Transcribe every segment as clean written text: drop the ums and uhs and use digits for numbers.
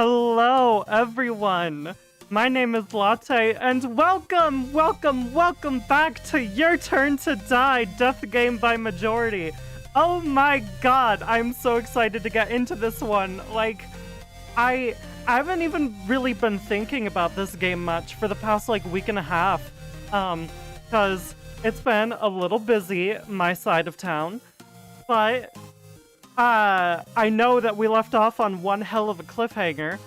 Hello, everyone. My name is Latte, and welcome back to Your Turn to Die, Death Game by Majority. Oh my god, I'm so excited to get into this one. Like, I haven't even really been thinking about this game much for the past, week and a half. Because it's been a little busy, my side of town. But I know that we left off on one hell of a cliffhanger.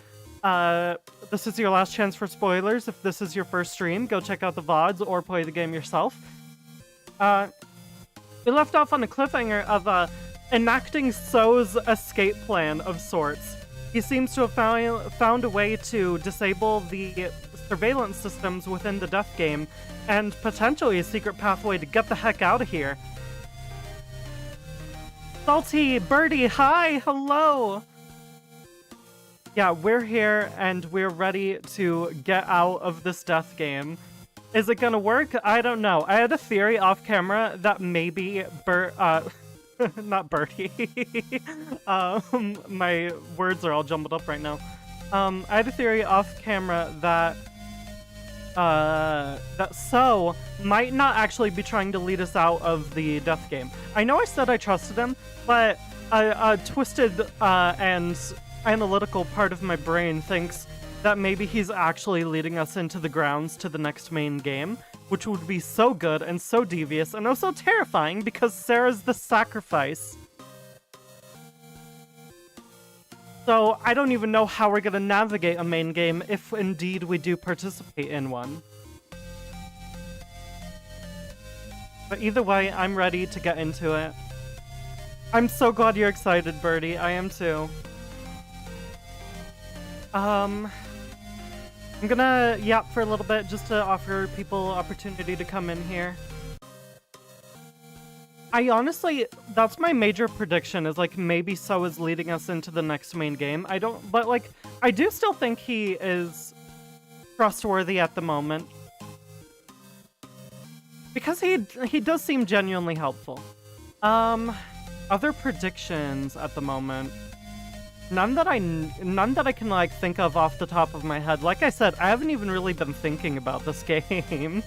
This is your last chance for spoilers. If this is your first stream, go check out the VODs or play the game yourself. We left off on a cliffhanger of enacting So's escape plan of sorts. He seems to have found a way to disable the surveillance systems within the Death Game, and potentially a secret pathway to get the heck out of here. Salty, Birdie, hi, hello! Yeah, we're here, and we're ready to get out of this Death Game. Is it gonna work? I don't know. I had a theory off camera that maybe not Birdie. My words are all jumbled up right now. I had a theory off camera that So might not actually be trying to lead us out of the Death Game. I know I said I trusted him, but a twisted and analytical part of my brain thinks that maybe he's actually leading us into the grounds to the next main game, which would be so good and so devious and also terrifying because Sara's the sacrifice. So I don't even know how we're gonna navigate a main game if indeed we do participate in one. But either way, I'm ready to get into it. I'm so glad you're excited, Birdie. I am too. I'm gonna yap for a little bit just to offer people opportunity to come in here. I honestly, that's my major prediction, is maybe So is leading us into the next main game. I do still think he is trustworthy at the moment. Because he does seem genuinely helpful. Other predictions at the moment. None that I can think of off the top of my head. Like I said, I haven't even really been thinking about this game.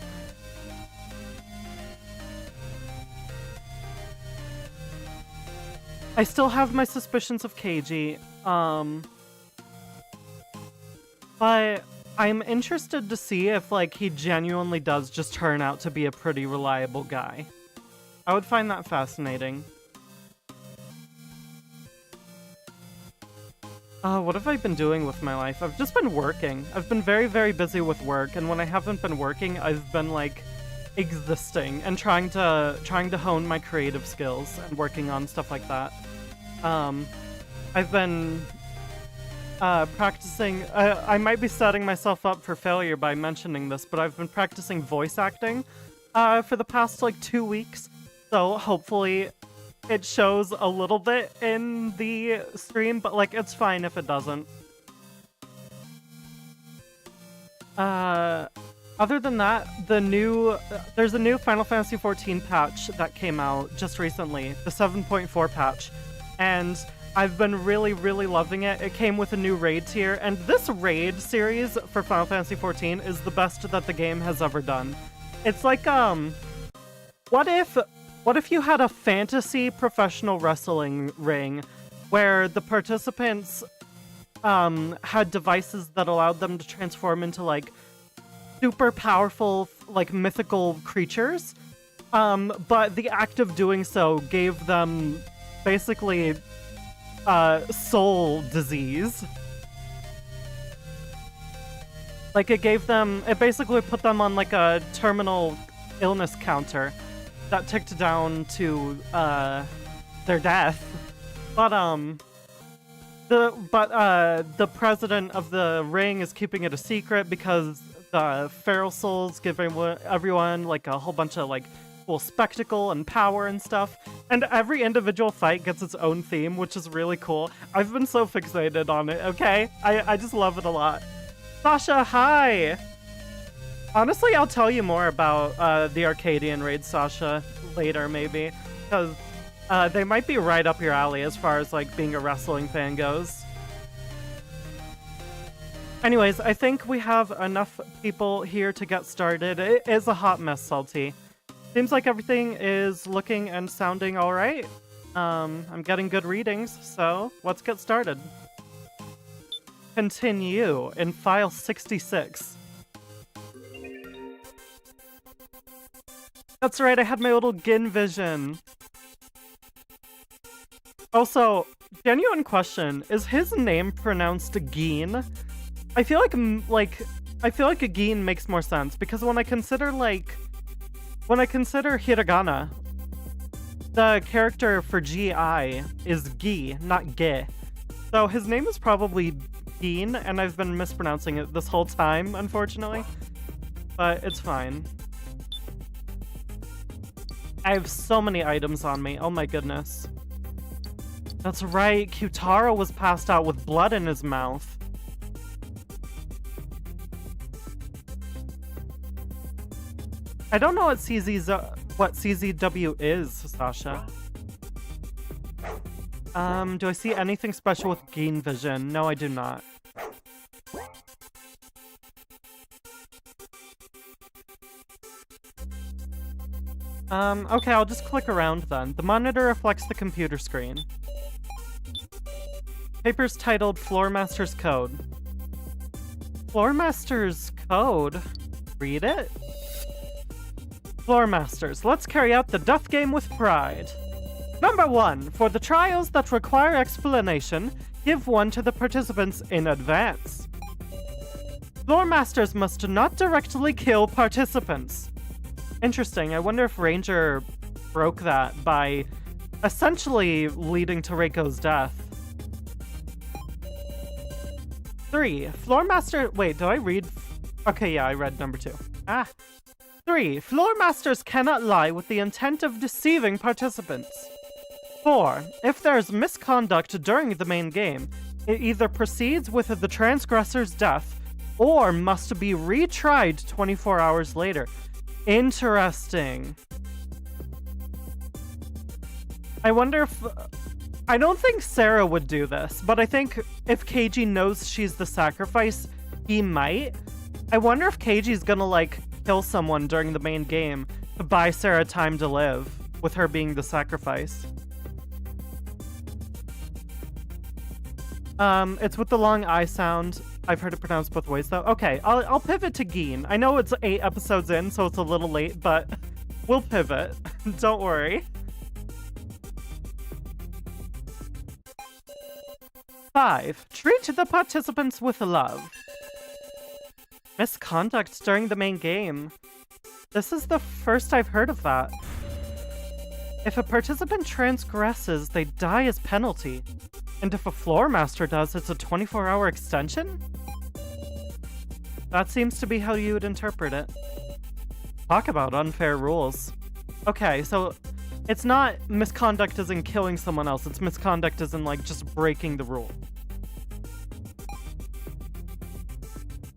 I still have my suspicions of Keiji, but I'm interested to see if, he genuinely does just turn out to be a pretty reliable guy. I would find that fascinating. What have I been doing with my life? I've just been working. I've been very, very busy with work, and when I haven't been working, I've been, existing and trying to hone my creative skills and working on stuff like that. I've been practicing. I might be setting myself up for failure by mentioning this, but I've been practicing voice acting for the past 2 weeks, so hopefully it shows a little bit in the stream, but it's fine if it doesn't. Other than that, there's a new Final Fantasy XIV patch that came out just recently, the 7.4 patch, and I've been really, really loving it. It came with a new raid tier, and this raid series for Final Fantasy XIV is the best that the game has ever done. It's what if you had a fantasy professional wrestling ring where the participants had devices that allowed them to transform into super powerful mythical creatures, but the act of doing so gave them basically soul disease. It basically put them on a terminal illness counter that ticked down to their death. But the president of the ring is keeping it a secret because the feral souls give everyone a whole bunch of cool spectacle and power and stuff. And every individual fight gets its own theme, which is really cool. I've been so fixated on it, okay? I just love it a lot. Sasha, hi! Honestly, I'll tell you more about the Arcadian raid, Sasha, later, maybe. Because they might be right up your alley as far as, being a wrestling fan goes. Anyways, I think we have enough people here to get started. It is a hot mess, Salty. Seems like everything is looking and sounding alright. I'm getting good readings, so let's get started. Continue in file 66. That's right, I had my little Gin vision. Also, genuine question, is his name pronounced Geen? I feel like a Geen makes more sense, because when I consider hiragana, the character for Gi is Gi, not Ge. So his name is probably Geen, and I've been mispronouncing it this whole time, unfortunately. But it's fine. I have so many items on me, oh my goodness. That's right, Kyutaro was passed out with blood in his mouth. I don't know what CZW is, Sasha. Do I see anything special with Geen Vision? No, I do not. Okay, I'll just click around then. The monitor reflects the computer screen. Paper's titled Floormaster's Code. Floormaster's Code? Read it? Floormasters, let's carry out the death game with pride. Number 1. For the trials that require explanation, give one to the participants in advance. Floormasters must not directly kill participants. Interesting, I wonder if Ranger broke that by essentially leading to Reiko's death. 3. Floormaster... Wait, did I read... Okay, yeah, I read number 2. 3. Floormasters cannot lie with the intent of deceiving participants. 4. If there's misconduct during the main game, it either proceeds with the transgressor's death or must be retried 24 hours later. Interesting. I wonder if... I don't think Sara would do this, but I think if Keiji knows she's the sacrifice, he might. I wonder if Keiji's gonna, kill someone during the main game to buy Sara time to live, with her being the sacrifice. It's with the long I sound. I've heard it pronounced both ways, though. Okay, I'll pivot to Geen. I know it's 8 episodes in, so it's a little late, but we'll pivot. Don't worry. 5. Treat the participants with love. Misconduct during the main game. This is the first I've heard of that. If a participant transgresses, they die as penalty. And if a floor master does, it's a 24-hour extension? That seems to be how you would interpret it. Talk about unfair rules. Okay, so it's not misconduct as in killing someone else, it's misconduct as in, just breaking the rule.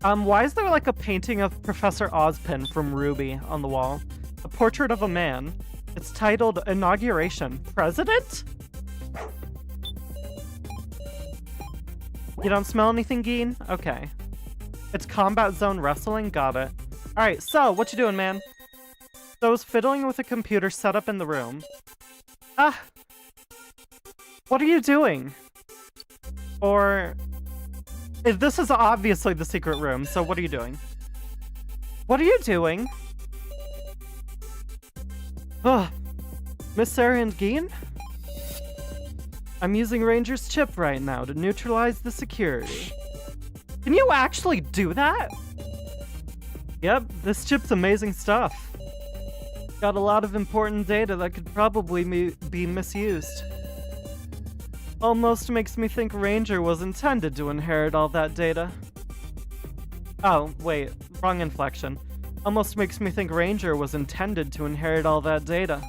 Why is there, a painting of Professor Ozpin from Ruby on the wall? A portrait of a man. It's titled Inauguration. President? You don't smell anything, Geen? Okay. It's Combat Zone Wrestling? Got it. Alright, so, what you doing, man? So I was fiddling with a computer set up in the room. What are you doing? Or... This is obviously the secret room, so what are you doing? What are you doing? Ugh. Miss Sara and Geen? I'm using Ranger's chip right now to neutralize the security. Can you actually do that? Yep, this chip's amazing stuff. Got a lot of important data that could probably be misused. Almost makes me think Ranger was intended to inherit all that data. Oh, wait, wrong inflection. Almost makes me think Ranger was intended to inherit all that data.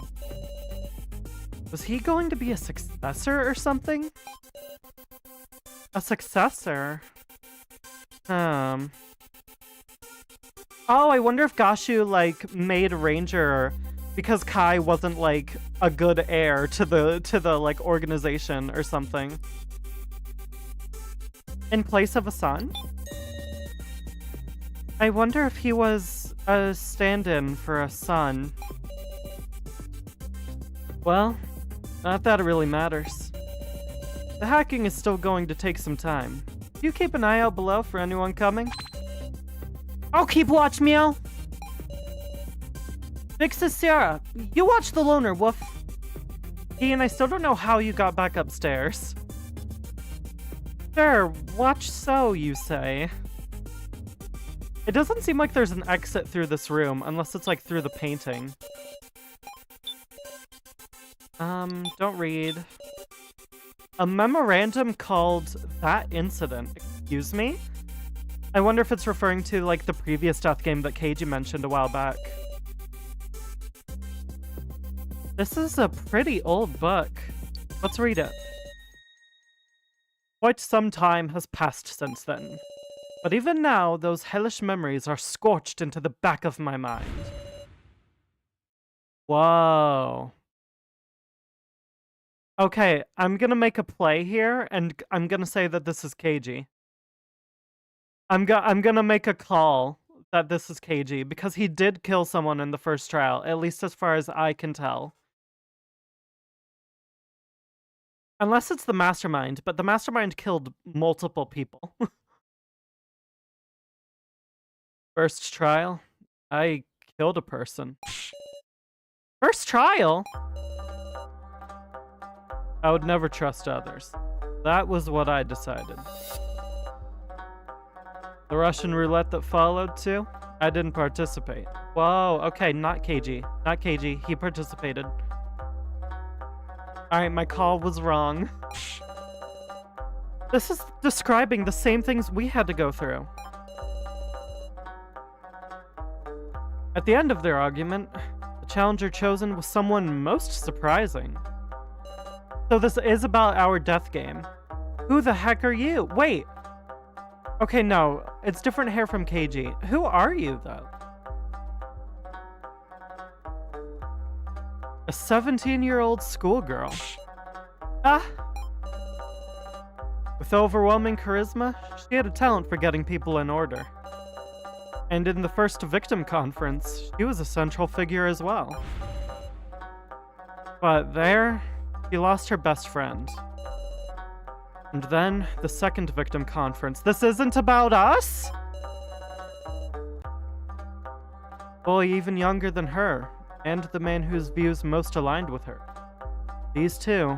Was he going to be a successor or something? A successor? Oh, I wonder if Gashu, made Ranger because Kai wasn't, a good heir to the organization or something. In place of a son? I wonder if he was a stand-in for a son. Well, not that it really matters. The hacking is still going to take some time. You keep an eye out below for anyone coming. I'll keep watch, meow. Fix is Sara. You watch the loner, woof. Ian, I still don't know how you got back upstairs. Sure, watch so, you say. It doesn't seem like there's an exit through this room, unless it's like through the painting. Don't read. A memorandum called That Incident. Excuse me? I wonder if it's referring to like the previous death game that Keiji mentioned a while back. This is a pretty old book. Let's read it. Quite some time has passed since then. But even now, those hellish memories are scorched into the back of my mind. Whoa. Okay, I'm gonna make a play here, and I'm gonna say that this is Keiji. I'm gonna make a call that this is Keiji, because he did kill someone in the first trial, at least as far as I can tell. Unless it's the mastermind, but the mastermind killed multiple people. First trial? I killed a person. First trial? I would never trust others. That was what I decided. The Russian roulette that followed, too? I didn't participate. Whoa, okay, not Keiji. Not Keiji, he participated. Alright, my call was wrong. This is describing the same things we had to go through. At the end of their argument, the challenger chosen was someone most surprising. So this is about our death game. Who the heck are you? Wait! Okay, no, it's different hair from Keiji. Who are you, though? A 17-year-old schoolgirl. Ah! With overwhelming charisma, she had a talent for getting people in order. And in the first victim conference, she was a central figure as well. But there, she lost her best friend. And then, the second victim conference. This isn't about us? Boy even younger than her, and the man whose views most aligned with her. These two.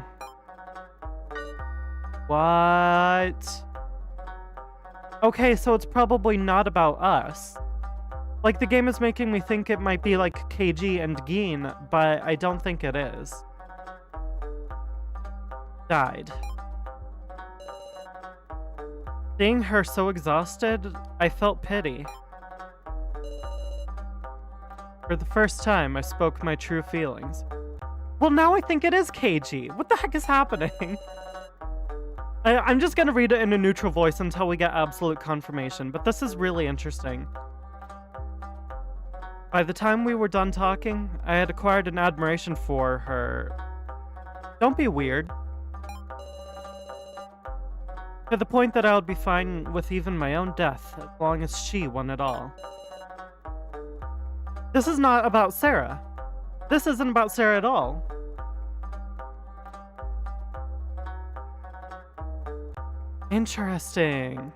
What? Okay, so it's probably not about us. Like, the game is making me think it might be like Keiji and Gin, but I don't think it is. Died. Seeing her so exhausted, I felt pity. For the first time, I spoke my true feelings. Well, now I think it is Keiji. What the heck is happening? I'm just gonna read it in a neutral voice until we get absolute confirmation, but this is really interesting. By the time we were done talking, I had acquired an admiration for her. Don't be weird. To the point that I would be fine with even my own death, as long as she won it all. This is not about Sara. This isn't about Sara at all. Interesting.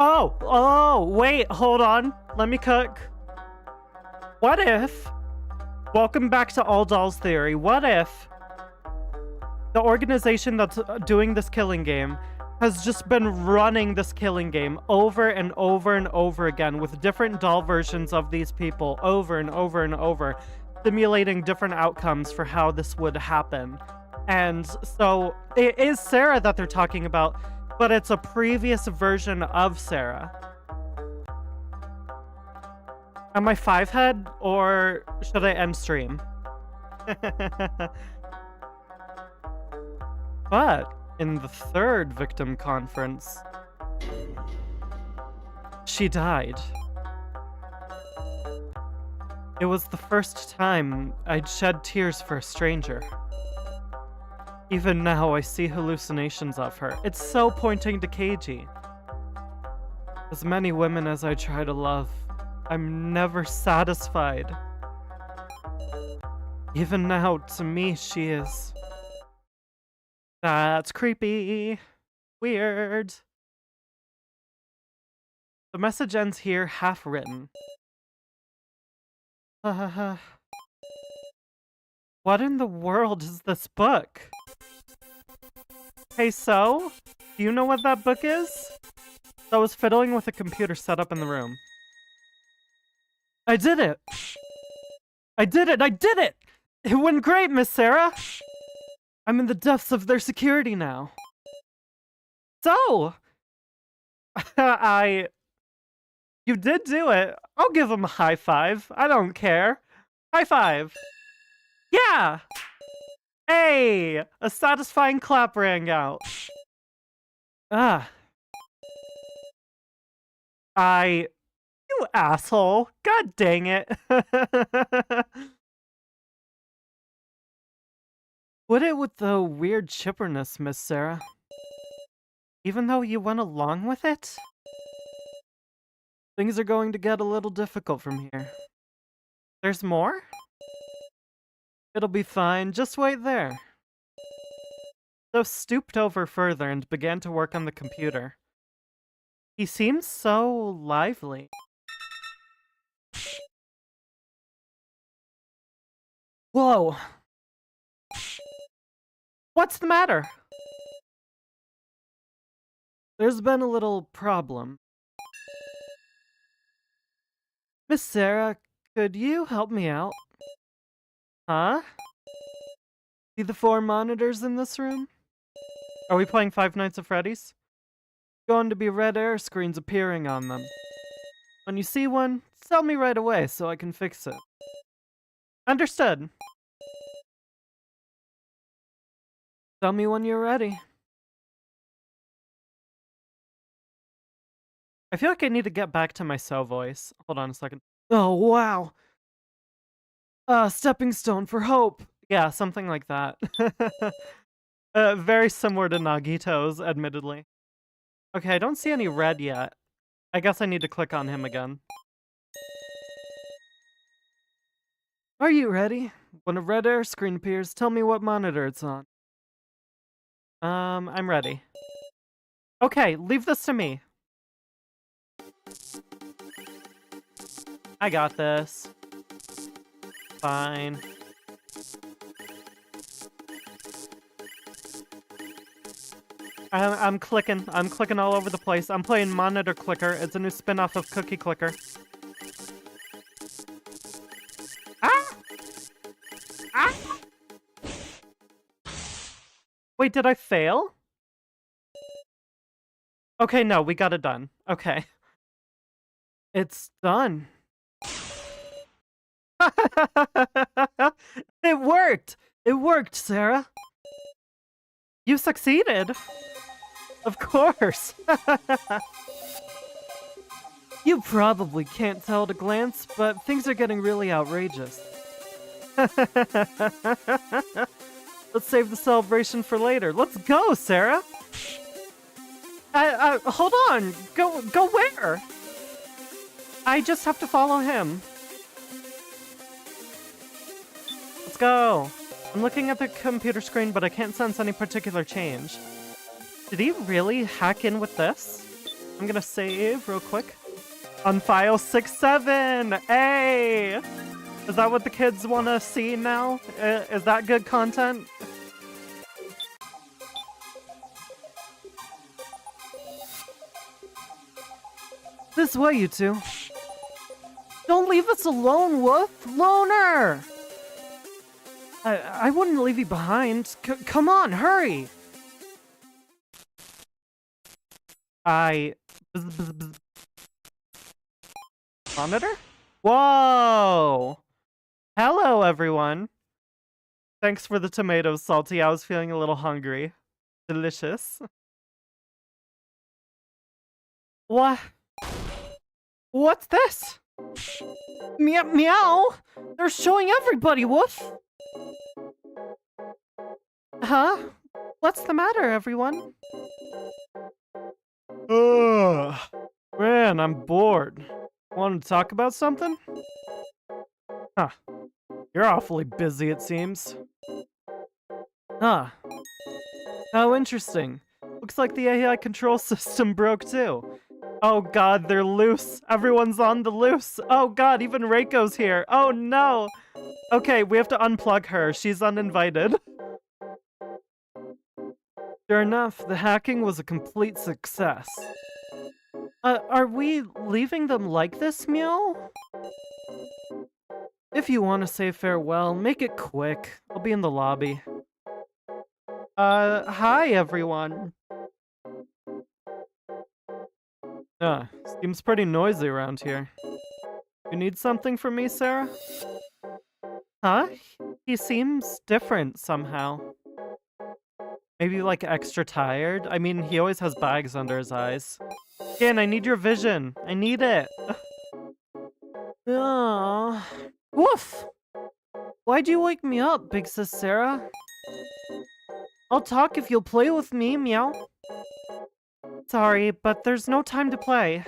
Oh, wait, hold on. Let me cook. What if... Welcome back to All Dolls Theory. What if the organization that's doing this killing game has just been running this killing game over and over and over again with different doll versions of these people over and over and over, simulating different outcomes for how this would happen. And so it is Sara that they're talking about, but it's a previous version of Sara. Am I 5-head, or should I end stream? But in the third victim conference, she died. It was the first time I'd shed tears for a stranger. Even now, I see hallucinations of her. It's so pointing to Keiji. As many women as I try to love, I'm never satisfied. Even now, to me, she is. That's creepy. Weird. The message ends here, half written. What in the world is this book? Hey, so? Do you know what that book is? I was fiddling with a computer set up in the room. I did it! I did it! I did it! It went great, Miss Sara! I'm in the depths of their security now. So! You did do it. I'll give him a high five. I don't care. High five. Yeah! Hey! A satisfying clap rang out. Ah. You asshole. God dang it. What it with the weird chipperness, Miss Sara? Even though you went along with it? Things are going to get a little difficult from here. There's more? It'll be fine, just wait there. So stooped over further and began to work on the computer. He seems so lively. Whoa! What's the matter? There's been a little problem. Miss Sara, could you help me out? Huh? See the 4 monitors in this room? Are we playing Five Nights at Freddy's? Going to be red air screens appearing on them. When you see one, tell me right away so I can fix it. Understood. Tell me when you're ready. I feel like I need to get back to my so voice. Hold on a second. Oh, wow. Stepping stone for hope. Yeah, something like that. Very similar to Nagito's, admittedly. Okay, I don't see any red yet. I guess I need to click on him again. Are you ready? When a red air screen appears, tell me what monitor it's on. I'm ready. Okay, leave this to me. I got this. Fine. I'm clicking. I'm clicking all over the place. I'm playing Monitor Clicker. It's a new spin-off of Cookie Clicker. Ah! Ah! Wait, did I fail? Okay, no, we got it done. Okay. It's done. It worked! It worked, Sara. You succeeded. Of course. You probably can't tell at a glance, but things are getting really outrageous. Let's save the celebration for later. Let's go, Sara. Hold on. Go where? I just have to follow him. Let's go. I'm looking at the computer screen, but I can't sense any particular change. Did he really hack in with this? I'm gonna save real quick. On file 6-7! Hey! Is that what the kids want to see now? Is that good content? This way, you two. Don't leave us alone, Wolf! Loner! I wouldn't leave you behind. Come on, hurry! Monitor? Whoa! Hello, everyone. Thanks for the tomatoes, Salty. I was feeling a little hungry. Delicious. What? What's this? Meow! They're showing everybody, Woof! Huh? What's the matter, everyone? Ugh. Man, I'm bored. Want to talk about something? Huh. You're awfully busy, it seems. Huh. How interesting. Looks like the AI control system broke too. Oh god, they're loose. Everyone's on the loose. Oh god, even Reiko's here. Oh no. Okay, we have to unplug her. She's uninvited. Sure enough, the hacking was a complete success. Are we leaving them like this, Meow? If you want to say farewell, make it quick. I'll be in the lobby. Hi everyone. Seems pretty noisy around here. You need something from me, Sara? Huh? He seems different somehow. Maybe like extra tired? I mean, he always has bags under his eyes. Again, I need your vision. I need it. Oh. Woof! Why'd you wake me up, big sis Sara? I'll talk if you'll play with me, meow. Sorry, but there's no time to play.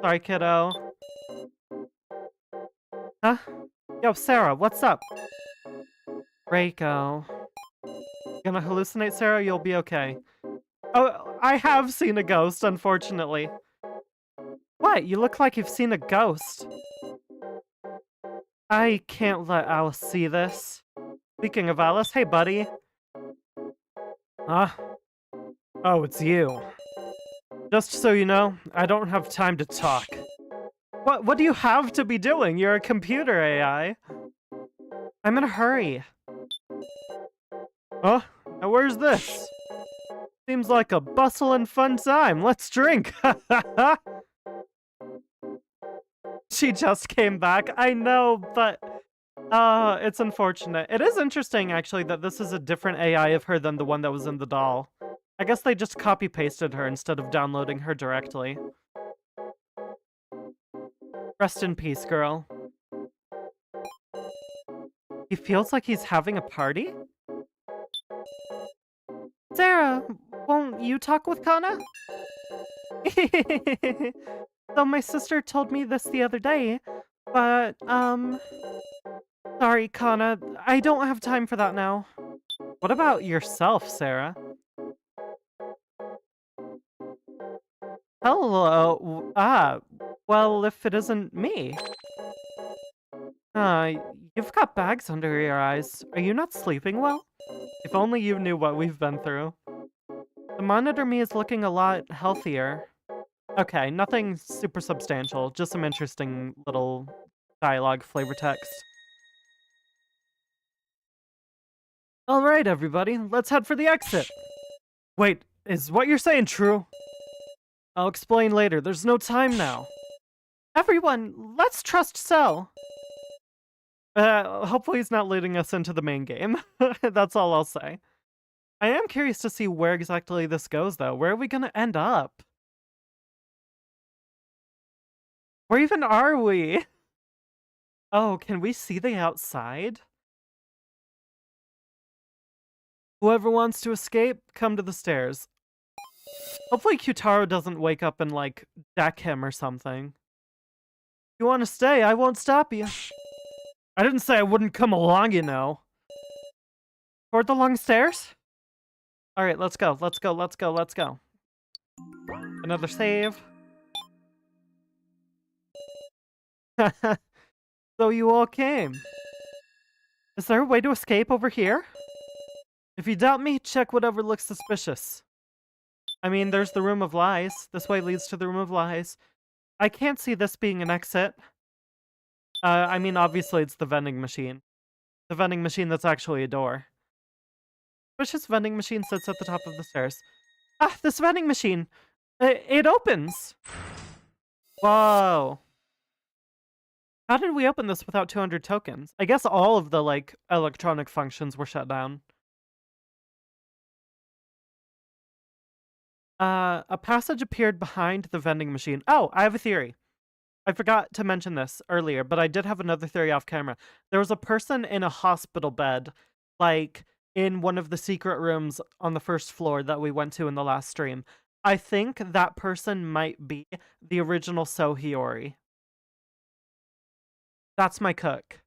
Sorry, kiddo. Huh? Yo, Sara, what's up? Reiko. Gonna hallucinate, Sara? You'll be okay. Oh, I have seen a ghost, unfortunately. What? You look like you've seen a ghost. I can't let Alice see this. Speaking of Alice, hey buddy. Huh? Oh, it's you. Just so you know, I don't have time to talk. What do you have to be doing? You're a computer AI. I'm in a hurry. Huh? Now where's this? Seems like a bustle and fun time. Let's drink. She just came back. I know, but it's unfortunate. It is interesting, actually, that this is a different AI of her than the one that was in the doll. I guess they just copy-pasted her instead of downloading her directly. Rest in peace, girl. He feels like he's having a party? Sara, won't you talk with Kana? So my sister told me this the other day, but, sorry, Kana, I don't have time for that now. What about yourself, Sara? Hello, well, if it isn't me. You've got bags under your eyes. Are you not sleeping well? If only you knew what we've been through. The monitor me is looking a lot healthier. Okay, nothing super substantial, just some interesting little dialogue flavor text. Alright, everybody, let's head for the exit. Wait, is what you're saying true? I'll explain later, there's no time now. Everyone, let's trust Cell. Hopefully he's not leading us into the main game. That's all I'll say. I am curious to see where exactly this goes, though. Where are we gonna end up? Where even are we? Oh, can we see the outside? Whoever wants to escape, come to the stairs. Hopefully Kyutaro doesn't wake up and, like, deck him or something. If you want to stay, I won't stop you. I didn't say I wouldn't come along, you know. Toward the long stairs? Alright, let's go, let's go, let's go, let's go. Another save. So you all came. Is there a way to escape over here? If you doubt me, check whatever looks suspicious. I mean, there's the Room of Lies. This way leads to the Room of Lies. I can't see this being an exit. I mean, obviously it's the vending machine. The vending machine that's actually a door. Suspicious vending machine sits at the top of the stairs. Ah, this vending machine! It opens! Whoa. How did we open this without 200 tokens? I guess all of the, like, electronic functions were shut down. A passage appeared behind the vending machine. Oh, I have a theory. I forgot to mention this earlier, but I did have another theory off camera. There was a person in a hospital bed, like, in one of the secret rooms on the first floor that we went to in the last stream. I think that person might be the original Sohiori. That's my cook.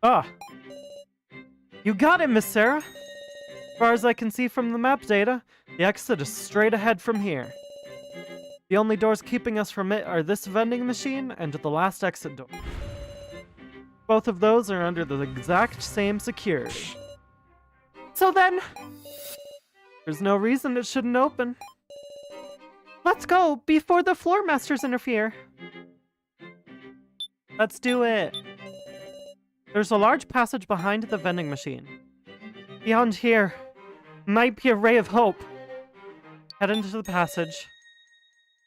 Ah. You got it, Miss Sara. As far as I can see from the map data, the exit is straight ahead from here. The only doors keeping us from it are this vending machine and the last exit door. Both of those are under the exact same security. So then, there's no reason it shouldn't open. Let's go before the floor masters interfere. Let's do it. There's a large passage behind the vending machine. Beyond here might be a ray of hope. Head into the passage.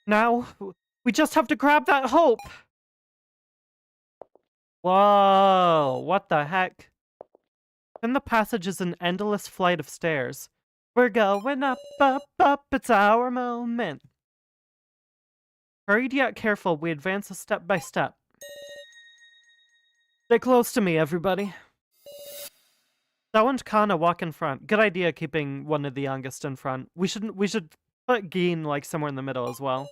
Now, we just have to grab that hope. Whoa, what the heck? In the passage is an endless flight of stairs. We're going up, up, up, it's our moment. Hurried yet careful, we advance a step by step. Stay close to me, everybody. Sao and Kana walk in front. Good idea keeping one of the youngest in front. We should put Gin like somewhere in the middle as well.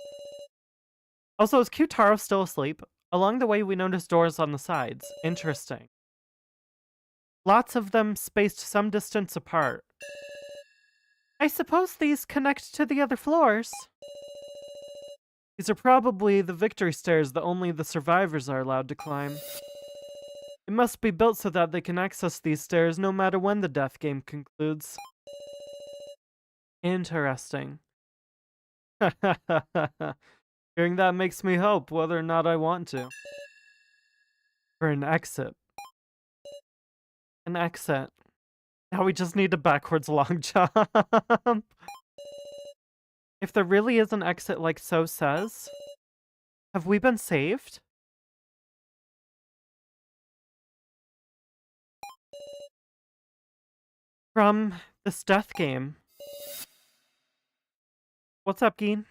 Also, is Kyutaro still asleep? Along the way, we notice doors on the sides. Interesting. Lots of them spaced some distance apart. I suppose these connect to the other floors. These are probably the victory stairs that only the survivors are allowed to climb. It must be built so that they can access these stairs no matter when the death game concludes. Interesting. Hearing that makes me hope whether or not I want to. For an exit. An exit. Now we just need a backwards long jump. If there really is an exit like So says, have we been saved? From this death game. What's up, Gin?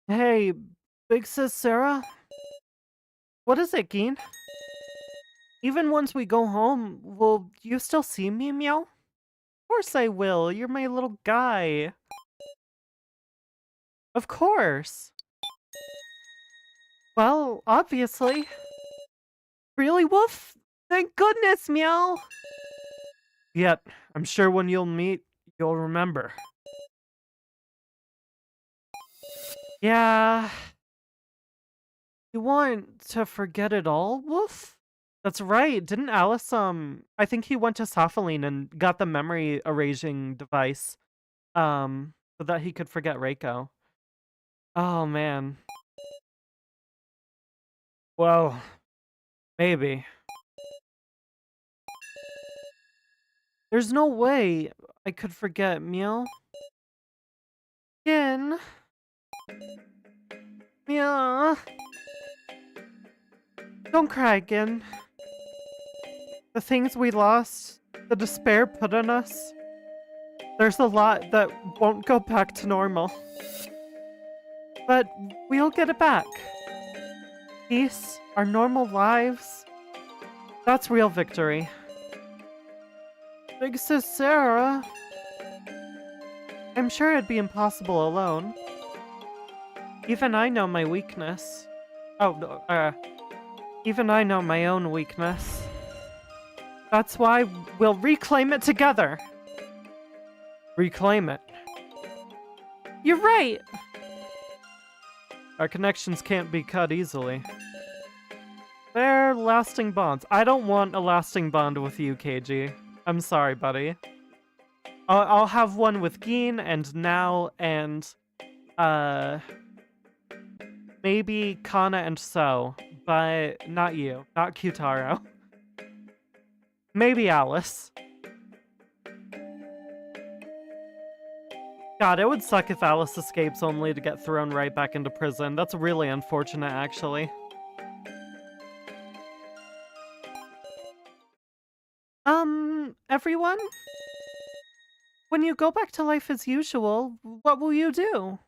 Hey, big sis Sara? What is it, Gin? Even once we go home, will you still see me, Meow? Of course I will, you're my little guy. Of course. Well, obviously. Really, Wolf? Thank goodness, Meow! Yet, I'm sure when you'll meet, you'll remember. Yeah. You want to forget it all, Wolf? That's right. Didn't Alice, I think he went to Sophaline and got the memory erasing device, so that he could forget Reiko. Oh, man. Well, maybe. There's no way I could forget Meow. Gin. Meow. Don't cry again. The things we lost, the despair put on us, there's a lot that won't go back to normal. But we'll get it back. Peace, our normal lives, that's real victory. Big sis Sara. I'm sure it'd be impossible alone. Even I know my weakness. Even I know my own weakness. That's why we'll reclaim it together. Reclaim it. You're right! Our connections can't be cut easily. They're lasting bonds. I don't want a lasting bond with you, KG. I'm sorry, buddy. I'll have one with Gin and Now and, maybe Kana and So, but not you. Not Kyutaro. Maybe Alice. God, it would suck if Alice escapes only to get thrown right back into prison. That's really unfortunate, actually. Everyone? When you go back to life as usual, what will you do?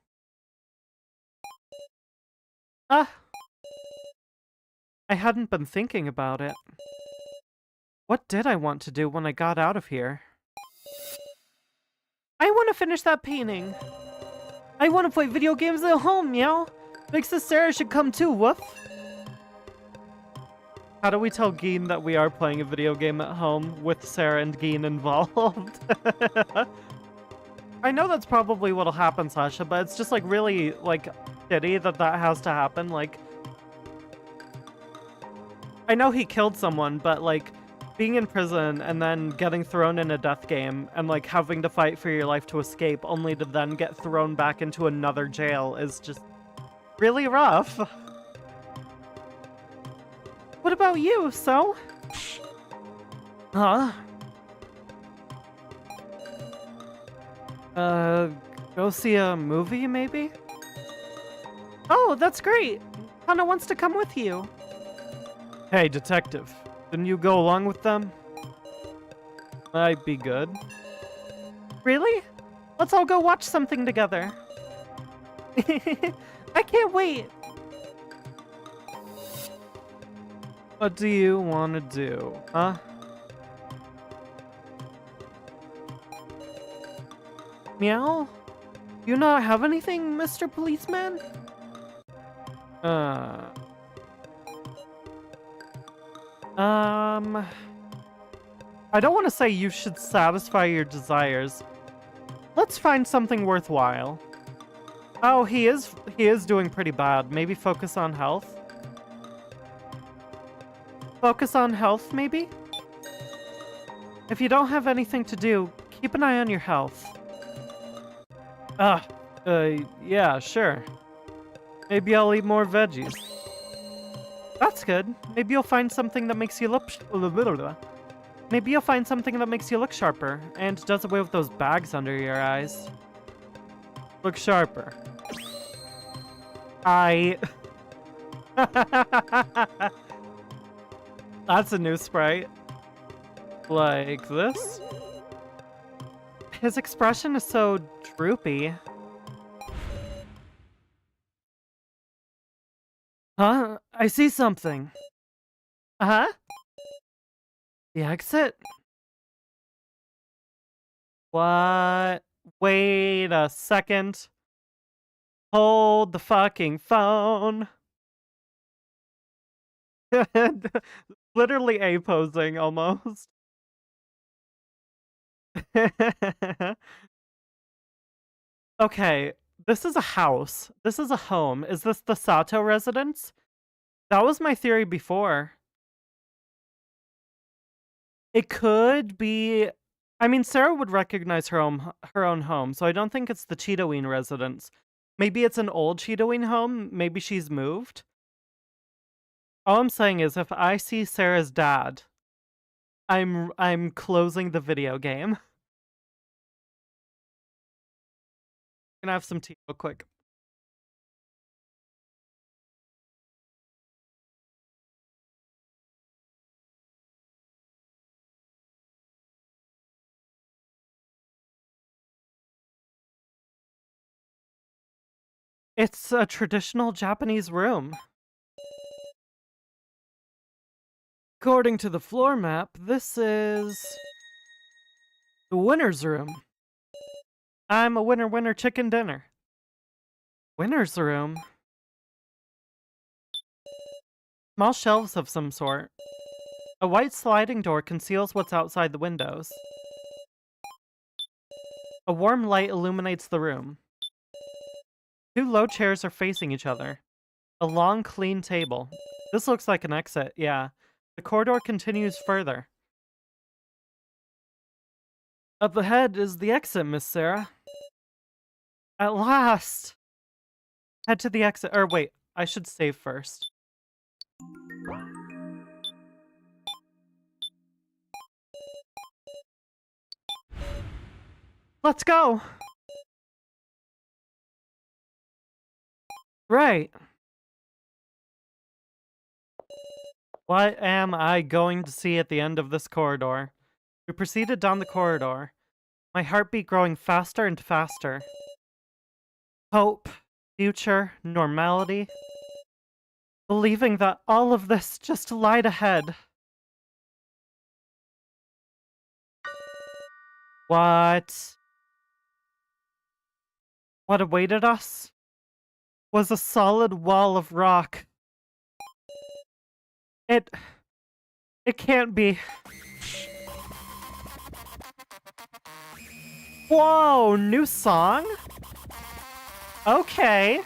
I hadn't been thinking about it. What did I want to do when I got out of here? I want to finish that painting. I want to play video games at home, meow. Big sis Sarah should come too, woof. How do we tell Geen that we are playing a video game at home with Sarah and Geen involved? I know that's probably what'll happen, Sasha, but it's just like really like shitty that that has to happen. Like, I know he killed someone, but like being in prison and then getting thrown in a death game and like having to fight for your life to escape only to then get thrown back into another jail is just really rough. What about you, so? Huh? Go see a movie, maybe? Oh, that's great! Hana wants to come with you. Hey, detective. Didn't you go along with them? Might be good. Really? Let's all go watch something together. I can't wait! What do you want to do, huh? Meow? Do you not have anything, Mr. Policeman? I don't want to say you should satisfy your desires. Let's find something worthwhile. Oh, he is doing pretty bad. Maybe focus on health? Focus on health, maybe? If you don't have anything to do, keep an eye on your health. Yeah, sure. Maybe I'll eat more veggies. That's good. Maybe you'll find something that makes you look... Maybe you'll find something that makes you look sharper, and does away with those bags under your eyes. Look sharper. That's a new sprite. Like this? His expression is so droopy. Huh? I see something. Uh-huh? The exit? What? Wait a second. Hold the fucking phone. Literally A-posing, almost. Okay, this is a house. This is a home. Is this the Sato residence? That was my theory before. It could be... I mean, Sarah would recognize her own home, so I don't think it's the Cheetoween residence. Maybe it's an old Cheetoween home? Maybe she's moved? All I'm saying is, if I see Sarah's dad, I'm closing the video game. Gonna have some tea real quick. It's a traditional Japanese room. According to the floor map, this is the winner's room. I'm a winner chicken dinner. Winner's room? Small shelves of some sort. A white sliding door conceals what's outside the windows. A warm light illuminates the room. Two low chairs are facing each other. A long, clean table. This looks like an exit, yeah. The corridor continues further. Up ahead is the exit, Miss Sarah. At last! Head to the exit. Or wait, I should save first. Let's go! Right. What am I going to see at the end of this corridor? We proceeded down the corridor, my heartbeat growing faster and faster. Hope, future, normality. Believing that all of this just lied ahead. What? What awaited us was a solid wall of rock. It can't be. Whoa, new song? Okay.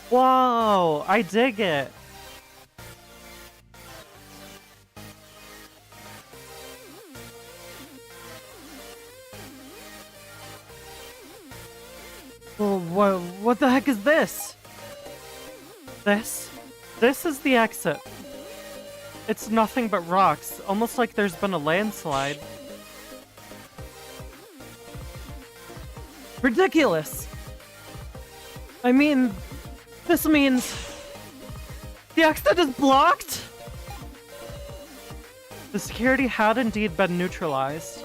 Whoa, I dig it. Well, what the heck is this? This is the exit. It's nothing but rocks, almost like there's been a landslide. Ridiculous! I mean, this means the exit is blocked? The security had indeed been neutralized,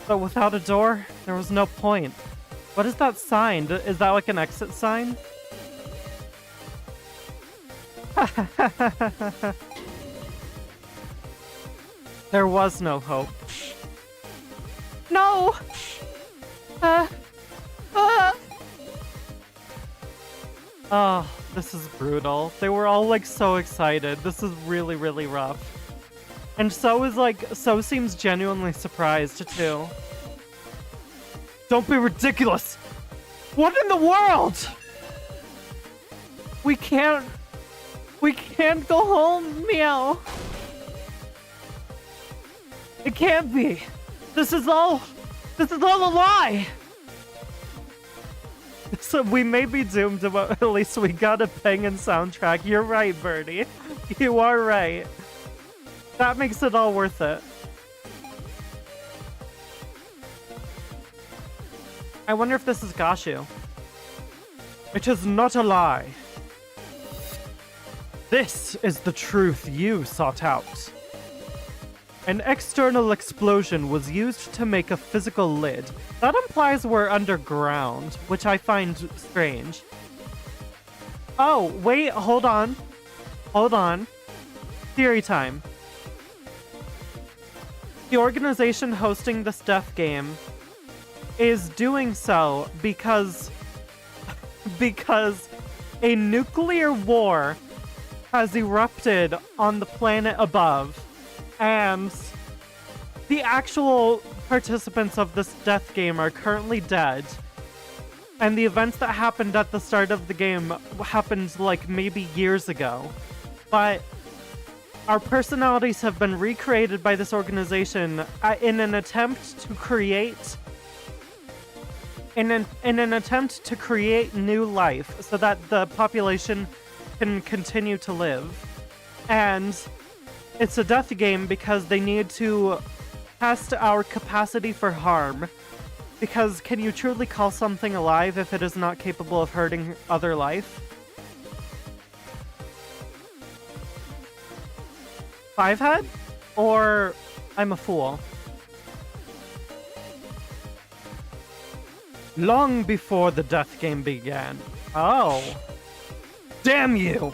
but without a door, there was no point. What is that sign? Is that like an exit sign? There was no hope. No! Oh, this is brutal. They were all like so excited. This is really, really rough. And So seems genuinely surprised too. Don't be ridiculous! What in the world? We can't go home, meow. It can't be. This is all a lie. So we may be doomed, but at least we got a banging soundtrack. You're right, Birdie. You are right. That makes it all worth it. I wonder if this is Gashu. It is not a lie. This is the truth you sought out. An external explosion was used to make a physical lid. That implies we're underground, which I find strange. Oh, wait, hold on. Hold on. Theory time. The organization hosting this death game is doing so because a nuclear war has erupted on the planet above, and the actual participants of this death game are currently dead, and the events that happened at the start of the game happened like maybe years ago, but our personalities have been recreated by this organization in an attempt to create new life so that the population can continue to live. And it's a death game because they need to test our capacity for harm. Because can you truly call something alive if it is not capable of hurting other life? Fivehead? Or I'm a fool? Long before the death game began. Oh. Damn you!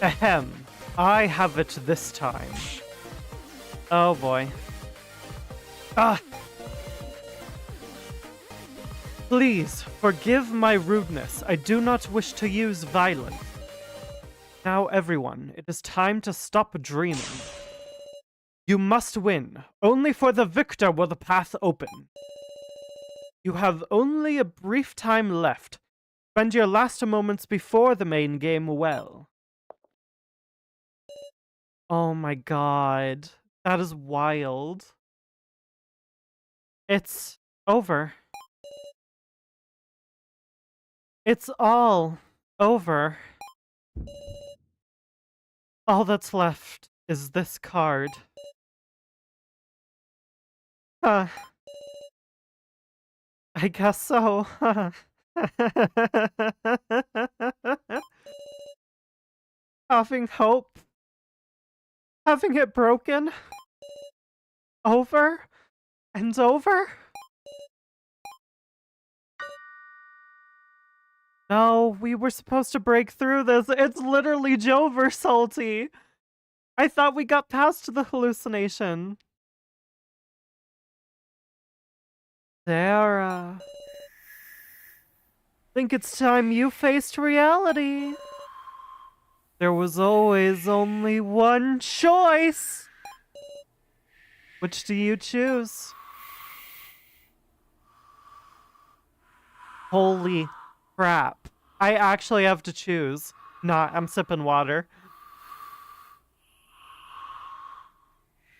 Ahem. I have it this time. Oh boy. Ah! Please, forgive my rudeness. I do not wish to use violence. Now everyone, it is time to stop dreaming. You must win. Only for the victor will the path open. You have only a brief time left. Spend your last moments before the main game well. Oh my god. That is wild. It's over. It's all over. All that's left is this card. I guess so. Having hope. Having it broken. Over and over. No, we were supposed to break through this. It's literally Jover salty. I thought we got past the hallucination. Sara. Think it's time you faced reality. There was always only one choice. Which do you choose? Holy crap. I actually have to choose. Nah, I'm sipping water.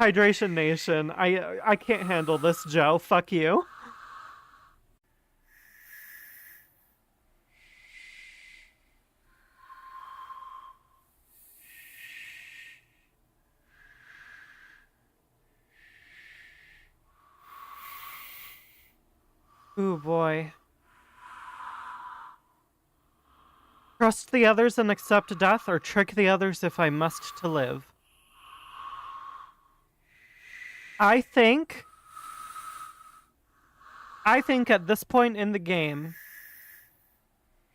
Hydration Nation. I can't handle this, Joe. Fuck you. Ooh, boy. Trust the others and accept death, or trick the others if I must to live? I think at this point in the game,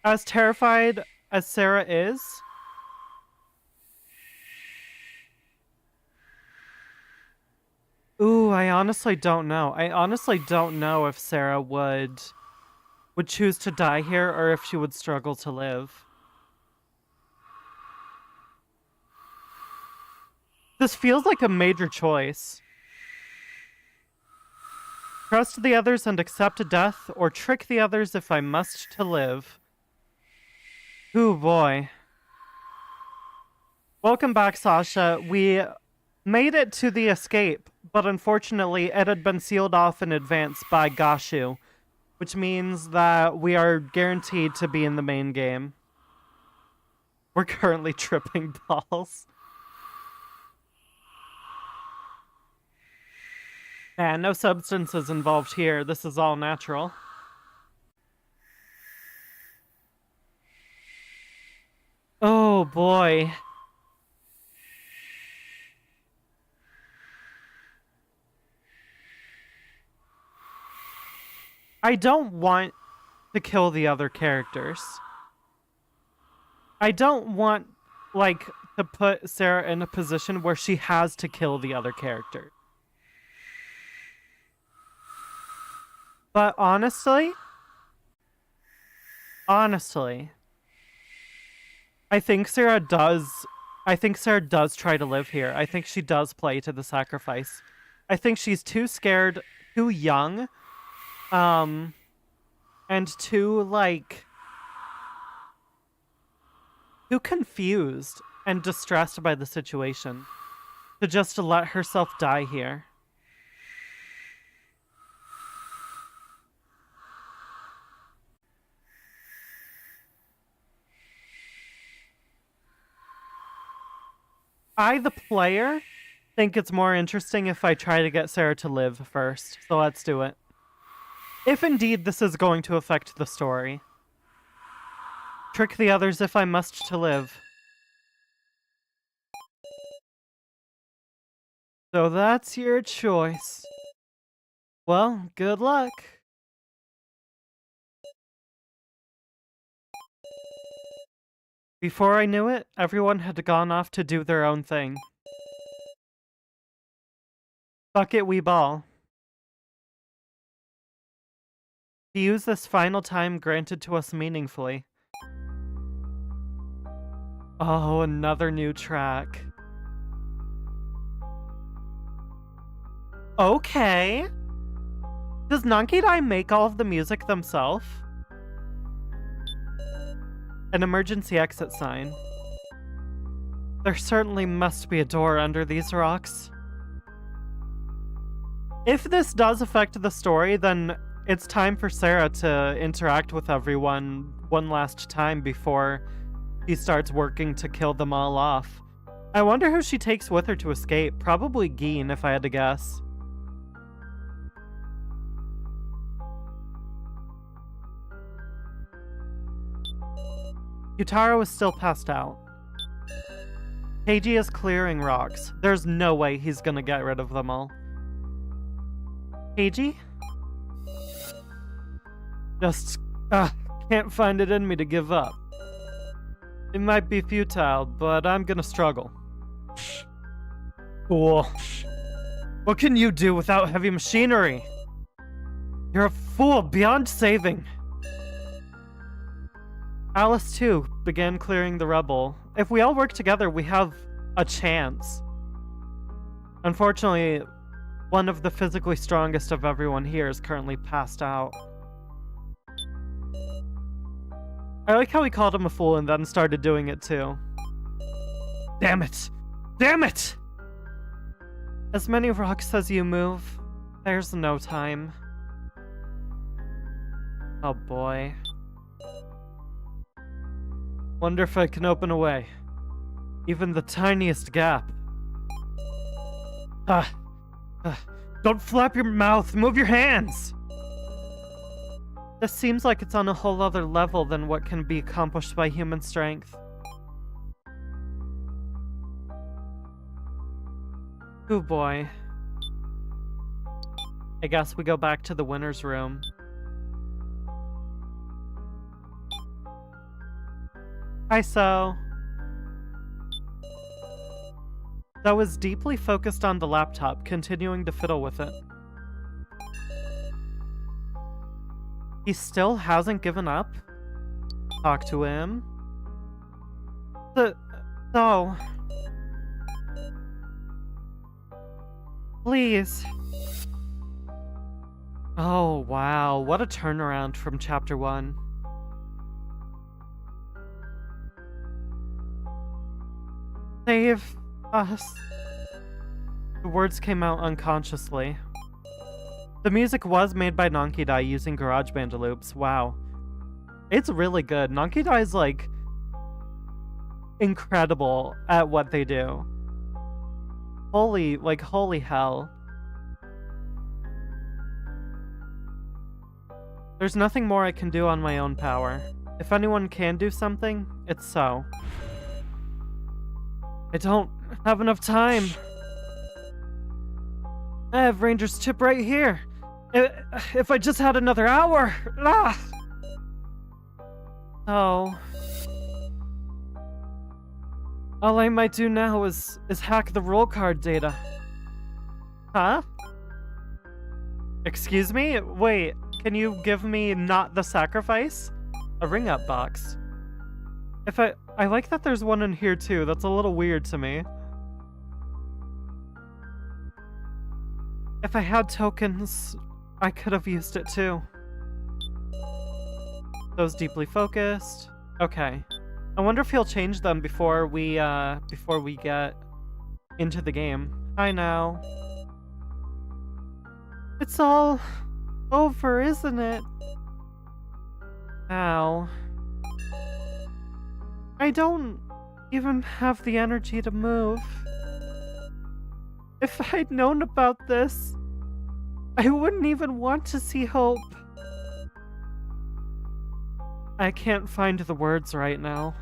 as terrified as Sara is, ooh, I honestly don't know. I honestly don't know if Sara would choose to die here or if she would struggle to live. This feels like a major choice. Trust the others and accept death, or trick the others if I must to live? Ooh, boy. Welcome back, Sasha. We made it to the escape, but unfortunately it had been sealed off in advance by Gashu, which means that we are guaranteed to be in the main game. We're currently tripping balls. Man, no substances involved here. This is all natural. Oh boy. I don't want to kill the other characters. I don't want, like, to put Sara in a position where she has to kill the other character. But honestly, I think Sara does try to live here. I think she does play to the sacrifice. I think she's too scared, too young, and too, like, too confused and distressed by the situation to just let herself die here. I, the player, think it's more interesting if I try to get Sara to live first, so let's do it. If indeed this is going to affect the story. Trick the others if I must to live. So that's your choice. Well, good luck. Before I knew it, everyone had gone off to do their own thing. Fuck it, we ball. To use this final time granted to us meaningfully. Oh, another new track. Okay. Does Nankidai make all of the music themselves? An emergency exit sign. There certainly must be a door under these rocks. If this does affect the story, then it's time for Sara to interact with everyone one last time before he starts working to kill them all off. I wonder who she takes with her to escape. Probably Geen, if I had to guess. Yutaro is still passed out. Keiji is clearing rocks. There's no way he's gonna get rid of them all. Keiji? Just, can't find it in me to give up. It might be futile, but I'm gonna struggle. Cool. What can you do without heavy machinery? You're a fool beyond saving. Alice, too, began clearing the rubble. If we all work together, we have a chance. Unfortunately, one of the physically strongest of everyone here is currently passed out. I like how he called him a fool and then started doing it too. Damn it! Damn it! As many rocks as you move, there's no time. Oh boy. Wonder if I can open a way. Even the tiniest gap. Don't flap your mouth, move your hands! This seems like it's on a whole other level than what can be accomplished by human strength. Oh boy. I guess we go back to the winner's room. Hi, So. That was deeply focused on the laptop, continuing to fiddle with it. He still hasn't given up? Talk to him. So. Please. Oh, wow. What a turnaround from Chapter 1. Save us. The words came out unconsciously. The music was made by Nonkidai using GarageBand loops. Wow. It's really good. Nonkidai is, like, incredible at what they do. Holy hell. There's nothing more I can do on my own power. If anyone can do something, it's So. I don't have enough time. I have Ranger's chip right here. If I just had another hour. Ah! Oh. All I might do now is hack the roll card data. Huh? Excuse me? Wait, can you give me not the sacrifice? A ring-up box. I like that there's one in here too. That's a little weird to me. If I had tokens, I could have used it too. Those deeply focused. Okay. I wonder if he'll change them before we get into the game. Hi now. It's all over, isn't it? Ow. I don't even have the energy to move. If I'd known about this, I wouldn't even want to see Hope. I can't find the words right now.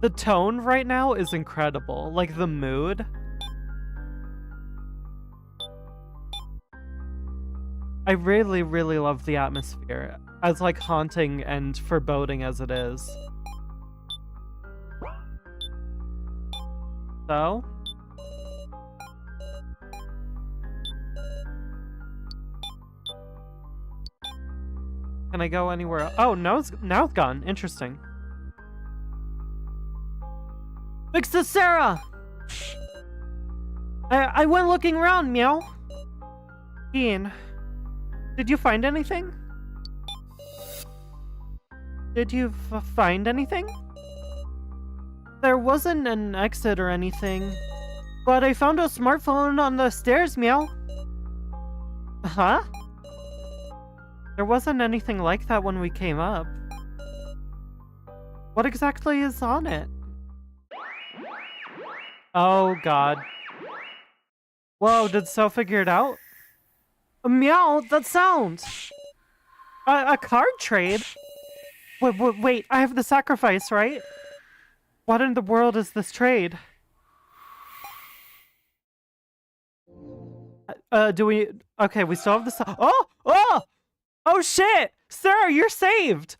The tone right now is incredible. Like, the mood. I really, really love the atmosphere, as, like, haunting and foreboding as it is. So? Can I go anywhere else? Oh, now it's gone. Interesting. Fix this, Sara! I went looking around, meow. Ian, did you find anything? Did you find anything? There wasn't an exit or anything, but I found a smartphone on the stairs, meow. Huh? There wasn't anything like that when we came up. What exactly is on it? Oh god. Whoa, did So figure it out? Meow, that sound! A card trade? Wait, I have the sacrifice, right? What in the world is this trade? Do we... Okay, we still have the... Oh shit! Sara, you're saved!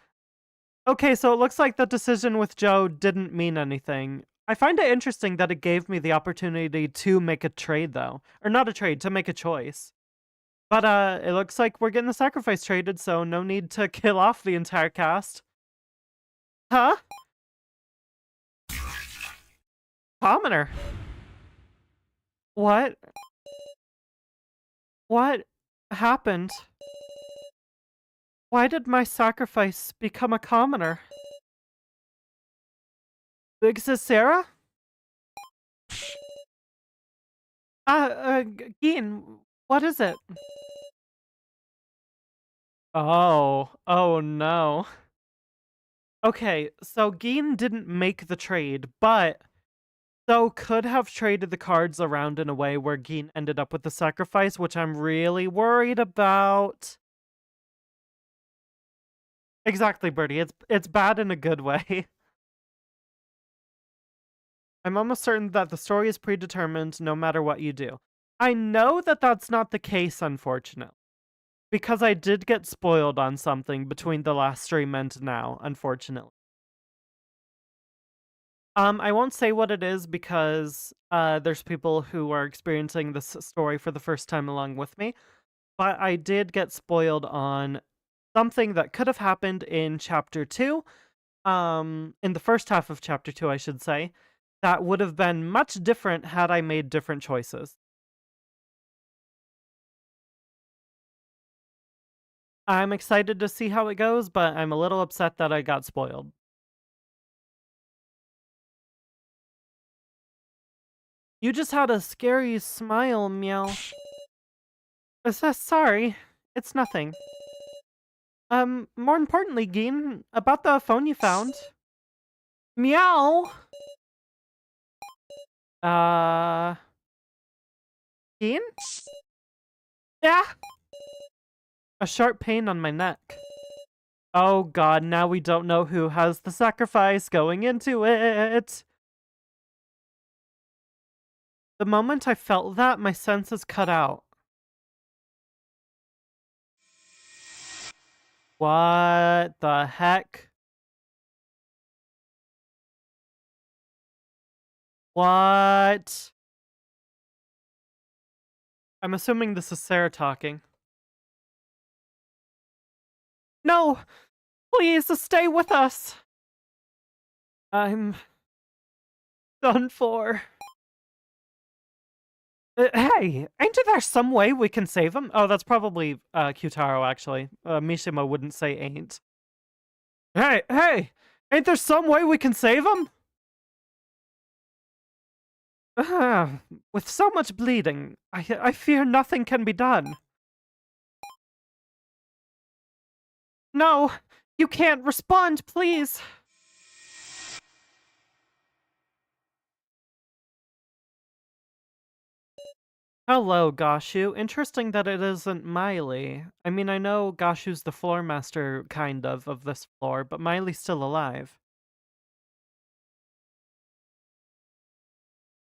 Okay, so it looks like the decision with Joe didn't mean anything. I find it interesting that it gave me the opportunity to make a trade, though. Or not a trade, to make a choice. But, it looks like we're getting the sacrifice traded, so no need to kill off the entire cast. Huh? Commoner. What? What happened? Why did my sacrifice become a commoner? Big Sis Sarah? Geen, what is it? Oh no. Okay, so Geen didn't make the trade, but so could have traded the cards around in a way where Geen ended up with the sacrifice, which I'm really worried about. Exactly, Birdie. It's bad in a good way. I'm almost certain that the story is predetermined no matter what you do. I know that that's not the case, unfortunately. Because I did get spoiled on something between the last stream and now, unfortunately. I won't say what it is because there's people who are experiencing this story for the first time along with me. But I did get spoiled on something that could have happened in chapter 2. In the first half of chapter 2, I should say. That would have been much different had I made different choices. I'm excited to see how it goes, but I'm a little upset that I got spoiled. You just had a scary smile, meow. Sorry, it's nothing. More importantly, Geen, about the phone you found. Meow! Geen? Yeah? A sharp pain on my neck. Oh god, now we don't know who has the sacrifice going into it. The moment I felt that, my senses cut out. What the heck? What? I'm assuming this is Sara talking. No! Please, stay with us! I'm done for. Hey, ain't there some way we can save him? Oh, that's probably Kyutaro, actually. Mishima wouldn't say ain't. Hey! Ain't there some way we can save him? With so much bleeding, I fear nothing can be done. No! You can't respond, please! Hello, Gashu. Interesting that it isn't Miley. I mean, I know Gashu's the floor master, kind of this floor, but Miley's still alive.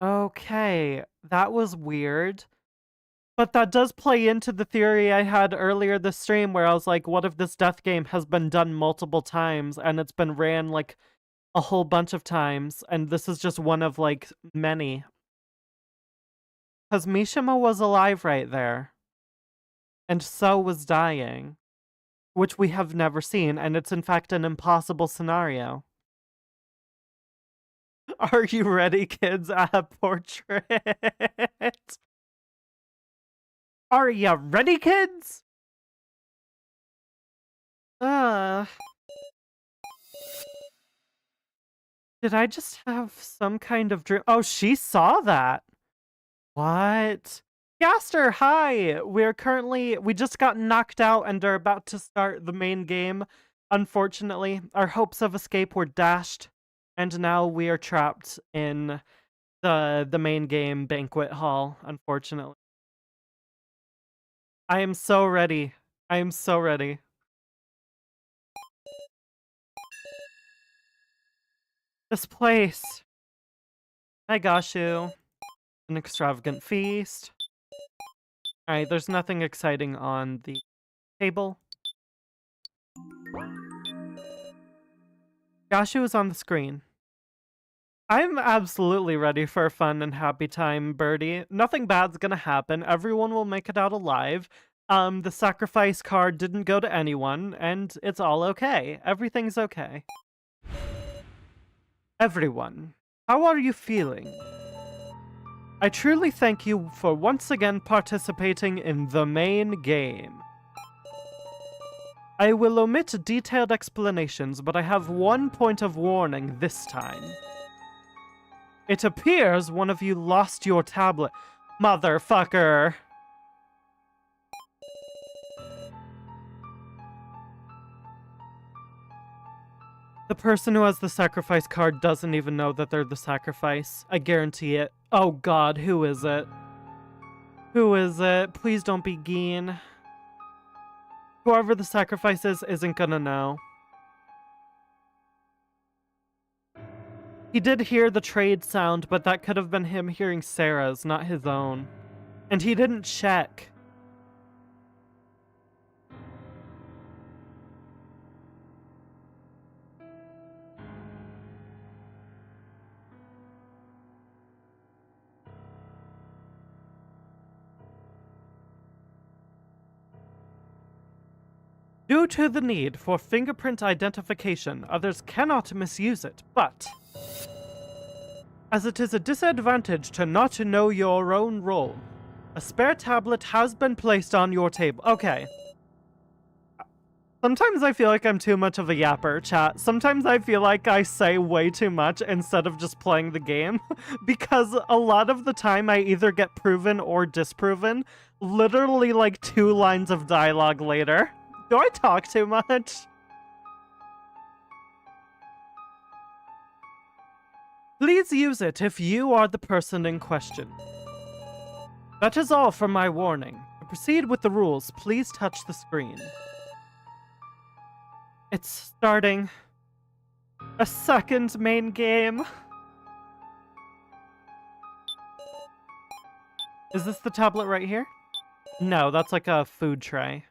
Okay, that was weird. But that does play into the theory I had earlier this stream where I was like, what if this death game has been done multiple times and it's been ran like a whole bunch of times and this is just one of like many? Because Mishima was alive right there. And so was dying. Which we have never seen, and it's in fact an impossible scenario. Are you ready, kids? A portrait. Are ya ready, kids? Did I just have some kind of dream? Oh, she saw that. What? Gaster, hi! We just got knocked out and are about to start the main game. Unfortunately, our hopes of escape were dashed, and now we are trapped in the main game banquet hall, unfortunately. I am so ready. I am so ready. This place. I got you. An extravagant feast. Alright, there's nothing exciting on the table. Gashu is on the screen. I'm absolutely ready for a fun and happy time, Birdie. Nothing bad's gonna happen. Everyone will make it out alive. The sacrifice card didn't go to anyone, and it's all okay. Everything's okay. Everyone, how are you feeling? I truly thank you for once again participating in the main game. I will omit detailed explanations, but I have one point of warning this time. It appears one of you lost your tablet. Motherfucker! The person who has the sacrifice card doesn't even know that they're the sacrifice. I guarantee it. Oh god, who is it? Who is it? Please don't be Geen. Whoever the sacrifice is isn't gonna know. He did hear the trade sound, but that could have been him hearing Sara's, not his own. And he didn't check. Due to the need for fingerprint identification, others cannot misuse it, but as it is a disadvantage to not know your own role, a spare tablet has been placed on your table. Okay. Sometimes I feel like I'm too much of a yapper, chat. Sometimes I feel like I say way too much instead of just playing the game, because a lot of the time I either get proven or disproven, literally like 2 lines of dialogue later. Do I talk too much? Please use it if you are the person in question. That is all for my warning. To proceed with the rules, please touch the screen. It's starting. A second main game. Is this the tablet right here? No, that's like a food tray.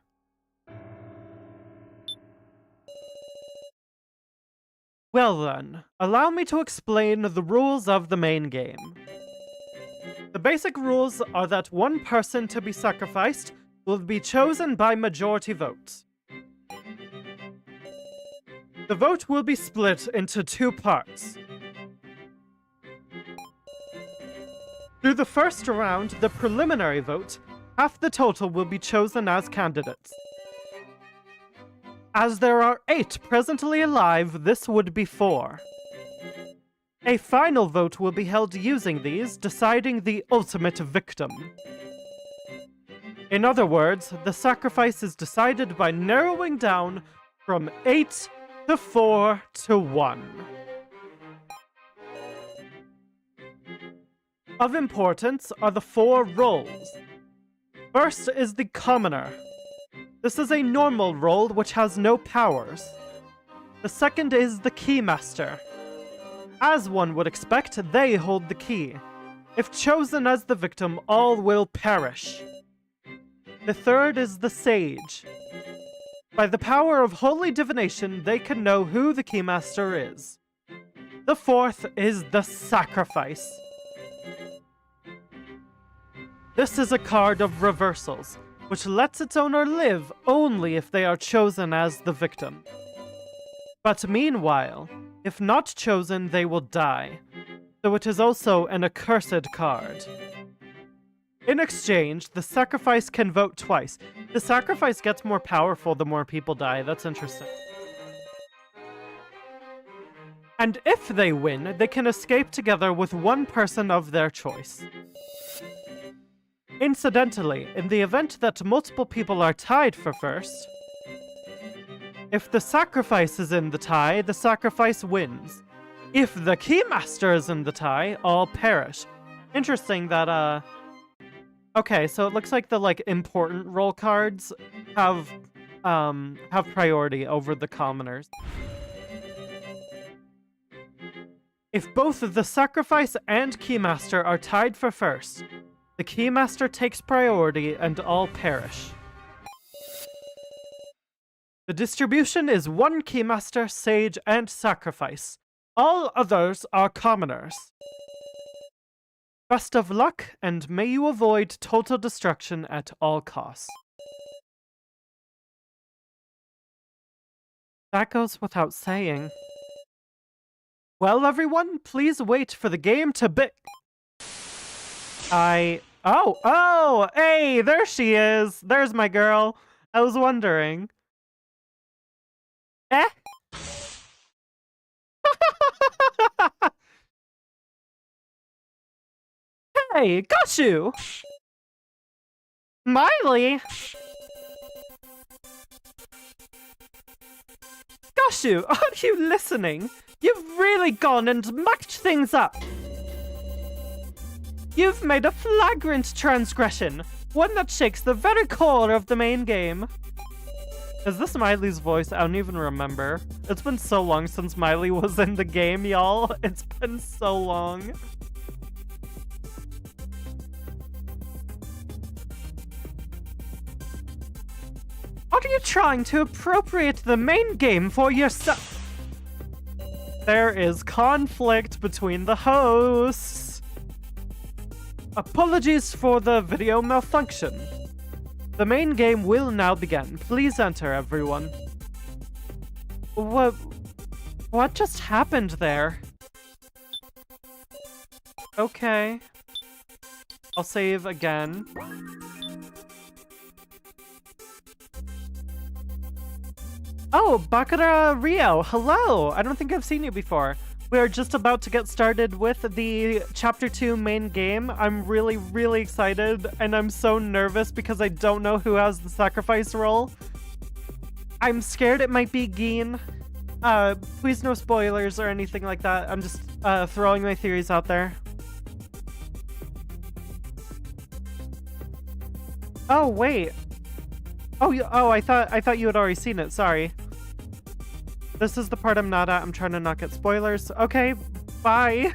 Well then, allow me to explain the rules of the main game. The basic rules are that one person to be sacrificed will be chosen by majority vote. The vote will be split into 2 parts. Through the first round, the preliminary vote, half the total will be chosen as candidates. As there are 8 presently alive, this would be 4. A final vote will be held using these, deciding the ultimate victim. In other words, the sacrifice is decided by narrowing down from 8 to 4 to 1. Of importance are the 4 roles. First is the commoner. This is a normal role which has no powers. The second is the keymaster. As one would expect, they hold the key. If chosen as the victim, all will perish. The third is the sage. By the power of holy divination, they can know who the keymaster is. The fourth is the sacrifice. This is a card of reversals, which lets its owner live only if they are chosen as the victim. But meanwhile, if not chosen, they will die, so it is also an accursed card. In exchange, the sacrifice can vote twice. The sacrifice gets more powerful the more people die. That's interesting. And if they win, they can escape together with one person of their choice. Incidentally, in the event that multiple people are tied for first, if the sacrifice is in the tie, the sacrifice wins. If the keymaster is in the tie, all perish. Interesting that, okay, so it looks like the, important role cards have priority over the commoners. If both the sacrifice and keymaster are tied for first, the keymaster takes priority and all perish. The distribution is 1 keymaster, sage, and sacrifice. All others are commoners. Best of luck, and may you avoid total destruction at all costs. That goes without saying. Well, everyone, please wait for the game to be... Oh, hey, there she is. There's my girl. I was wondering. Eh? Hey, got you! Miley! Goshu, aren't you listening? You've really gone and mucked things up. You've made a flagrant transgression, one that shakes the very core of the main game. Is this Miley's voice? I don't even remember. It's been so long since Miley was in the game, y'all. It's been so long. Are you trying to appropriate the main game for yourself? There is conflict between the hosts. Apologies for the video malfunction. The main game will now begin. Please enter, everyone. What just happened there? Okay. I'll save again. Oh, Bakara Rio, hello! I don't think I've seen you before. We are just about to get started with the Chapter 2 main game. I'm really, really excited, and I'm so nervous because I don't know who has the sacrifice role. I'm scared it might be Geen. Please no spoilers or anything like that. I'm just throwing my theories out there. Oh, wait. Oh, I thought you had already seen it. Sorry. This is the part I'm not at. I'm trying to not get spoilers. Okay, bye.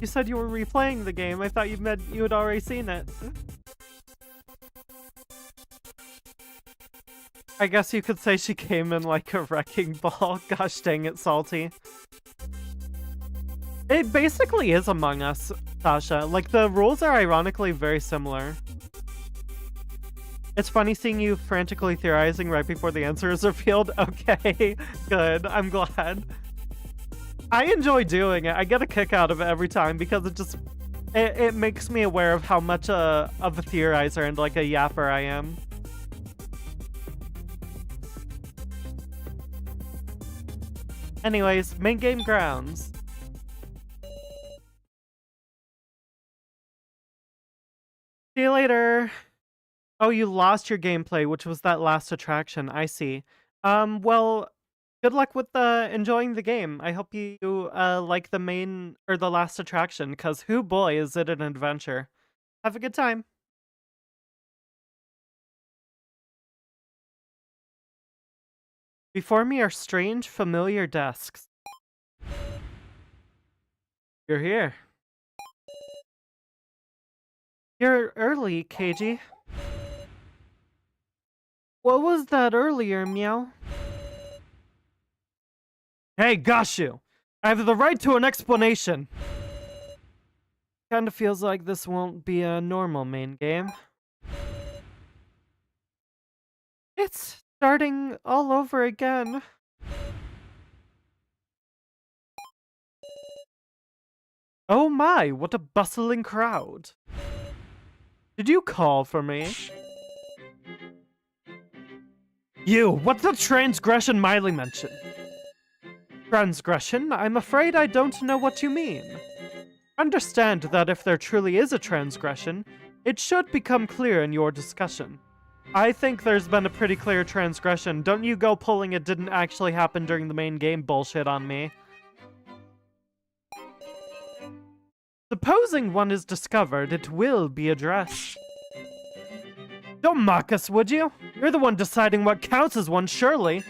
You said you were replaying the game. I thought you meant you had already seen it. I guess you could say she came in like a wrecking ball. Gosh dang it, Salty. It basically is Among Us, Sasha. Like, the rules are ironically very similar. It's funny seeing you frantically theorizing right before the answer is revealed. Okay, good. I'm glad. I enjoy doing it. I get a kick out of it every time because it makes me aware of how much of a theorizer and like a yapper I am. Anyways, main game grounds. See you later. Oh, you lost your gameplay, which was that last attraction. I see. Well, good luck with enjoying the game. I hope you like the main or the last attraction, because hoo boy, is it an adventure. Have a good time. Before me are strange, familiar desks. You're here. You're early, KG. What was that earlier, meow? Hey, Gashu! I have the right to an explanation! Kinda feels like this won't be a normal main game. It's starting all over again. Oh my, what a bustling crowd. Did you call for me? You, what's the transgression Miley mentioned? Transgression? I'm afraid I don't know what you mean. Understand that if there truly is a transgression, it should become clear in your discussion. I think there's been a pretty clear transgression. Don't you go pulling it didn't actually happen during the main game bullshit on me. Supposing one is discovered, it will be addressed. Don't mock us, would you? You're the one deciding what counts as one, surely.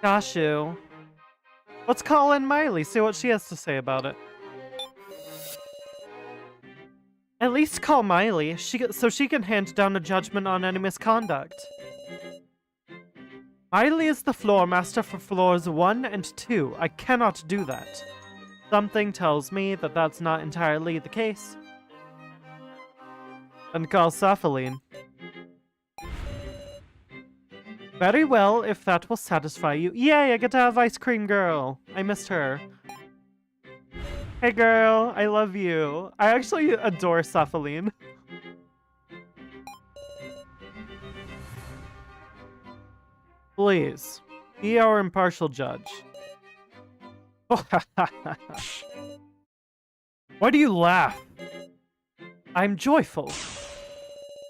Gashu. Let's call in Miley, see what she has to say about it. At least call Miley, so she can hand down a judgment on any misconduct. Miley is the floor master for floors 1 and 2. I cannot do that. Something tells me that that's not entirely the case. And call Cephaline. Very well, if that will satisfy you. Yay, I get to have Ice Cream Girl. I missed her. Hey girl, I love you. I actually adore Cephaline. Please, be our impartial judge. Why do you laugh? I'm joyful.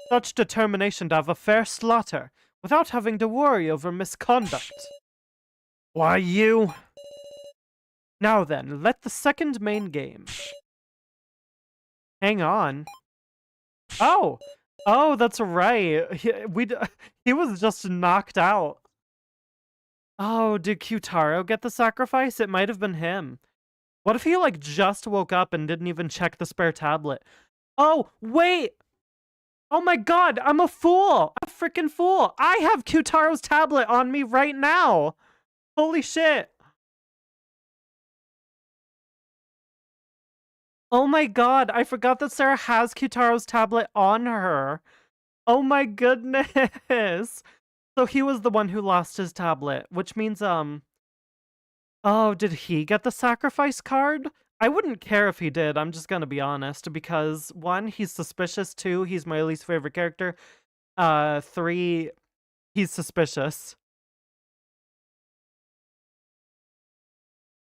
Such determination to have a fair slaughter, without having to worry over misconduct. Why, you... Now then, let the second main game. Hang on. Oh! Oh, that's right. He was just knocked out. Oh, did Q-Taro get the sacrifice? It might have been him. What if he, like, just woke up and didn't even check the spare tablet? Oh, wait! Oh my god, I'm a fool! A freaking fool! I have Q-Taro's tablet on me right now! Holy shit! Oh my god, I forgot that Sara has Q-Taro's tablet on her. Oh my goodness! So he was the one who lost his tablet, which means, oh, did he get the sacrifice card? I wouldn't care if he did, I'm just gonna be honest, because 1, he's suspicious, 2, he's my least favorite character, 3, he's suspicious.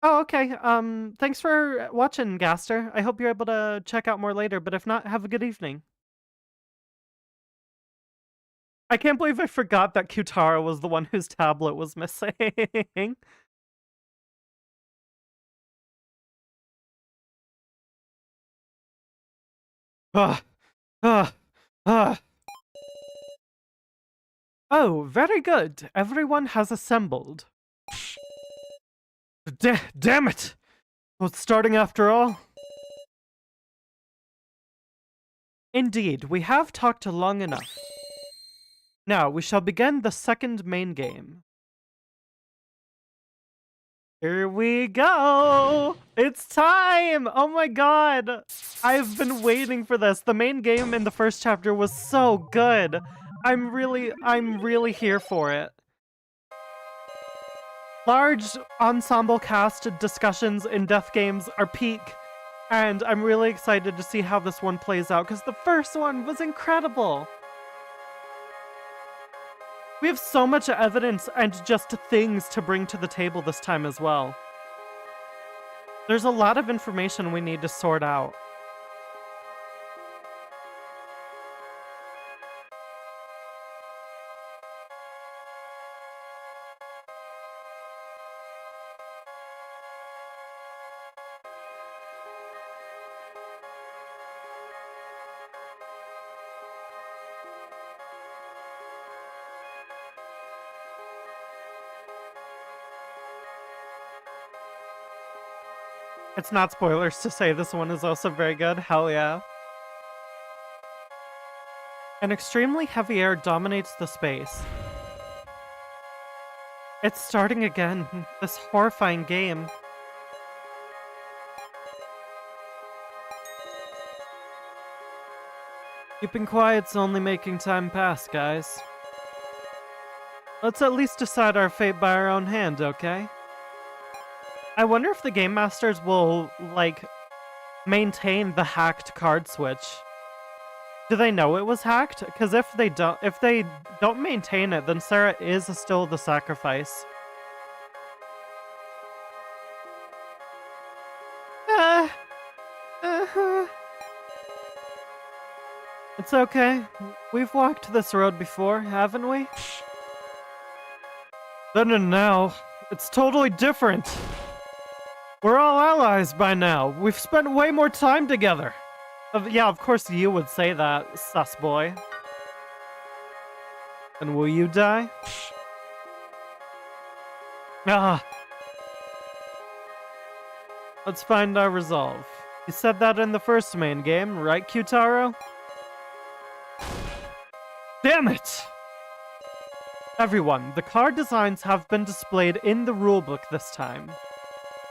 Oh, okay, thanks for watching, Gaster. I hope you're able to check out more later, but if not, have a good evening. I can't believe I forgot that Q-Taro was the one whose tablet was missing. Ah, ah, ah. Oh, very good. Everyone has assembled. Damn it! Well, it's starting after all. Indeed, we have talked long enough. Now, we shall begin the second main game. Here we go! It's time! Oh my god! I've been waiting for this. The main game in the first chapter was so good. I'm really here for it. Large ensemble cast discussions in death games are peak, and I'm really excited to see how this one plays out, because the first one was incredible! We have so much evidence and just things to bring to the table this time as well. There's a lot of information we need to sort out. It's not spoilers to say this one is also very good. Hell yeah. An extremely heavy air dominates the space. It's starting again. This horrifying game. Keeping quiet's only making time pass, guys. Let's at least decide our fate by our own hand, okay? I wonder if the Game Masters will, like, maintain the hacked card switch. Do they know it was hacked? Because if they don't maintain it, then Sara is still the sacrifice. It's okay. We've walked this road before, haven't we? Then and now, it's totally different. We're all allies by now. We've spent way more time together. Yeah, of course you would say that, sus boy. And will you die? Ah. Let's find our resolve. You said that in the first main game, right, Q-Taro? Damn it! Everyone, the card designs have been displayed in the rulebook this time.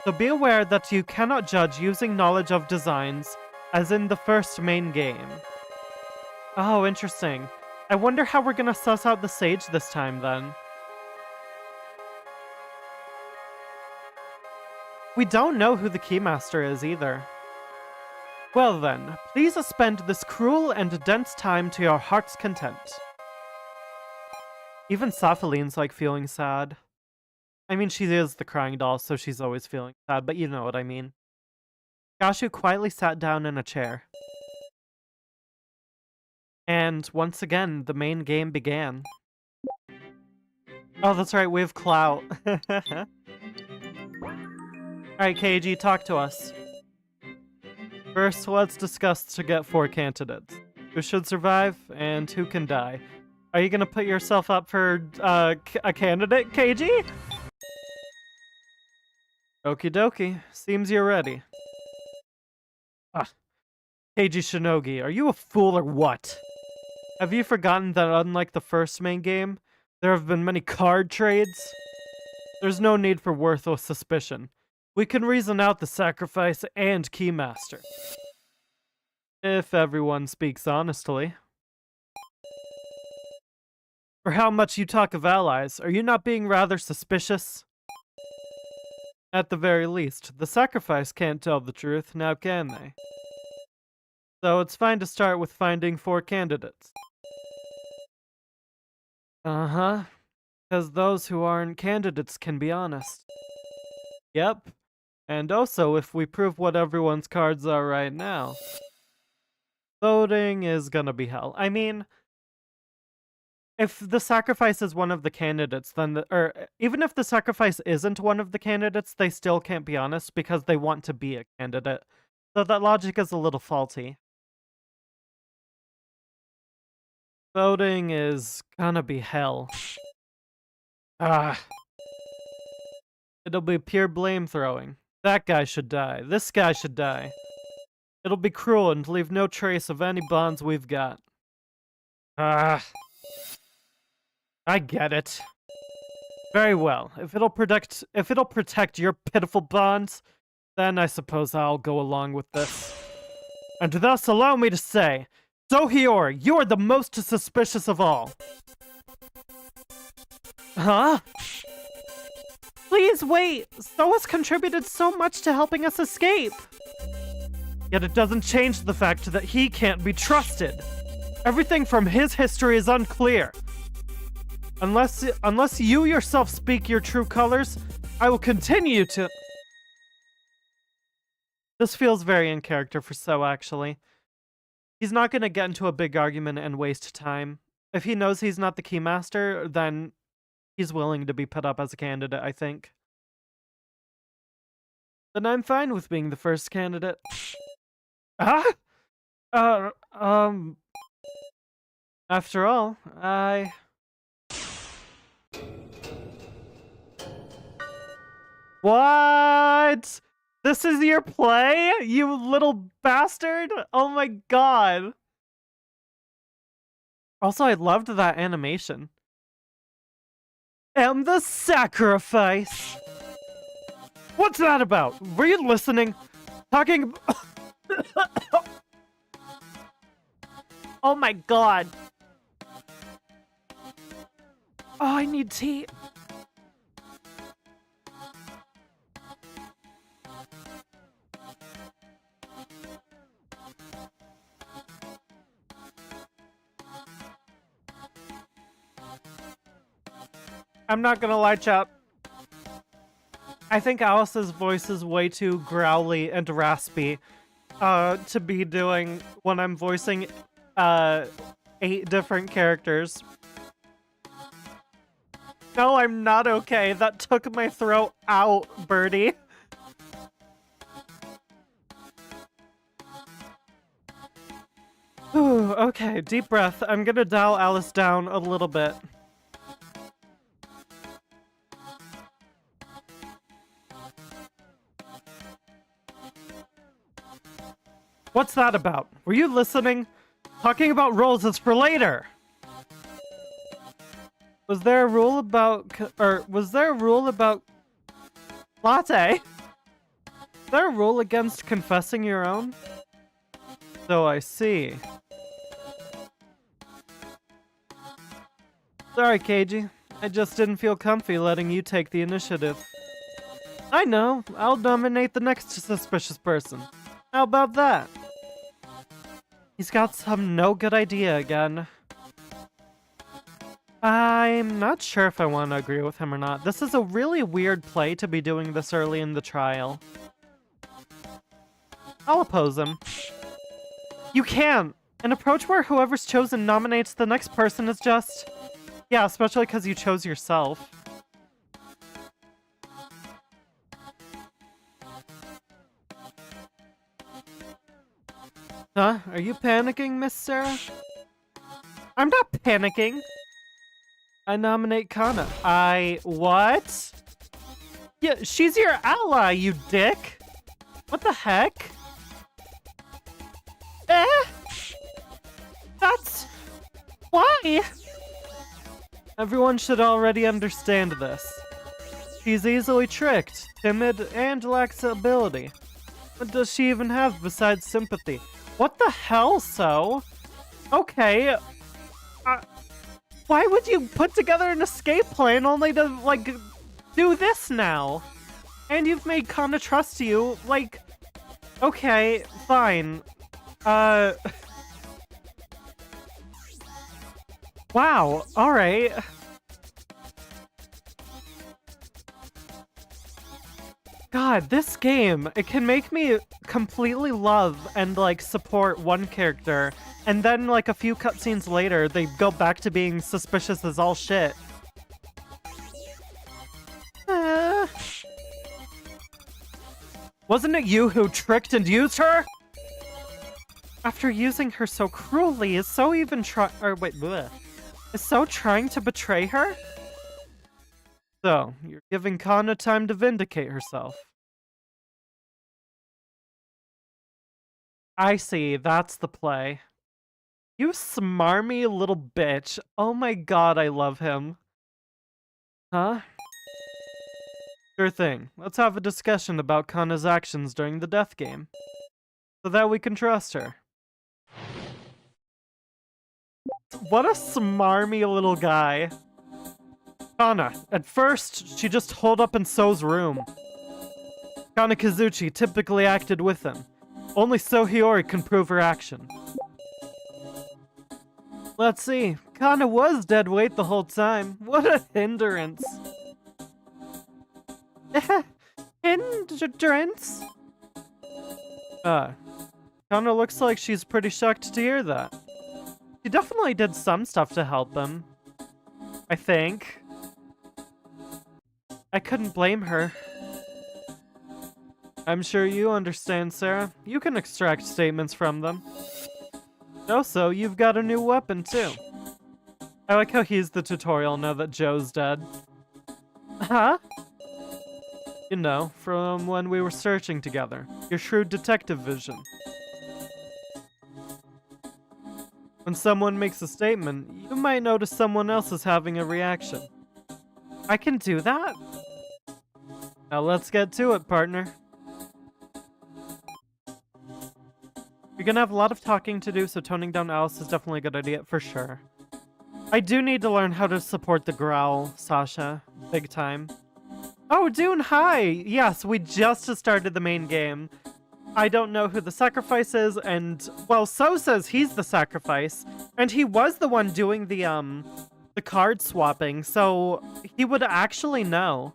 So be aware that you cannot judge using knowledge of designs, as in the first main game. Oh, interesting. I wonder how we're gonna suss out the sage this time, then. We don't know who the Keymaster is either. Well then, please spend this cruel and dense time to your heart's content. Even Saphaline's like feeling sad. I mean, she is the crying doll, so she's always feeling sad, but you know what I mean. Gashu quietly sat down in a chair. And once again, the main game began. Oh, that's right, we have clout. Alright, KG, talk to us. First, let's discuss to get 4 candidates. Who should survive, and who can die? Are you gonna put yourself up for a candidate, KG? Okie dokie. Seems you're ready. KG Shinogi, are you a fool or what? Have you forgotten that unlike the first main game, there have been many card trades? There's no need for worthless suspicion. We can reason out the sacrifice and Keymaster. If everyone speaks honestly. For how much you talk of allies, are you not being rather suspicious? At the very least, the sacrifice can't tell the truth, now can they? So it's fine to start with finding 4 candidates. Uh-huh. Because those who aren't candidates can be honest. Yep. And also, if we prove what everyone's cards are right now, voting is gonna be hell. I mean, if the sacrifice is one of the candidates, then or even if the sacrifice isn't one of the candidates, they still can't be honest because they want to be a candidate. So that logic is a little faulty. Voting is gonna be hell. It'll be pure blame throwing. That guy should die. This guy should die. It'll be cruel and leave no trace of any bonds we've got. I get it. Very well. If it'll protect your pitiful bonds, then I suppose I'll go along with this. And thus allow me to say, Sohiori, you are the most suspicious of all. Huh? Please wait! Soa's contributed so much to helping us escape! Yet it doesn't change the fact that he can't be trusted. Everything from his history is unclear. Unless you yourself speak your true colors, I will continue to... This feels very in character for So, actually. He's not gonna get into a big argument and waste time. If he knows he's not the Keymaster, then he's willing to be put up as a candidate, I think. Then I'm fine with being the first candidate. After all, What? This is your play? You little bastard? Oh my god. Also, I loved that animation. And the sacrifice. What's that about? Were you listening? Talking... Oh my god. Oh, I need tea. I'm not gonna lie, chat. I think Alice's voice is way too growly and raspy to be doing when I'm voicing 8 different characters. No, I'm not okay. That took my throat out, Birdie. Ooh, okay, deep breath. I'm gonna dial Alice down a little bit. What's that about? Were you listening? Talking about roles is for later! Was there a rule about... Latte? Is there a rule against confessing your own? So I see. Sorry, Keiji. I just didn't feel comfy letting you take the initiative. I know. I'll nominate the next suspicious person. How about that? He's got some no good idea again. I'm not sure if I want to agree with him or not. This is a really weird play to be doing this early in the trial. I'll oppose him. You can't! An approach where whoever's chosen nominates the next person is just... Yeah, especially because you chose yourself. Huh? Are you panicking, Miss Sara? I'm not panicking. I nominate Kana. What? Yeah, she's your ally, you dick! What the heck? That's... Why? Everyone should already understand this. She's easily tricked, timid, and lacks ability. What does she even have besides sympathy? What the hell, so? Okay. Why would you put together an escape plan only to, like, do this now? And you've made Kana trust you, like... Okay, fine. Wow, alright. God, this game, it can make me completely love and, like, support one character, and then, like, a few cutscenes later, they go back to being suspicious as all shit. Wasn't it you who tricked and used her? After using her so cruelly, is so trying to betray her? So, you're giving Kana time to vindicate herself. I see, that's the play. You smarmy little bitch. Oh my god, I love him. Huh? Sure thing. Let's have a discussion about Kana's actions during the death game. So that we can trust her. What a smarmy little guy. Kana, at first, she just holed up in So's room. Kana Kazuchi typically acted with him. Only So Hiyori can prove her action. Let's see. Kana was dead weight the whole time. What a hindrance. Hindrance? Kana looks like she's pretty shocked to hear that. She definitely did some stuff to help him. I think. I couldn't blame her. I'm sure you understand, Sara. You can extract statements from them. Also, you've got a new weapon, too. I like how he used the tutorial now that Joe's dead. Huh? You know, from when we were searching together. Your shrewd detective vision. When someone makes a statement, you might notice someone else is having a reaction. I can do that? Now let's get to it, partner. You're gonna have a lot of talking to do, so toning down Alice is definitely a good idea, for sure. I do need to learn how to support the growl, Sasha. Big time. Oh, Dune, hi! Yes, we just started the main game. I don't know who the sacrifice is, and... Well, So says he's the sacrifice, and he was the one doing the card swapping, so he would actually know.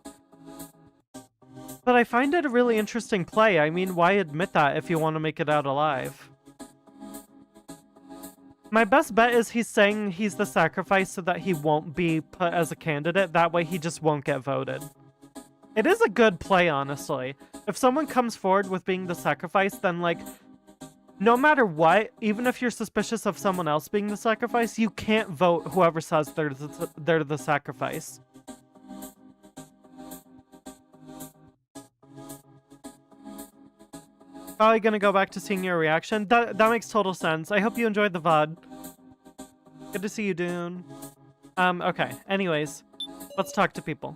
But I find it a really interesting play. I mean, why admit that if you want to make it out alive? My best bet is he's saying he's the sacrifice so that he won't be put as a candidate. That way he just won't get voted. It is a good play, honestly. If someone comes forward with being the sacrifice, then, like, no matter what, even if you're suspicious of someone else being the sacrifice, you can't vote whoever says they're the sacrifice. Probably gonna go back to seeing your reaction. That makes total sense. I hope you enjoyed the VOD. Good to see you, Dune. Okay. Anyways, let's talk to people.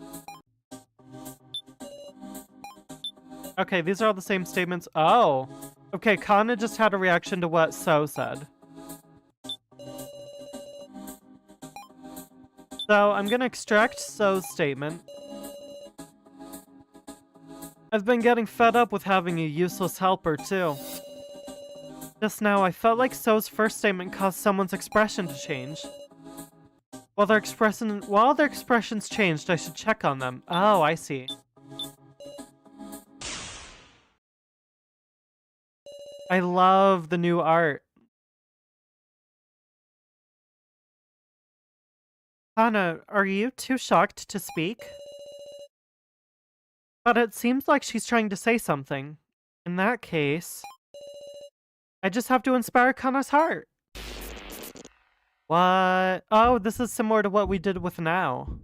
Okay, these are all the same statements. Oh. Okay, Kana just had a reaction to what So said. So, I'm gonna extract So's statement. I've been getting fed up with having a useless helper, too. Just now, I felt like So's first statement caused someone's expression to change. While their expressions changed, I should check on them. Oh, I see. I love the new art. Hana, are you too shocked to speak? But it seems like she's trying to say something. In that case, I just have to inspire Kana's heart. What? Oh, this is similar to what we did with Now.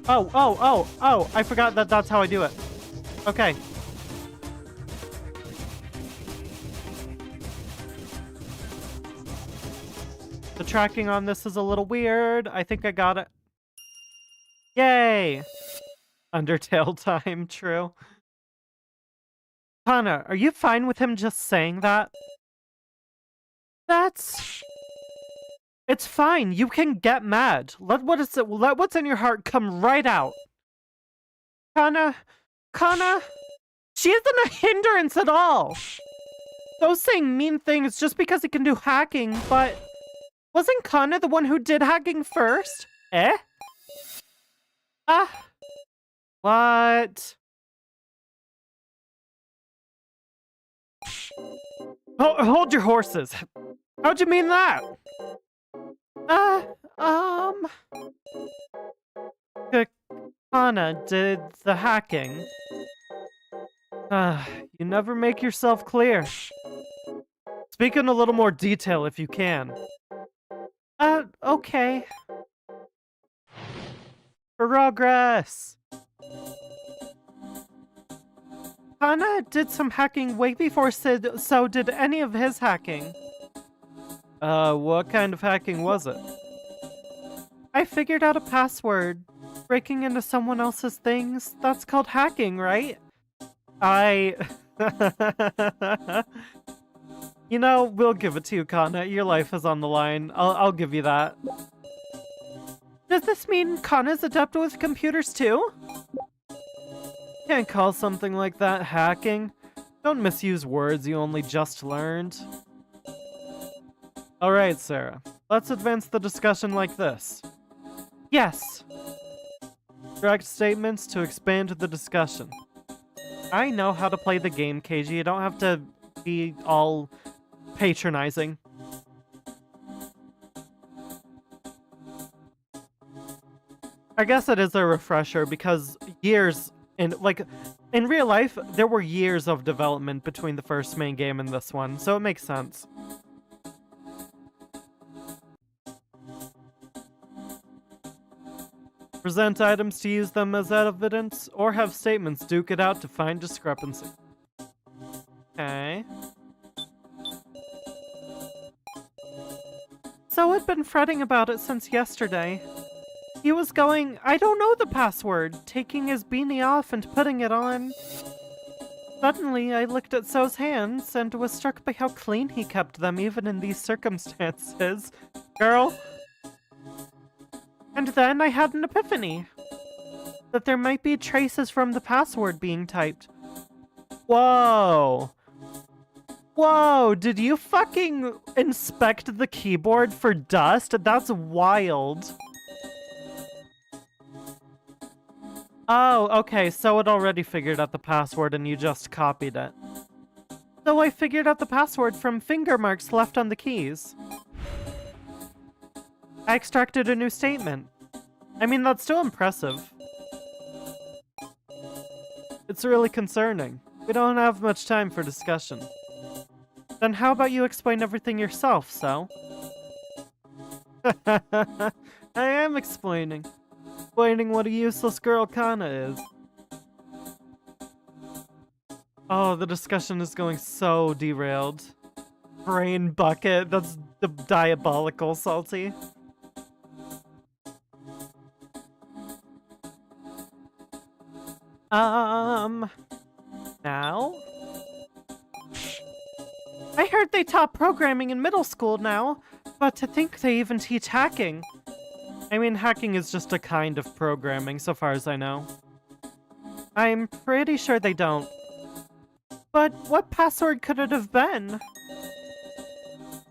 Oh, I forgot that that's how I do it. Okay. The tracking on this is a little weird. I think I got it. Yay! Undertale time, true. Hana, are you fine with him just saying that? It's fine. You can get mad. Let what's in your heart come right out. Kana, she isn't a hindrance at all. Those saying mean things just because he can do hacking, but wasn't Kana the one who did hacking first? Eh? What? Hold your horses. How'd you mean that? Kana did the hacking. You never make yourself clear. Speak in a little more detail if you can. Okay. Progress! Kana did some hacking way before So did any of his hacking. What kind of hacking was it? I figured out a password. Breaking into someone else's things, that's called hacking, right? You know, we'll give it to you, Kana. Your life is on the line. I'll give you that. Does this mean Kana's adept with computers too? Can't call something like that hacking. Don't misuse words you only just learned. Alright, Sara. Let's advance the discussion like this. Yes! Direct statements to expand the discussion. I know how to play the game, KG. You don't have to be all patronizing. I guess it is a refresher because years in real life, there were years of development between the first main game and this one, so it makes sense. Present items to use them as evidence, or have statements duke it out to find discrepancy. Okay. So I'd been fretting about it since yesterday. He was going, I don't know the password, taking his beanie off and putting it on. Suddenly, I looked at So's hands and was struck by how clean he kept them even in these circumstances. Girl. And then I had an epiphany. That there might be traces from the password being typed. Whoa. Whoa, did you fucking inspect the keyboard for dust? That's wild. Oh, okay, so it already figured out the password and you just copied it. So I figured out the password from finger marks left on the keys. I extracted a new statement. I mean, that's still impressive. It's really concerning. We don't have much time for discussion. Then how about you explain everything yourself, So? I am explaining. Explaining what a useless girl Kana is. Oh, the discussion is going so derailed. Brain bucket, that's the diabolical, Salty. Now? I heard they taught programming in middle school now, but to think they even teach hacking. I mean, hacking is just a kind of programming, so far as I know. I'm pretty sure they don't. But what password could it have been?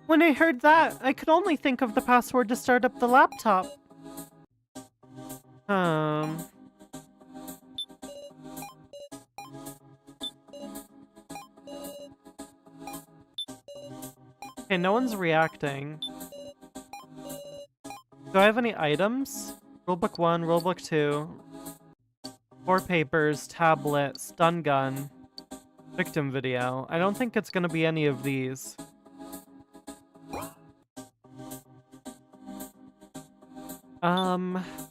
When I heard that, I could only think of the password to start up the laptop. Okay, no one's reacting. Do I have any items? Rulebook 1, Rulebook 2. 4 papers, tablet, stun gun, victim video. I don't think it's gonna be any of these.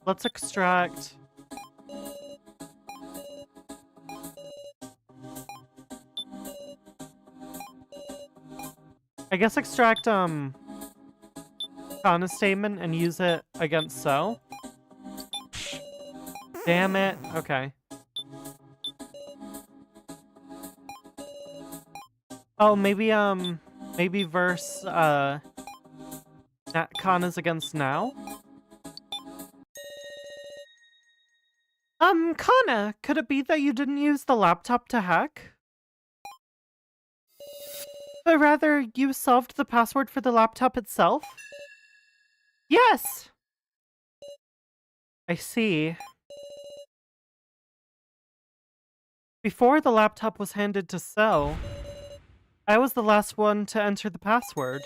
Let's extract... I guess extract, Kana's statement and use it against So. Damn it. Okay. Oh, maybe verse, Kana's against Now? Kana, could it be that you didn't use the laptop to hack? But rather, you solved the password for the laptop itself? Yes! I see. Before the laptop was handed to So, I was the last one to enter the password.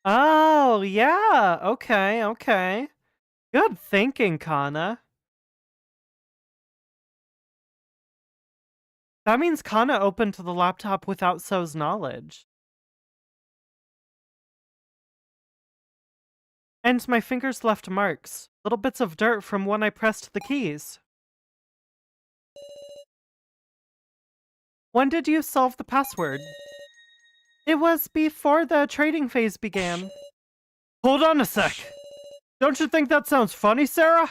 Oh, yeah! Okay, okay. Good thinking, Kana. That means Kana opened the laptop without So's knowledge. And my fingers left marks, little bits of dirt from when I pressed the keys. When did you solve the password? It was before the trading phase began. Hold on a sec! Don't you think that sounds funny, Sara?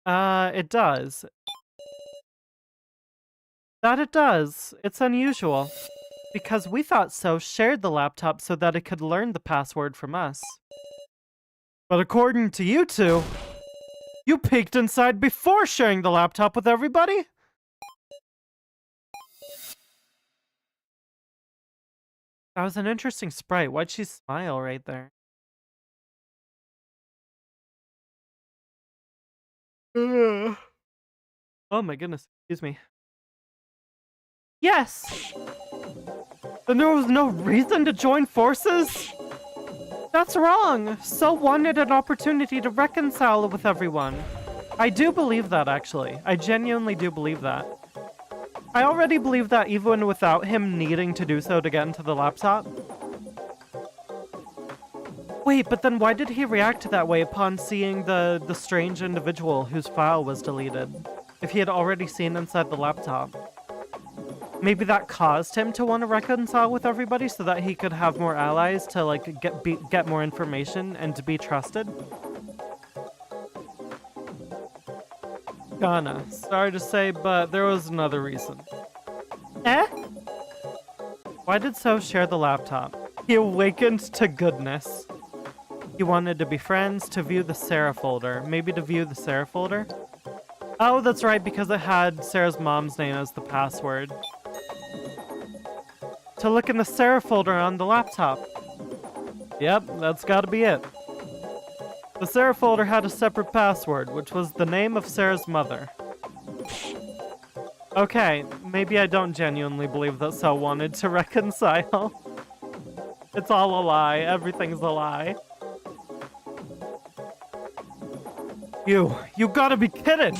It does. That it does. It's unusual. Because we thought So shared the laptop so that it could learn the password from us. But according to you two, you peeked inside before sharing the laptop with everybody? That was an interesting sprite. Why'd she smile right there? Oh my goodness. Excuse me. Yes! Then there was no reason to join forces? That's wrong! So wanted an opportunity to reconcile with everyone. I do believe that, actually. I genuinely do believe that. I already believe that even without him needing to do so to get into the laptop. Wait, but then why did he react that way upon seeing the strange individual whose file was deleted? If he had already seen inside the laptop. Maybe that caused him to want to reconcile with everybody so that he could have more allies to, like, get more information and to be trusted? Kana, sorry to say, but there was another reason. Eh? Why did So share the laptop? He awakened to goodness. He wanted to be friends, to view the Sara folder. Maybe to view the Sara folder? Oh, that's right, because it had Sara's mom's name as the password. To look in the Sara folder on the laptop. Yep, that's gotta be it. The Sara folder had a separate password, which was the name of Sara's mother. Okay, maybe I don't genuinely believe that So wanted to reconcile. It's all a lie. Everything's a lie. You gotta be kidding!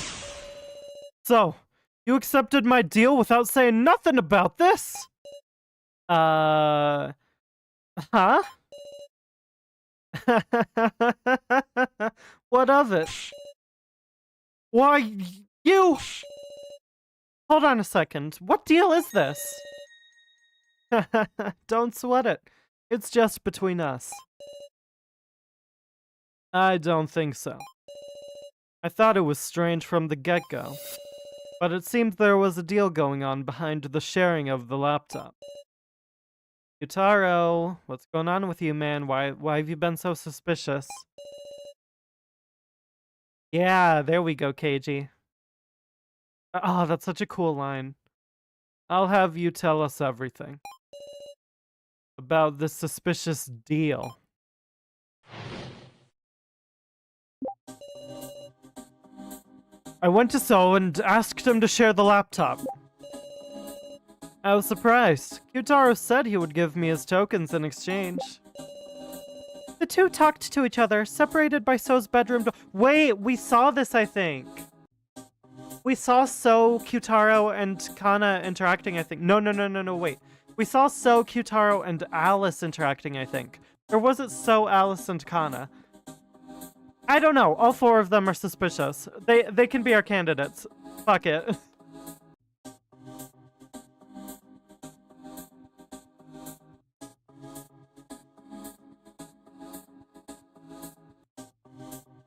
So, you accepted my deal without saying nothing about this? Huh? What of it? Why, you... Hold on a second. What deal is this? Don't sweat it. It's just between us. I don't think so. I thought it was strange from the get-go. But it seemed there was a deal going on behind the sharing of the laptop. Yutaro, what's going on with you, man? Why have you been so suspicious? Yeah, there we go, KG. Oh, that's such a cool line. I'll have you tell us everything about this suspicious deal. I went to So and asked him to share the laptop. I was surprised. Kyutaro said he would give me his tokens in exchange. The two talked to each other, separated by So's bedroom door. Wait, we saw this, I think. We saw So, Kyutaro, and Kana interacting, I think. No, wait. We saw So, Kyutaro, and Alice interacting, I think. Or was it So, Alice, and Kana? I don't know. All four of them are suspicious. They can be our candidates. Fuck it.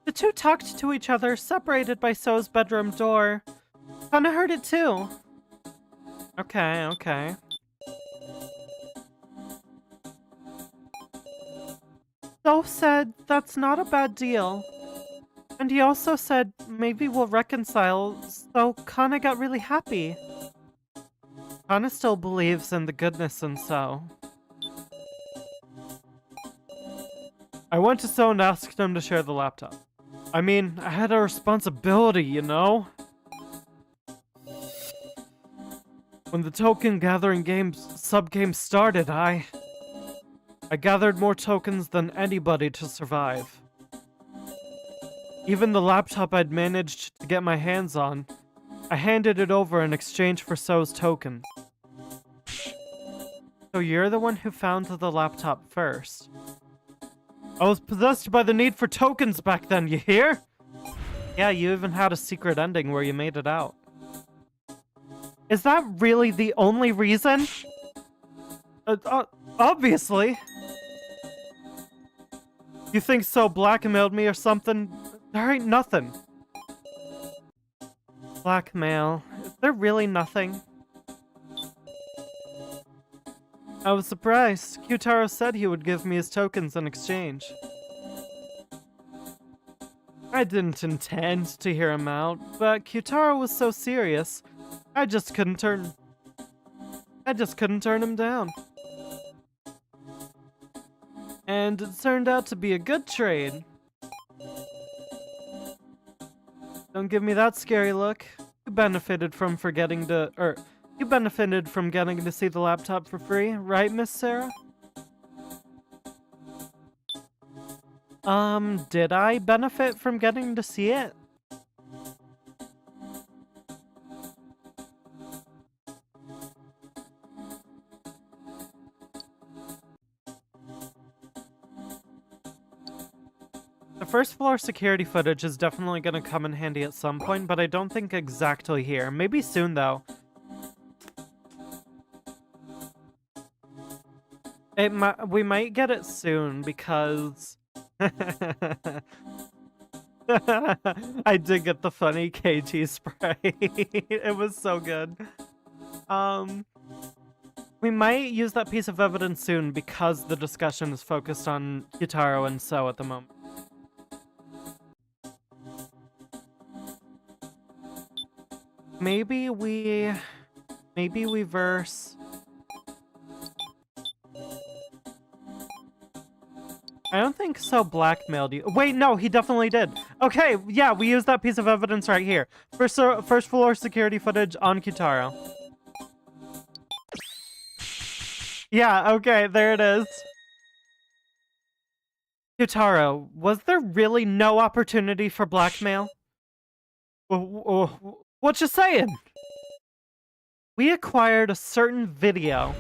The two talked to each other, separated by So's bedroom door. Kana heard it too. Okay. So said that's not a bad deal. And he also said maybe we'll reconcile, so Kana got really happy. Kana still believes in the goodness in So. I went to So and asked him to share the laptop. I mean, I had a responsibility, you know? When the token gathering sub-game started, I gathered more tokens than anybody to survive. Even the laptop I'd managed to get my hands on, I handed it over in exchange for So's tokens. So you're the one who found the laptop first. I was possessed by the need for tokens back then, you hear? Yeah, you even had a secret ending where you made it out. Is that really the only reason? Obviously. You think So blackmailed me or something? There ain't nothing. Blackmail. Is there really nothing? I was surprised. Kyutaro said he would give me his tokens in exchange. I didn't intend to hear him out, but Kyutaro was so serious, I just couldn't turn him down. And it turned out to be a good trade. Don't give me that scary look. You benefited from getting to see the laptop for free, right, Miss Sara? Did I benefit from getting to see it? The first floor security footage is definitely gonna come in handy at some point, but I don't think exactly here. Maybe soon, though. We might get it soon, because... I did get the funny KG spray. It was so good. We might use that piece of evidence soon, because the discussion is focused on Kyutaro and So at the moment. Maybe we verse... I don't think So blackmailed you. Wait, no, he definitely did. Okay, yeah, we used that piece of evidence right here. First floor security footage on Kyutaro. Yeah, okay, there it is. Kyutaro, was there really no opportunity for blackmail? What you saying? We acquired a certain video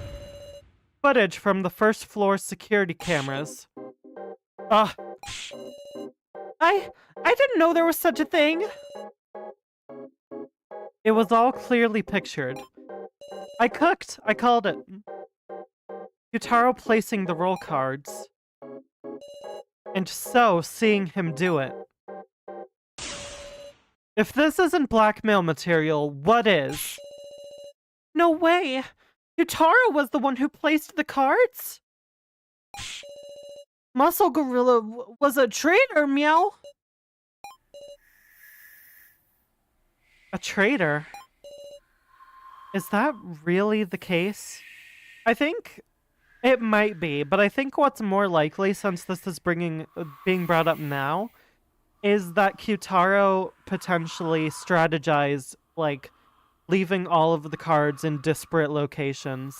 footage from the first floor security cameras. I didn't know there was such a thing. It was all clearly pictured. I cooked. I called it. Kyutaro placing the roll cards. And So seeing him do it. If this isn't blackmail material, what is? No way! Yutaro was the one who placed the cards? Muscle Gorilla was a traitor, meow. A traitor? Is that really the case? I think it might be, but I think what's more likely, since this is being brought up now, is that Kyutaro potentially strategized, like, leaving all of the cards in disparate locations.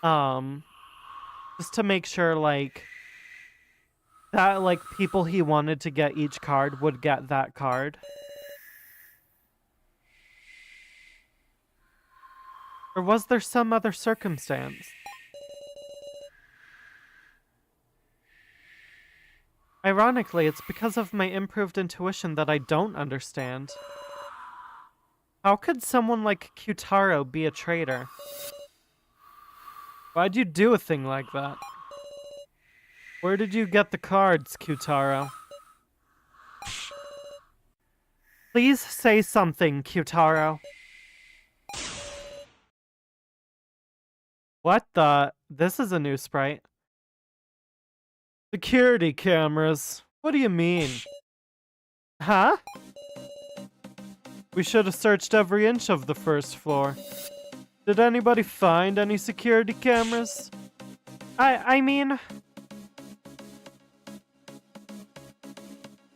Just to make sure, like, that, like, people he wanted to get each card would get that card. Or was there some other circumstance? Ironically, it's because of my improved intuition that I don't understand. How could someone like Kyutaro be a traitor? Why'd you do a thing like that? Where did you get the cards, Kyutaro? Please say something, Kyutaro. What the? This is a new sprite. Security cameras. What do you mean? Huh? We should have searched every inch of the first floor. Did anybody find any security cameras? I mean...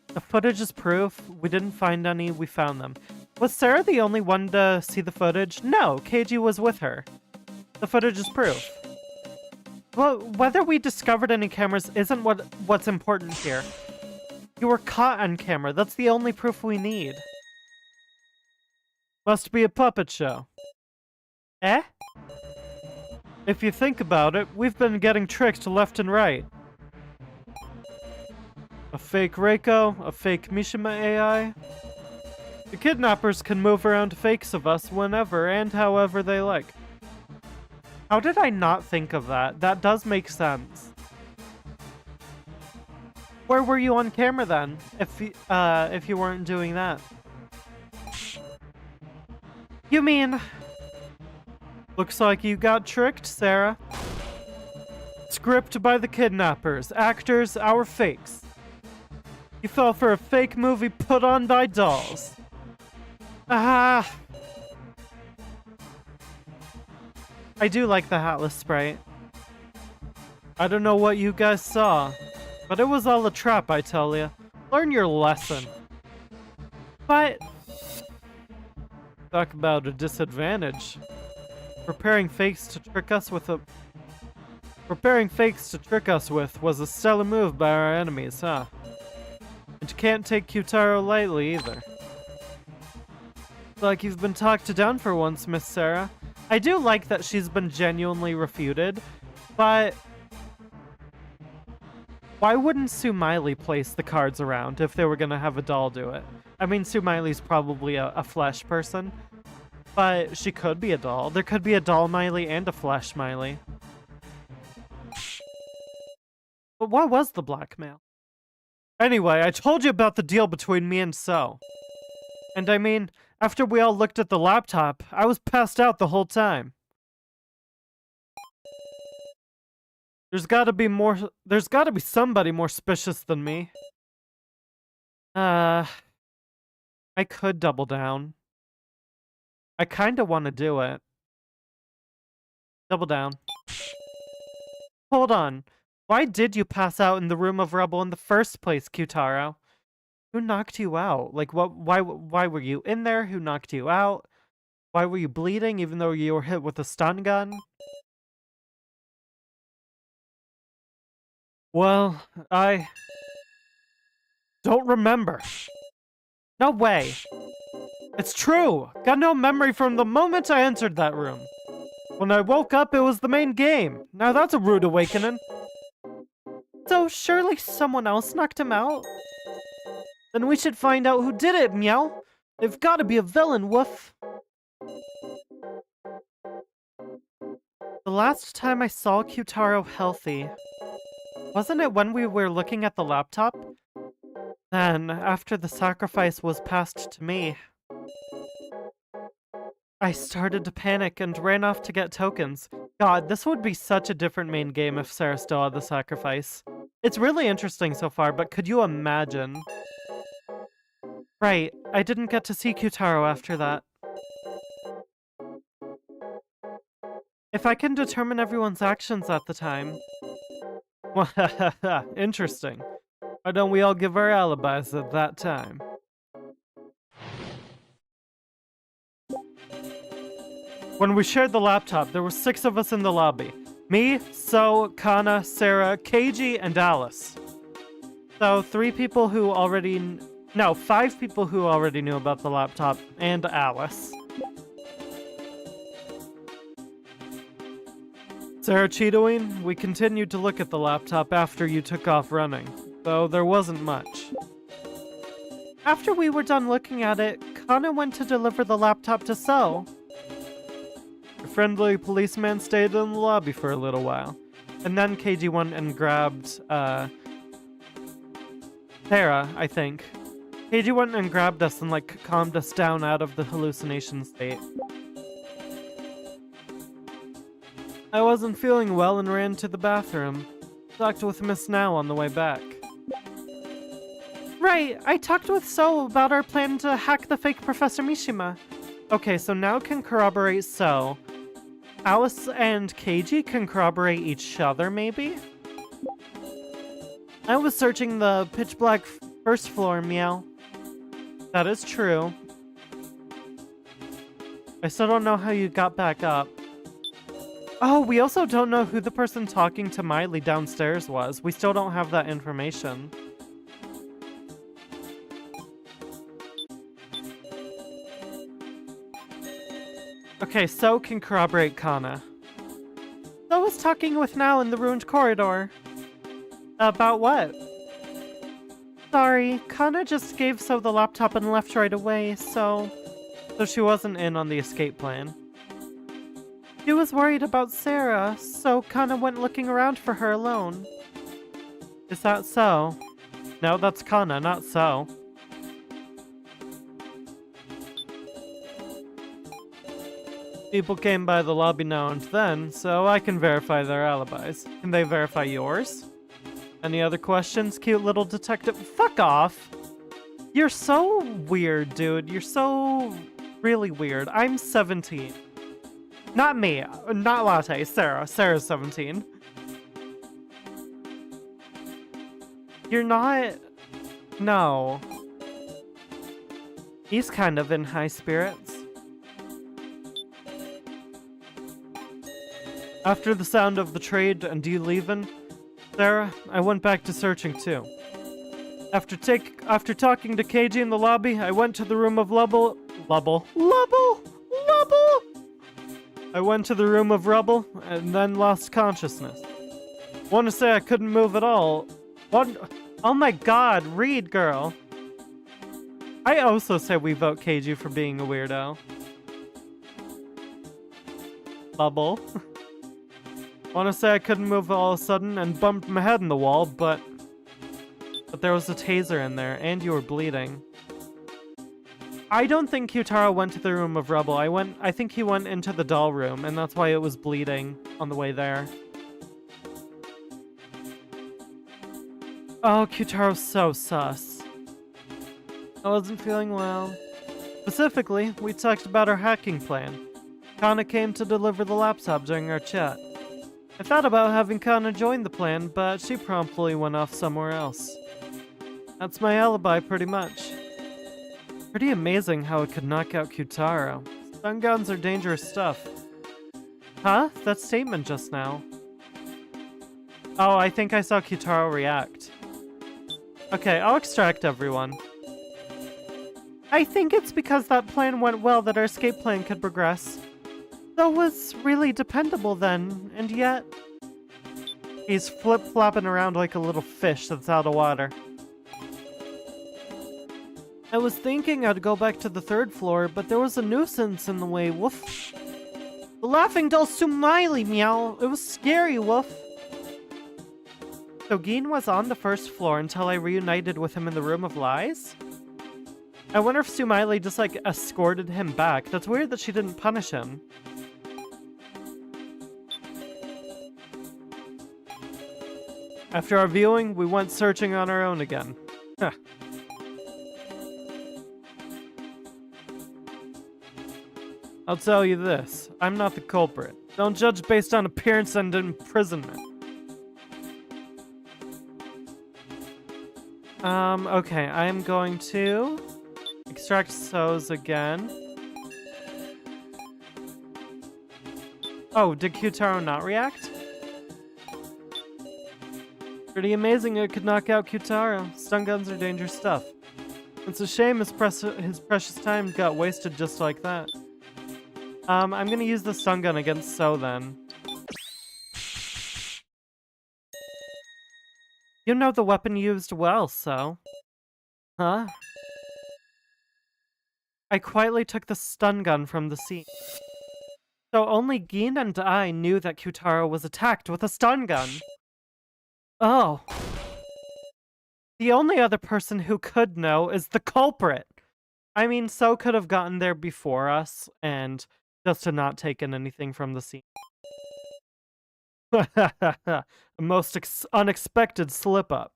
The footage is proof. We didn't find any, we found them. Was Sara the only one to see the footage? No, Keiji was with her. The footage is proof. Well, whether we discovered any cameras isn't what's important here. You were caught on camera. That's the only proof we need. Must be a puppet show. Eh? If you think about it, we've been getting tricked left and right. A fake Reiko, a fake Mishima AI. The kidnappers can move around fakes of us whenever and however they like. How did I not think of that? That does make sense. Where were you on camera then, if you weren't doing that? You mean... Looks like you got tricked, Sara. Script by the kidnappers, actors, our fakes. You fell for a fake movie put on by dolls. Ah... I do like the hatless sprite. I don't know what you guys saw, but it was all a trap, I tell ya. Learn your lesson. But... Talk about a disadvantage. Preparing fakes to trick us with was a stellar move by our enemies, huh? And you can't take Kyutaro lightly, either. Like you've been talked down for once, Miss Sara. I do like that she's been genuinely refuted, but... Why wouldn't Sumaili place the cards around if they were gonna have a doll do it? I mean, Sumaili's probably a flesh person, but she could be a doll. There could be a doll Miley and a flesh Miley. But what was the blackmail? Anyway, I told you about the deal between me and So. And I mean, after we all looked at the laptop, I was passed out the whole time. There's gotta be somebody more suspicious than me. I could double down. I kinda wanna do it. Double down. Hold on. Why did you pass out in the room of rubble in the first place, Kyutaro? Who knocked you out? Like, why were you in there? Who knocked you out? Why were you bleeding even though you were hit with a stun gun? Well, I don't remember. No way. It's true. Got no memory from the moment I entered that room. When I woke up, it was the main game. Now that's a rude awakening. So surely someone else knocked him out? Then we should find out who did it, meow. They've got to be a villain, woof. The last time I saw Kyutaro healthy, wasn't it when we were looking at the laptop? Then, after the sacrifice was passed to me, I started to panic and ran off to get tokens. God, this would be such a different main game if Sara still had the sacrifice. It's really interesting so far, but could you imagine? Right, I didn't get to see Kyutaro after that. If I can determine everyone's actions at the time... Interesting. Why don't we all give our alibis at that time? When we shared the laptop, there were 6 of us in the lobby. Me, So, Kana, Sara, Keiji, and Alice. So 5 people who already knew about the laptop, and Alice. Sara Cheetoween, we continued to look at the laptop after you took off running, though there wasn't much. After we were done looking at it, Kana went to deliver the laptop to So. The friendly policeman stayed in the lobby for a little while, and then Keiji went and grabbed, Sara, I think. Keiji went and grabbed us and, calmed us down out of the hallucination state. I wasn't feeling well and ran to the bathroom. Talked with Miss Now on the way back. Right, I talked with So about our plan to hack the fake Professor Mishima. Okay, so Now can corroborate So. Alice and Keiji can corroborate each other, maybe? I was searching the pitch black first floor, meow. That is true. I still don't know how you got back up. Oh, we also don't know who the person talking to Miley downstairs was. We still don't have that information. Okay, So can corroborate Kana. So was talking with Now in the ruined corridor. About what? Sorry, Kana just gave So the laptop and left right away, so she wasn't in on the escape plan. She was worried about Sara, so Kana went looking around for her alone. Is that so? No, that's Kana, not So. People came by the lobby now and then, so I can verify their alibis. Can they verify yours? Any other questions, cute little detective? Fuck off! You're so weird, dude. You're so really weird. I'm 17. Not me. Not Latte. Sara. Sara's 17. You're not... No. He's kind of in high spirits. After the sound of the trade and you leaving, Sara, I went back to searching too. After talking to Keiji in the lobby, I went to the room of Lubble. I went to the room of rubble, and then lost consciousness. Want to say I couldn't move at all. What? Oh my god, read, girl. I also say we vote Keiji for being a weirdo. Bubble. Want to say I couldn't move all of a sudden and bumped my head in the wall, but there was a taser in there, and you were bleeding. I don't think Kyutaro went to the room of rubble. I think he went into the doll room, and that's why it was bleeding on the way there. Oh, Kyutaro's so sus. I wasn't feeling well. Specifically, we talked about our hacking plan. Kana came to deliver the laptop during our chat. I thought about having Kana join the plan, but she promptly went off somewhere else. That's my alibi, pretty much. Pretty amazing how it could knock out Kyutaro. Stun guns are dangerous stuff. Huh? That statement just now. Oh, I think I saw Kyutaro react. Okay, I'll extract everyone. I think it's because that plan went well that our escape plan could progress. So was really dependable then, and yet... He's flip-flopping around like a little fish that's out of water. I was thinking I'd go back to the 3rd floor, but there was a nuisance in the way, woof. The laughing doll Sumaili, meow. It was scary, woof. So Gin was on the 1st floor until I reunited with him in the Room of Lies? I wonder if Sumaili just, escorted him back. That's weird that she didn't punish him. After our viewing, we went searching on our own again. Huh. I'll tell you this, I'm not the culprit. Don't judge based on appearance and imprisonment. Okay, I am going to extract So's again. Oh, did Q-Taro not react? Pretty amazing it could knock out Q-Taro. Stun guns are dangerous stuff. It's a shame his precious time got wasted just like that. I'm gonna use the stun gun against So then. You know the weapon used well, So. Huh? I quietly took the stun gun from the scene. So only Gin and I knew that Q-Taro was attacked with a stun gun. Oh. The only other person who could know is the culprit. I mean, So could have gotten there before us and just had not taken anything from the scene. A most unexpected slip-up.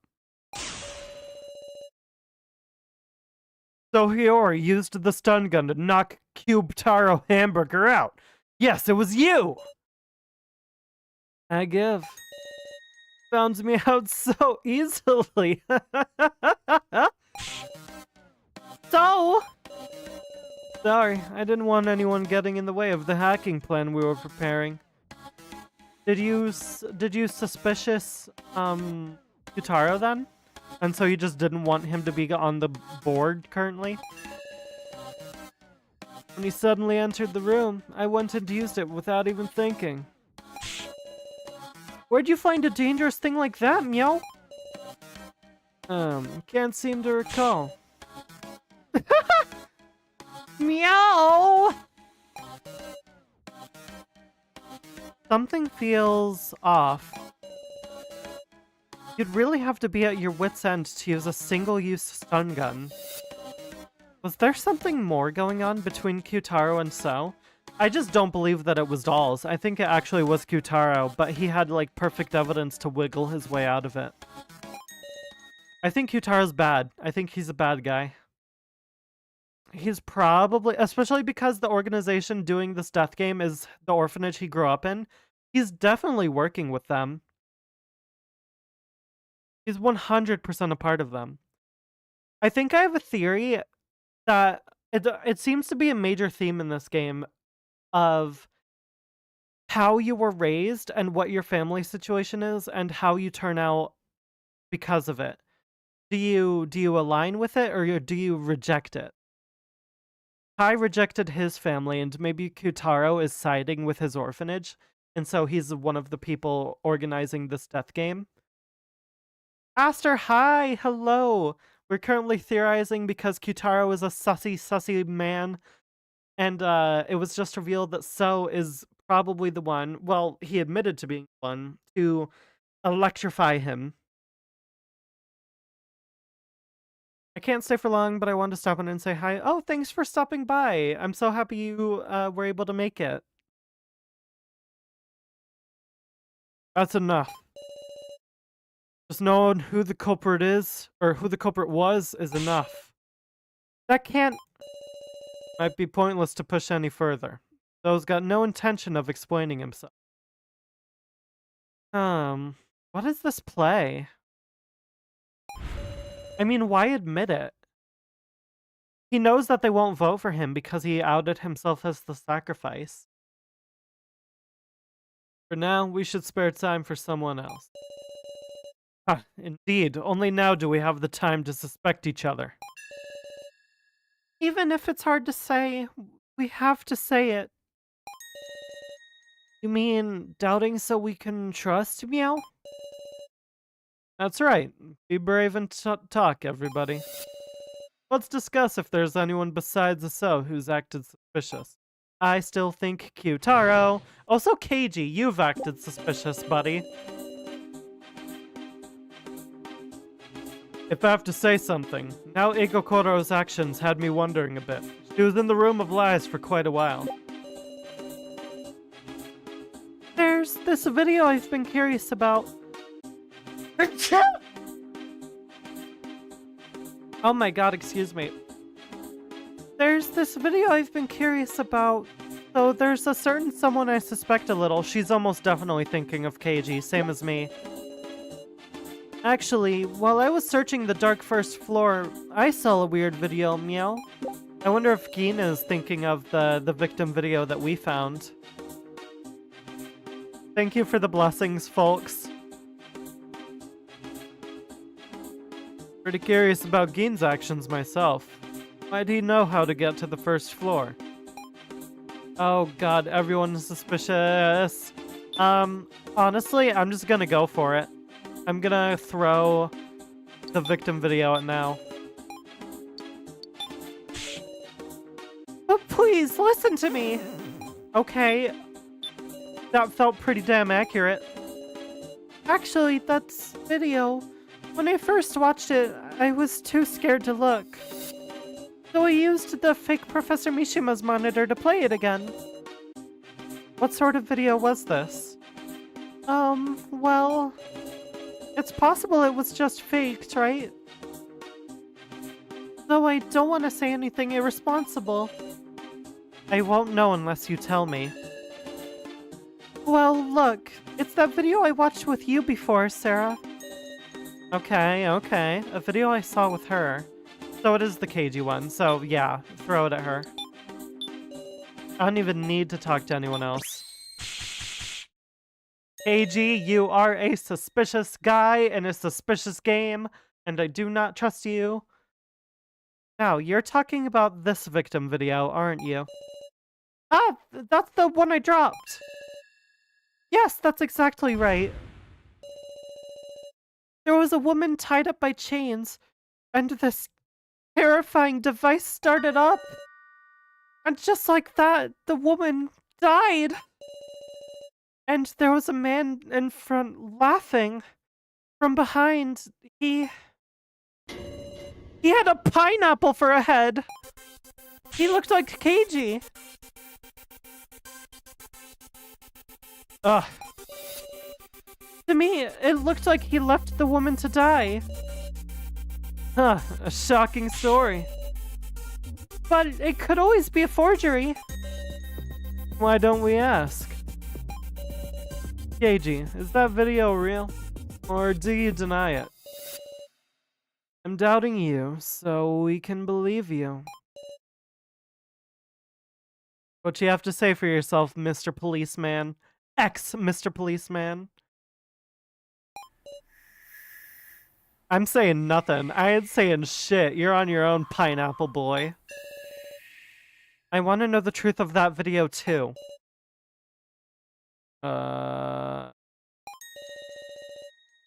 So Hiyori used the stun gun to knock Q-Taro Hamburger out. Yes, it was you! I give. Found me out so easily. So... Sorry, I didn't want anyone getting in the way of the hacking plan we were preparing. Did you suspicious, Q-Taro then? And so you just didn't want him to be on the board currently? When he suddenly entered the room, I went and used it without even thinking. Where'd you find a dangerous thing like that, Meow? Can't seem to recall. Meow! Something feels off. You'd really have to be at your wit's end to use a single-use stun gun. Was there something more going on between Q-Taro and So? I just don't believe that it was dolls. I think it actually was Q-Taro, but he had, like, perfect evidence to wiggle his way out of it. I think Q-Taro's bad. I think he's a bad guy. He's probably, especially because the organization doing this death game is the orphanage he grew up in, he's definitely working with them. He's 100% a part of them. I think I have a theory that it seems to be a major theme in this game of how you were raised and what your family situation is and how you turn out because of it. Do you align with it or do you reject it? Kai rejected his family, and maybe Q-Taro is siding with his orphanage, and so he's one of the people organizing this death game. Aster, hi! Hello! We're currently theorizing because Q-Taro is a sussy man, and it was just revealed that So is probably the one, well, he admitted to being the one, to electrify him. I can't stay for long, but I wanted to stop in and say hi. Oh, thanks for stopping by. I'm so happy you were able to make it. That's enough. Just knowing who the culprit is, or who the culprit was, is enough. That can't... Might be pointless to push any further. So's got no intention of explaining himself. What is this play? I mean, why admit it? He knows that they won't vote for him because he outed himself as the sacrifice. For now, we should spare time for someone else. Indeed, only now do we have the time to suspect each other. Even if it's hard to say, we have to say it. You mean doubting so we can trust, Meow? That's right. Be brave and talk, everybody. Let's discuss if there's anyone besides Aso who's acted suspicious. I still think Q-Taro. Also, Keiji, you've acted suspicious, buddy. If I have to say something, now Igokoro's actions had me wondering a bit. She was in the room of lies for quite a while. There's this video I've been curious about. Oh my god, excuse me. There's this video I've been curious about. So there's a certain someone I suspect a little. She's almost definitely thinking of KG, same as me. Actually, while I was searching the dark first floor, I saw a weird video, meow. I wonder if Gina is thinking of the victim video that we found. Thank you for the blessings, folks. Pretty curious about Gein's actions myself. Why'd he know how to get to the first floor? Oh god, everyone's suspicious. Honestly, I'm just gonna go for it. I'm gonna throw the victim video out now. But please, listen to me! Okay. That felt pretty damn accurate. Actually, that's video. When I first watched it, I was too scared to look. So I used the fake Professor Mishima's monitor to play it again. What sort of video was this? Well... It's possible it was just faked, right? Though I don't want to say anything irresponsible. I won't know unless you tell me. Well, look. It's that video I watched with you before, Sara. Okay. A video I saw with her. So it is the KG one, so yeah, throw it at her. I don't even need to talk to anyone else. KG, you are a suspicious guy in a suspicious game, and I do not trust you. Now, you're talking about this victim video, aren't you? Ah, that's the one I dropped! Yes, that's exactly right. There was a woman tied up by chains, and this terrifying device started up. And just like that, the woman died. And there was a man in front laughing. From behind, he had a pineapple for a head. He looked like KG. Ugh. To me, it looked like he left the woman to die. Huh, a shocking story. But it could always be a forgery. Why don't we ask? KG, is that video real? Or do you deny it? I'm doubting you, so we can believe you. What you have to say for yourself, Mr. Policeman? Ex-Mr. Policeman? I'm saying nothing. I ain't saying shit. You're on your own, pineapple boy. I want to know the truth of that video, too.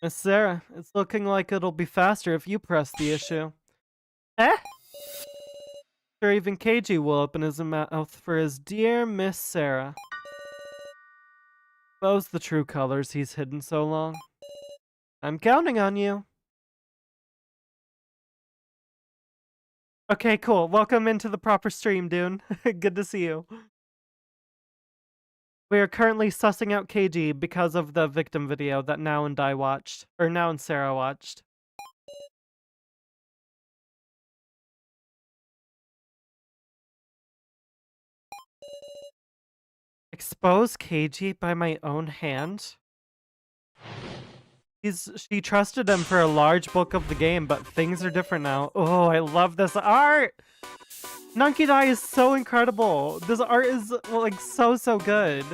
Miss Sara, it's looking like it'll be faster if you press the issue. Eh? Sure, even KG will open his mouth for his dear Miss Sara. Those the true colors he's hidden so long. I'm counting on you. Okay, cool. Welcome into the proper stream, Dune. Good to see you. We are currently sussing out KG because of the victim video that Now and I watched. Or Now and Sara watched. Expose KG by my own hand? She trusted him for a large bulk of the game, but things are different now. Oh, I love this art! Nunky Dai is so incredible. This art is, like, so good.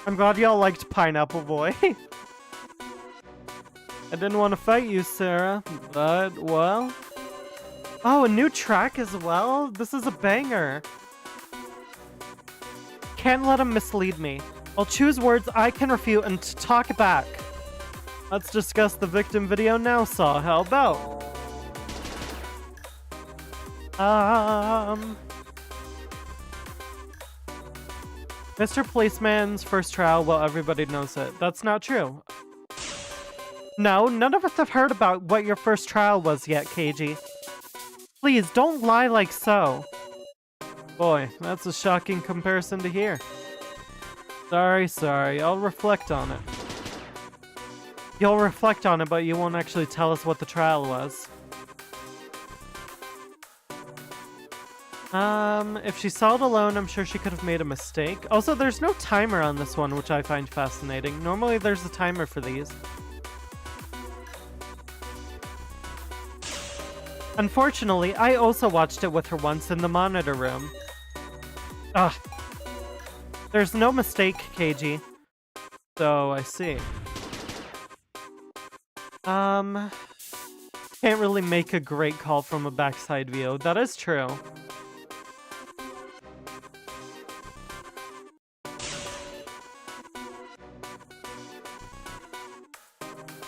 I'm glad y'all liked Pineapple Boy. I didn't want to fight you, Sara, but, well... Oh, a new track as well? This is a banger. Can't let him mislead me. I'll choose words I can refute and talk back. Let's discuss the victim video now, Saw. How about? Mr. Policeman's first trial, well, everybody knows it. That's not true. No, none of us have heard about what your first trial was yet, KG. Please, don't lie like so. Boy, that's a shocking comparison to hear. Sorry, I'll reflect on it. You'll reflect on it, but you won't actually tell us what the trial was. If she saw it alone, I'm sure she could have made a mistake. Also, there's no timer on this one, which I find fascinating. Normally, there's a timer for these. Unfortunately, I also watched it with her once in the monitor room. Ugh. There's no mistake, KG. So, I see. Can't really make a great call from a backside view. That is true.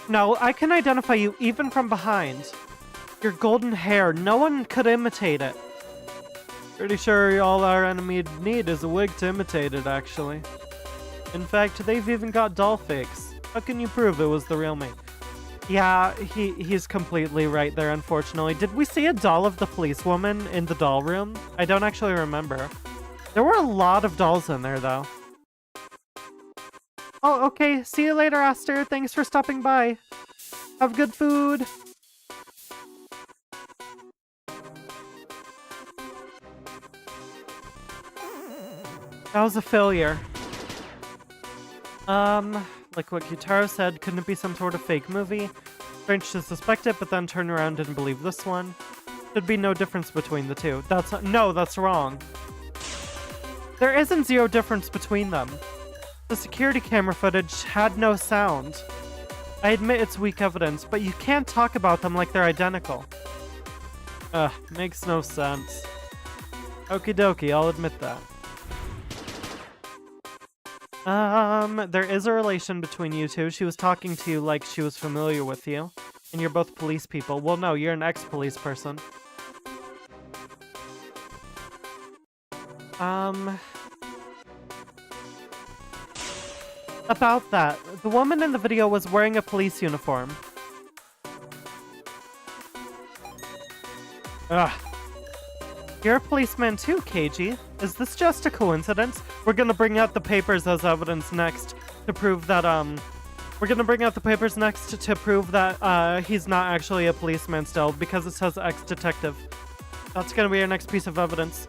No, I can identify you even from behind. Your golden hair, no one could imitate it. Pretty sure all our enemy need is a wig to imitate it, actually. In fact, they've even got doll fakes. How can you prove it was the real me? Yeah, he's completely right there, unfortunately. Did we see a doll of the policewoman in the doll room? I don't actually remember. There were a lot of dolls in there, though. Oh, okay. See you later, Aster. Thanks for stopping by. Have good food. That was a failure. Like what Kitaro said, couldn't it be some sort of fake movie? Strange to suspect it, but then turn around and believe this one. There'd be no difference between the two. That's wrong. There isn't zero difference between them. The security camera footage had no sound. I admit it's weak evidence, but you can't talk about them like they're identical. Makes no sense. Okie dokie, I'll admit that. There is a relation between you two. She was talking to you like she was familiar with you. And you're both police people. Well, no, you're an ex-police person. About that, the woman in the video was wearing a police uniform. Ugh. You're a policeman too, KG. Is this just a coincidence? We're gonna bring out the papers as evidence next to prove that, he's not actually a policeman still, because it says ex-detective. That's gonna be our next piece of evidence.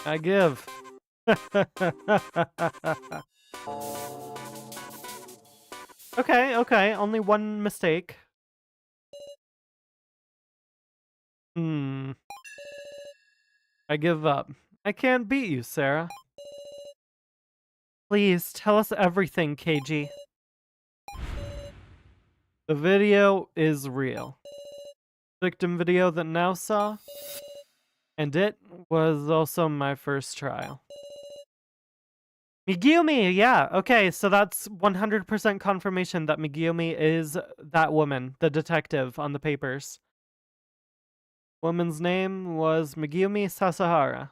I give. Okay, only one mistake. I give up. I can't beat you, Sara. Please, tell us everything, KG. The video is real. Victim video that now saw. And it was also my first trial. Megumi, yeah. Okay, so that's 100% confirmation that Megumi is that woman, the detective on the papers. Woman's name was Megumi Sasahara.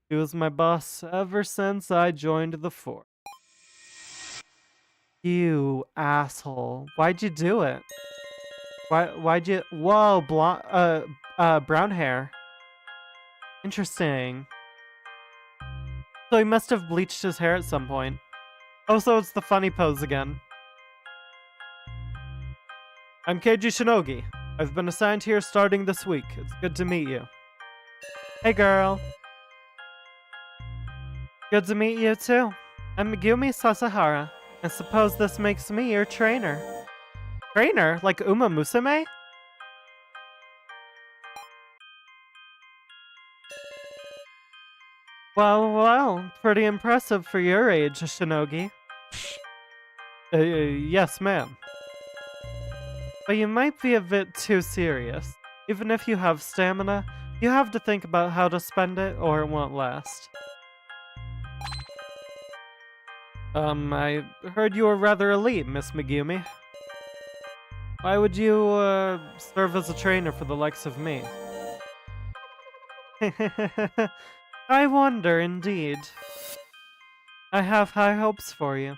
She was my boss ever since I joined the force. You asshole. Why'd you do it? Why'd you... Whoa, brown hair. Interesting. So he must have bleached his hair at some point. Oh, so it's the funny pose again. I'm Keiji Shinogi. I've been assigned here starting this week. It's good to meet you. Hey, girl. Good to meet you, too. I'm Megumi Sasahara. I suppose this makes me your trainer. Trainer? Like Uma Musume? Well, pretty impressive for your age, Shinogi. Yes, ma'am. But you might be a bit too serious. Even if you have stamina, you have to think about how to spend it or it won't last. I heard you were rather elite, Miss Megumi. Why would you, serve as a trainer for the likes of me? I wonder, indeed. I have high hopes for you.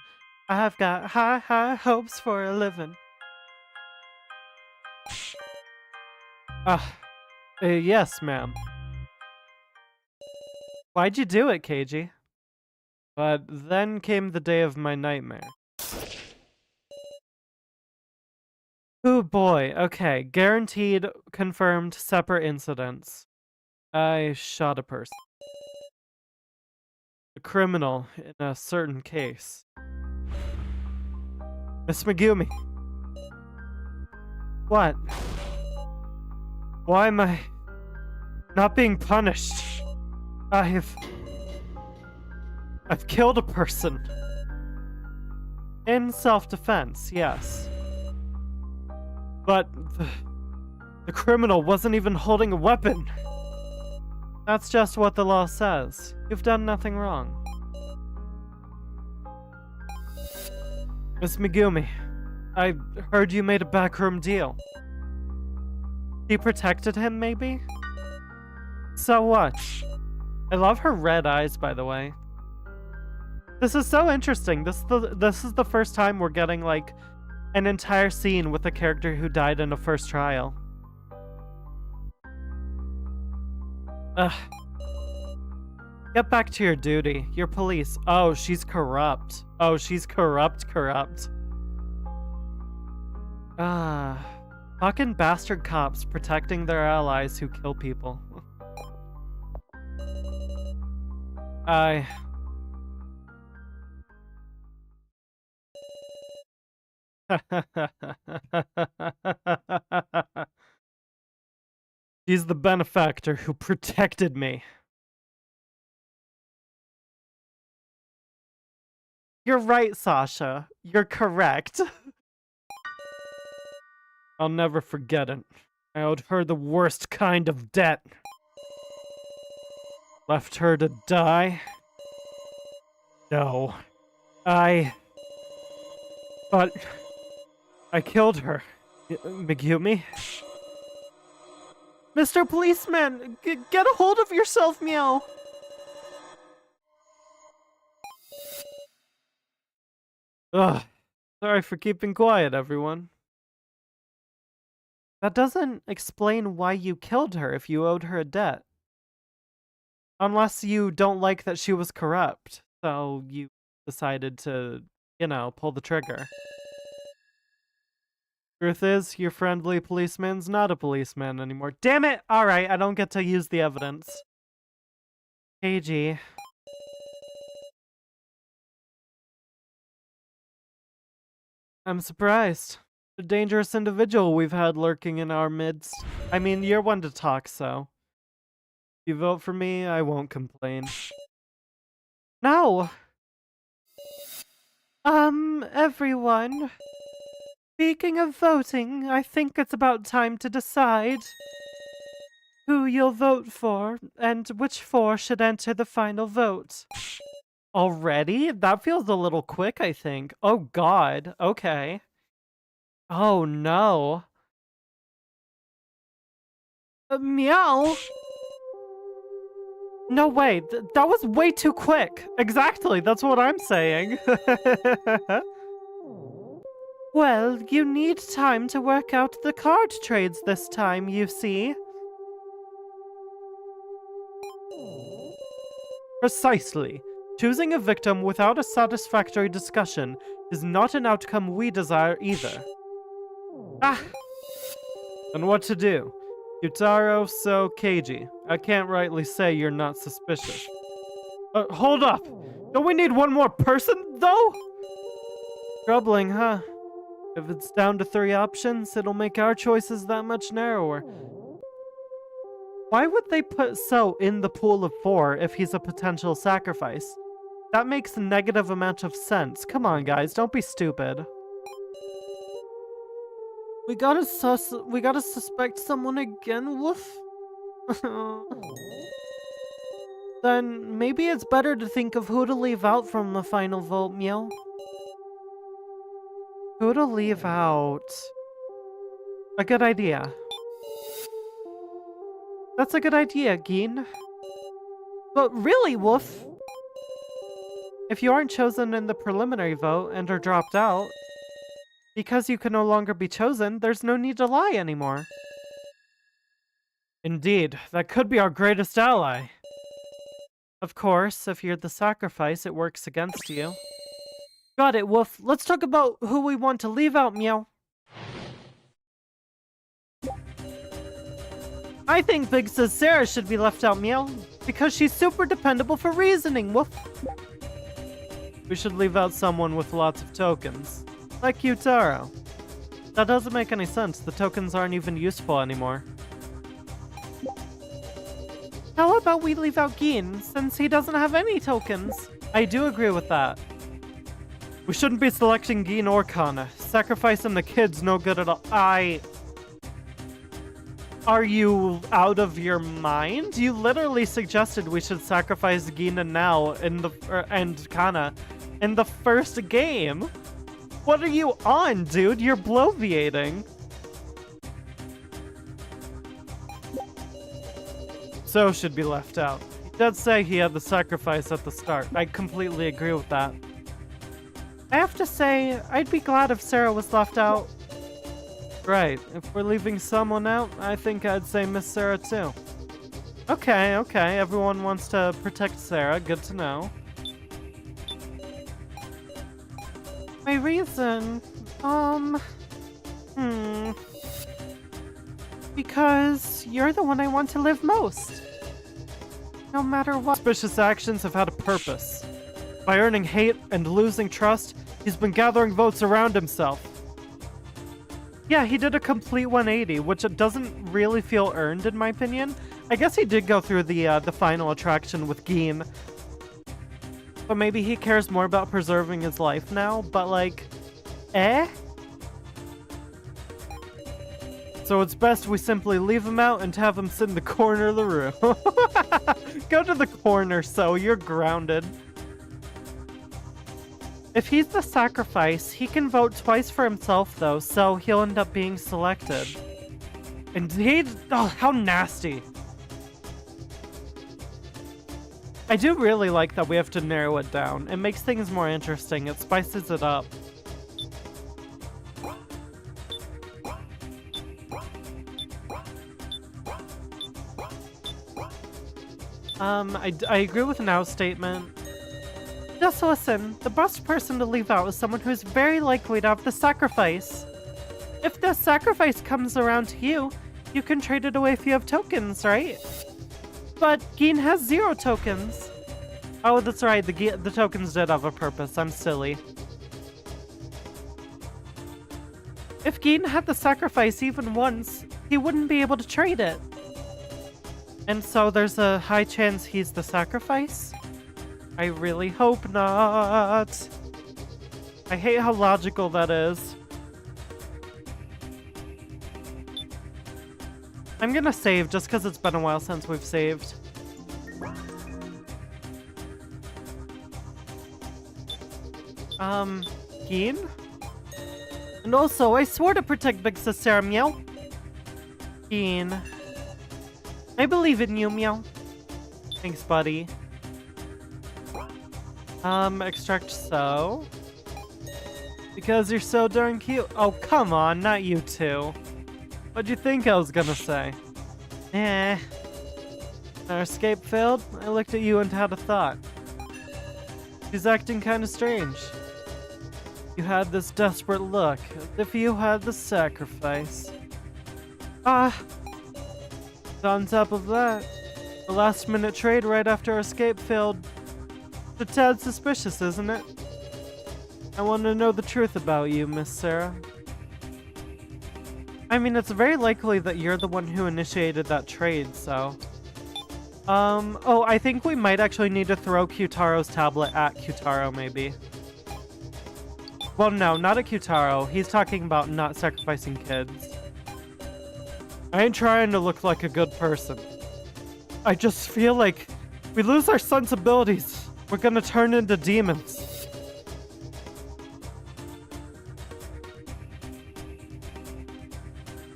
I have got high hopes for a living. Yes, ma'am. Why'd you do it, Keiji? But then came the day of my nightmare. Oh boy, okay. Guaranteed, confirmed, separate incidents. I shot a person. A criminal in a certain case. Miss Megumi. What? Why am I not being punished? I've killed a person. In self-defense, yes. But the criminal wasn't even holding a weapon. That's just what the law says. You've done nothing wrong. Miss Megumi, I heard you made a backroom deal. She protected him, maybe? So what? I love her red eyes, by the way. This is so interesting. This is the first time we're getting, like, an entire scene with a character who died in a first trial. Ugh. Get back to your duty. You're police. Oh, she's corrupt. Oh, she's corrupt. Fucking bastard cops protecting their allies who kill people. She's the benefactor who protected me. You're right, Sasha. You're correct. I'll never forget it. I owed her the worst kind of debt. Left her to die? No. But I killed her. Megumi? Mr. Policeman, get a hold of yourself, meow. Ugh. Sorry for keeping quiet, everyone. That doesn't explain why you killed her if you owed her a debt. Unless you don't like that she was corrupt, so you decided to, you know, pull the trigger. Truth is, your friendly policeman's not a policeman anymore. Damn it! Alright, I don't get to use the evidence. KG. I'm surprised. A dangerous individual we've had lurking in our midst. I mean, you're one to talk, so. If you vote for me, I won't complain. No! Everyone. Speaking of voting, I think it's about time to decide who you'll vote for, and which four should enter the final vote. Already? That feels a little quick, I think. Oh god, okay. Oh no. Meow? No way, that was way too quick. Exactly, that's what I'm saying. Well, you need time to work out the card trades this time, you see. Precisely. Choosing a victim without a satisfactory discussion is not an outcome we desire either. Ah! And what to do? Yutaro, so Keiji. I can't rightly say you're not suspicious. Hold up! Don't we need one more person, though? Troubling, huh? If it's down to 3 options, it'll make our choices that much narrower. Why would they put So in the pool of 4 if he's a potential sacrifice? That makes a negative amount of sense. Come on, guys, don't be stupid. We gotta suspect someone again, woof? Then maybe it's better to think of who to leave out from the final vote, meow. Who to leave out? A good idea. That's a good idea, Geen. But really, Woof, if you aren't chosen in the preliminary vote and are dropped out, because you can no longer be chosen, there's no need to lie anymore. Indeed, that could be our greatest ally. Of course, if you're the sacrifice, it works against you. Got it, Wolf. Let's talk about who we want to leave out, Meow. I think Big Sis Sara should be left out, Meow, because she's super dependable for reasoning, Wolf. We should leave out someone with lots of tokens, like Q-Taro. That doesn't make any sense. The tokens aren't even useful anymore. How about we leave out Gin, since he doesn't have any tokens? I do agree with that. We shouldn't be selecting Gin or Kana. Sacrificing the kid's no good at all. Are you out of your mind? You literally suggested we should sacrifice Gina now and Kana in the first game. What are you on, dude? You're bloviating. So should be left out. He did say he had the sacrifice at the start. I completely agree with that. I have to say, I'd be glad if Sara was left out. Right, if we're leaving someone out, I think I'd say Miss Sara too. Okay, everyone wants to protect Sara, good to know. My reason, because you're the one I want to live most. No matter what. Suspicious actions have had a purpose. By earning hate and losing trust, he's been gathering votes around himself. Yeah, he did a complete 180, which doesn't really feel earned in my opinion. I guess he did go through the final attraction with Gin. But maybe he cares more about preserving his life now, but like, So it's best we simply leave him out and have him sit in the corner of the room. Go to the corner, so you're grounded. If he's the sacrifice, he can vote twice for himself though, so he'll end up being selected. And oh, how nasty. I do really like that we have to narrow it down. It makes things more interesting, it spices it up. I agree with Now's statement. Just listen, the best person to leave out is someone who's very likely to have the sacrifice. If the sacrifice comes around to you, you can trade it away if you have tokens, right? But Gin has 0 tokens. Oh, that's right, the tokens did have a purpose, I'm silly. If Gin had the sacrifice even once, he wouldn't be able to trade it. And so there's a high chance he's the sacrifice? I really hope not. I hate how logical that is. I'm gonna save just because it's been a while since we've saved. Gin? And also, I swore to protect Big Sis Sara, Meow. Gin. I believe in you, Meow. Thanks, buddy. Extract so. Because you're so darn cute. Oh, come on, not you two. What'd you think I was gonna say? Our escape failed? I looked at you and had a thought. She's acting kinda strange. You had this desperate look, as if you had the sacrifice. On top of that, the last-minute trade right after our escape failed. It's a tad suspicious, isn't it? I want to know the truth about you, Miss Sara. I mean, it's very likely that you're the one who initiated that trade, so... oh, I think we might actually need to throw Q-Taro's tablet at Q-Taro, maybe. Well, no, not at Q-Taro. He's talking about not sacrificing kids. I ain't trying to look like a good person. I just feel like we lose our sensibilities. We're gonna turn into demons.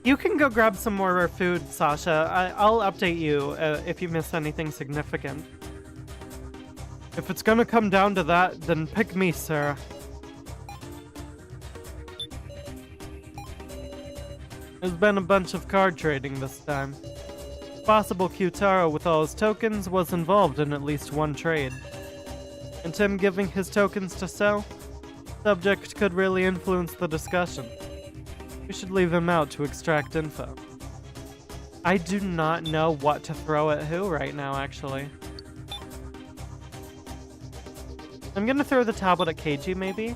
You can go grab some more food, Sasha. I'll update you if you miss anything significant. If it's gonna come down to that, then pick me, Sara. There's been a bunch of card trading this time. Possible Q-Taro with all his tokens was involved in at least one trade. And him giving his tokens to sell? subject could really influence the discussion. We should leave him out to extract info. I do not know what to throw at who right now, actually. I'm gonna throw the tablet at Keiji, maybe?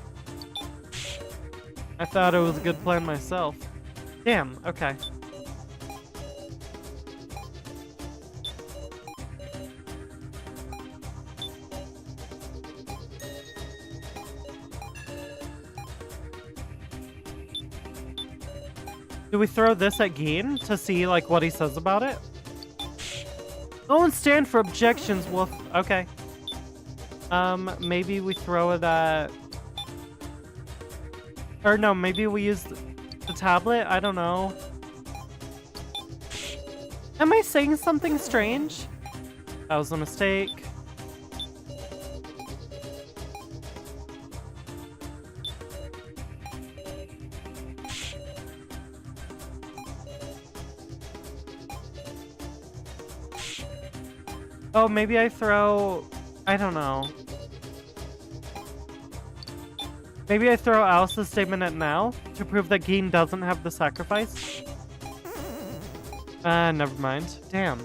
I thought it was a good plan myself. Damn, okay. Do we throw this at Geen to see, like, what he says about it? Don't stand for objections, Wolf. Okay. Maybe we throw it at... Or no, maybe we use the tablet? I don't know. Am I saying something strange? That was a mistake. Oh, maybe I throw... I don't know. Maybe I throw Alice's statement at now to prove that Geen doesn't have the sacrifice? Never mind. Damn.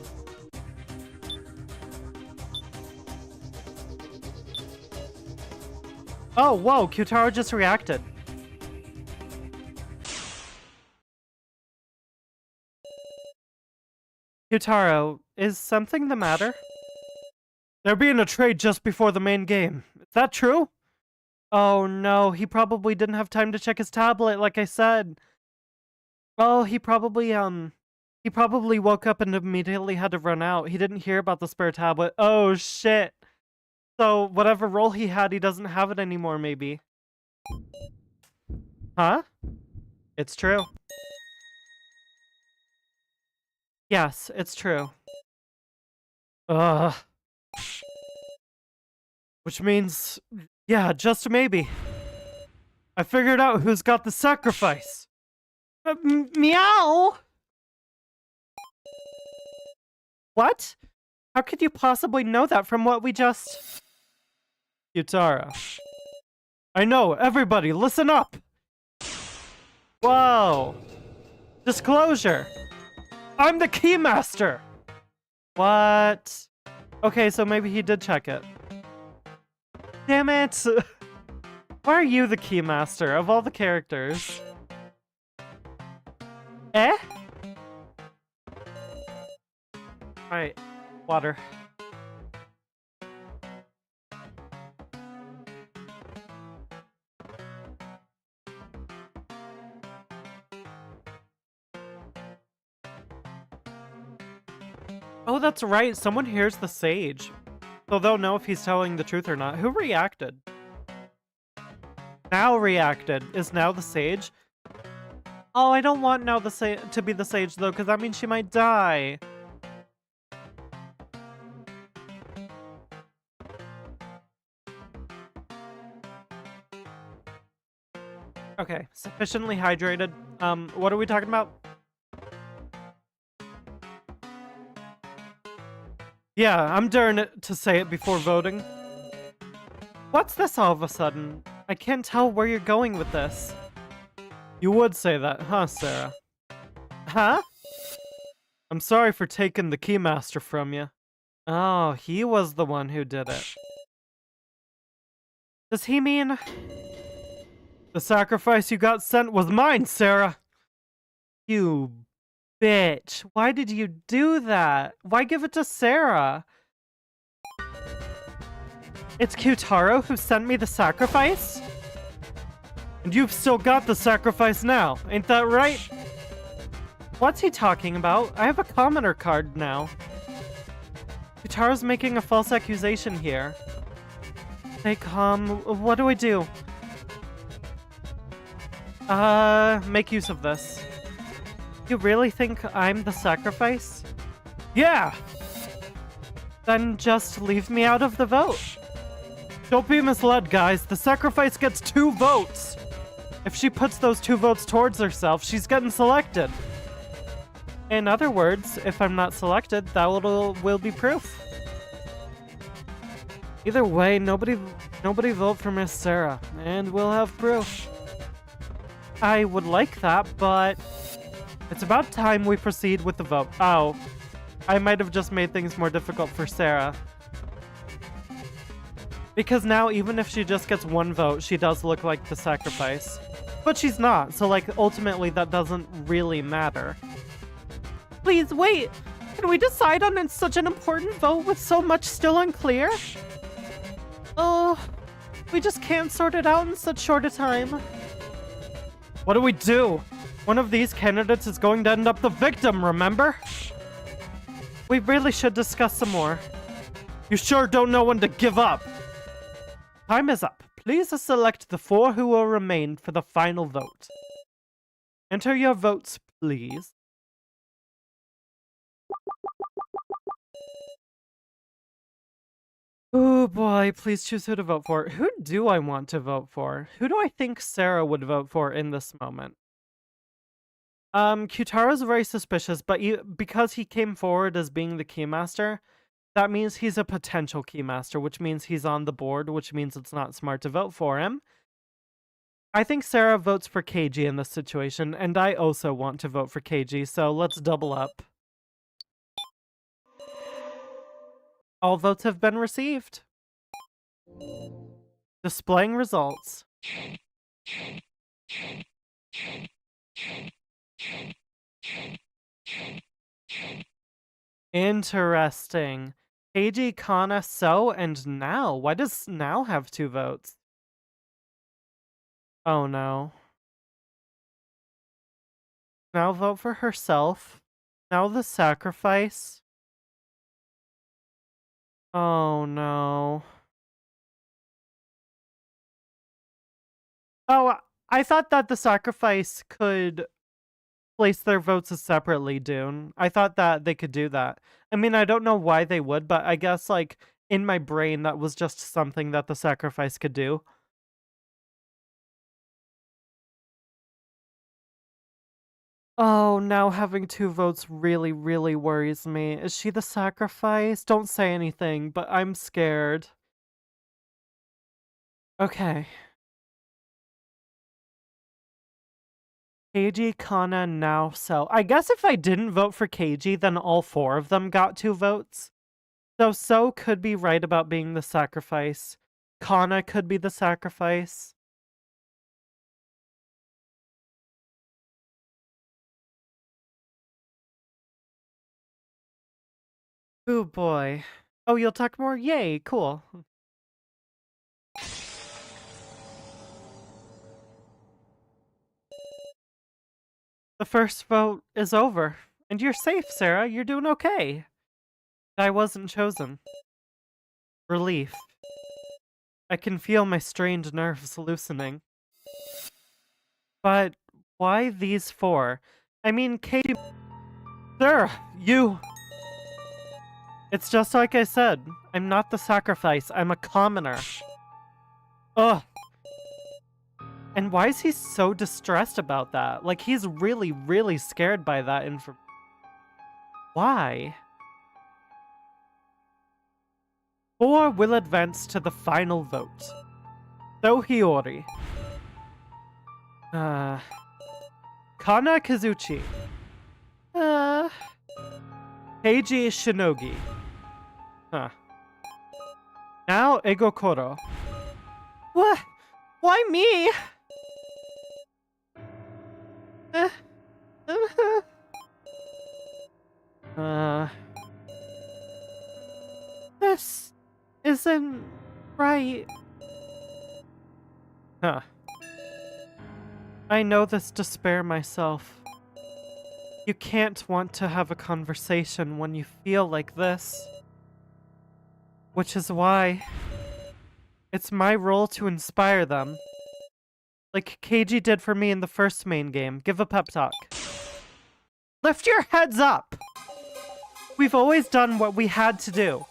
Oh, whoa, Kyutaro just reacted. Kyutaro, is something the matter? They're being a trade just before the main game. Is that true? Oh no, he probably didn't have time to check his tablet, like I said. Oh, he probably woke up and immediately had to run out. He didn't hear about the spare tablet. Oh shit. So whatever role he had, he doesn't have it anymore, maybe. Huh? It's true. Yes, it's true. Ugh. Which means, yeah, just maybe. I figured out who's got the sacrifice. Meow! What? How could you possibly know that from what we just... Yutara. I know, everybody, listen up! Whoa! Disclosure! I'm the Keymaster! What? Okay, so maybe he did check it. Damn it! Why are you the Keymaster of all the characters? Eh? Alright, water. Oh, that's right. Someone hears the sage. So they'll know if he's telling the truth or not. Who reacted? Now reacted. Is now the sage? Oh, I don't want now to be the sage, though, because that means she might die. Okay, sufficiently hydrated. What are we talking about? Yeah, I'm daring to say it before voting. What's this all of a sudden? I can't tell where you're going with this. You would say that, huh, Sara? Huh? I'm sorry for taking the Keymaster from you. Oh, he was the one who did it. Does he mean... The sacrifice you got sent was mine, Sara! You bitch. Why did you do that? Why give it to Sara? It's Kyutaro who sent me the sacrifice? And you've still got the sacrifice now, ain't that right? What's he talking about? I have a commoner card now. Kyutaro's making a false accusation here. Stay calm. What do I do? Make use of this. You really think I'm the sacrifice? Yeah! Then just leave me out of the vote. Don't be misled, guys. The sacrifice gets 2 votes. If she puts those 2 votes towards herself, she's getting selected. In other words, if I'm not selected, that will be proof. Either way, nobody Nobody vote for Miss Sara, and we'll have proof. I would like that, but it's about time we proceed with the vote. Oh, I might have just made things more difficult for Sara. Because now, even if she just gets one vote, she does look like the sacrifice. But she's not, so like, ultimately that doesn't really matter. Please, wait! Can we decide on such an important vote with so much still unclear? Oh, we just can't sort it out in such short a time. What do we do? One of these candidates is going to end up the victim, remember? We really should discuss some more. You sure don't know when to give up. Time is up. Please select the 4 who will remain for the final vote. Enter your votes, please. Oh boy, please choose who to vote for. Who do I want to vote for? Who do I think Sara would vote for in this moment? Kutaro's very suspicious, but because he came forward as being the keymaster, that means he's a potential keymaster, which means he's on the board, which means it's not smart to vote for him. I think Sara votes for Keiji in this situation, and I also want to vote for Keiji, so let's double up. All votes have been received. Displaying results. Interesting. Keiji, Kana, So, and Now. Why does Now have 2 votes? Oh no. Now vote for herself. Now the sacrifice. Oh no. Oh, I thought that the sacrifice could place their votes separately, Dune. I thought that they could do that. I mean, I don't know why they would, but I guess, like, in my brain, that was just something that the sacrifice could do. Oh, now having 2 votes really, really worries me. Is she the sacrifice? Don't say anything, but I'm scared. Okay. Keiji, Kana, Now, So. I guess if I didn't vote for Keiji, then all 4 of them got 2 votes. So could be right about being the sacrifice. Kana could be the sacrifice. Oh boy. Oh, you'll talk more? Yay, cool. The first vote is over. And you're safe, Sara. You're doing okay. I wasn't chosen. Relief. I can feel my strained nerves loosening. But why these 4? I mean, Katie... Sara, you... It's just like I said. I'm not the sacrifice. I'm a commoner. Ugh. And why is he so distressed about that? Like, he's really, really scared by that info. Why? 4 will advance to the final vote. So Hiyori. Kana Kazuchi. Keiji Shinogi. Huh. Now Egokoro. What? Why me? This isn't right. Huh. I know this to spare myself. You can't want to have a conversation when you feel like this. Which is why it's my role to inspire them. Like Keiji did for me in the first main game. Give a pep talk. Lift your heads up! We've always done what we had to do.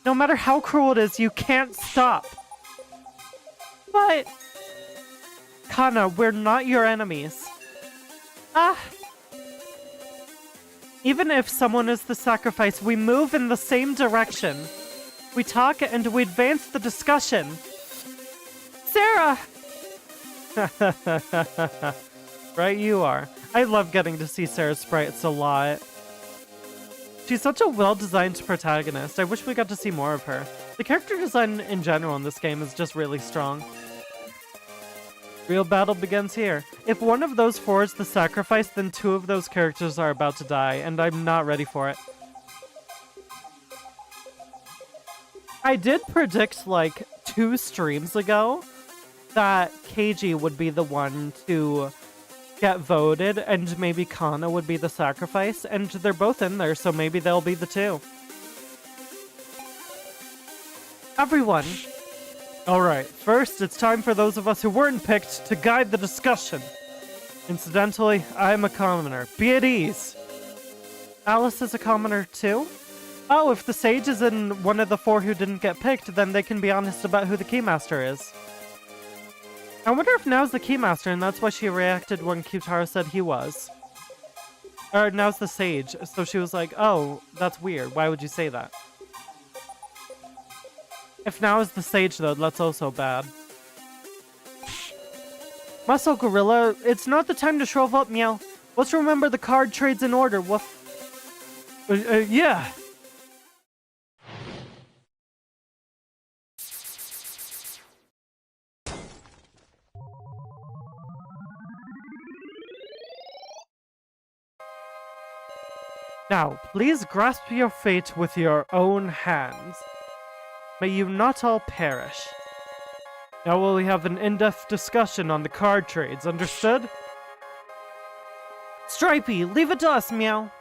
No matter how cruel it is, you can't stop. But... Kana, we're not your enemies. Even if someone is the sacrifice, we move in the same direction. We talk and we advance the discussion. Sara! Right you are. I love getting to see Sara's sprites a lot. She's such a well-designed protagonist. I wish we got to see more of her. The character design in general in this game is just really strong. Real battle begins here. If one of those four is the sacrifice, then two of those characters are about to die, and I'm not ready for it. I did predict, like, 2 streams ago that Keiji would be the one to get voted, and maybe Kana would be the sacrifice, and they're both in there, so maybe they'll be the two. Everyone! Alright, first, it's time for those of us who weren't picked to guide the discussion. Incidentally, I'm a commoner. Be at ease! Alice is a commoner too? Oh, if the sage is in one of the 4 who didn't get picked, then they can be honest about who the Keymaster is. I wonder if Now's the Keymaster, and that's why she reacted when Kyutaro said he was. Or Now's the Sage, so she was like, oh, that's weird, why would you say that? If Now is the Sage, though, that's also bad. Muscle Gorilla, it's not the time to shrove up, meow. Let's remember the card trades in order, woof. Yeah. Now, please grasp your fate with your own hands. May you not all perish. Now will we have an in-depth discussion on the card trades, understood? Stripey, leave it to us, meow!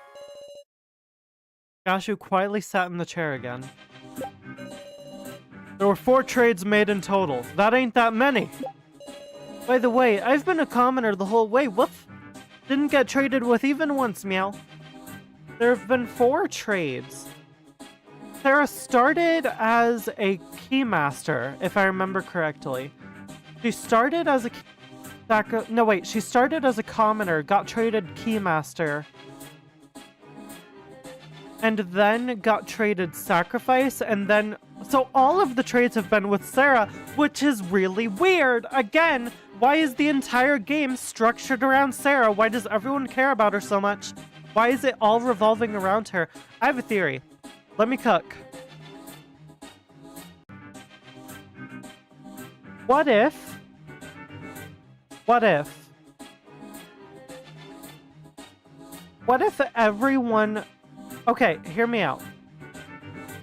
Gashu quietly sat in the chair again. There were 4 trades made in total. That ain't that many! By the way, I've been a commoner the whole way, woof! Didn't get traded with even once, meow. There have been 4 trades. Sara started as a Keymaster, if I remember correctly. She started as a she started as a commoner, got traded Keymaster, and then got traded Sacrifice, and then... So all of the trades have been with Sara, which is really weird. Again, why is the entire game structured around Sara? Why does everyone care about her so much? Why is it all revolving around her? I have a theory. Let me cook. What if everyone... Okay, hear me out.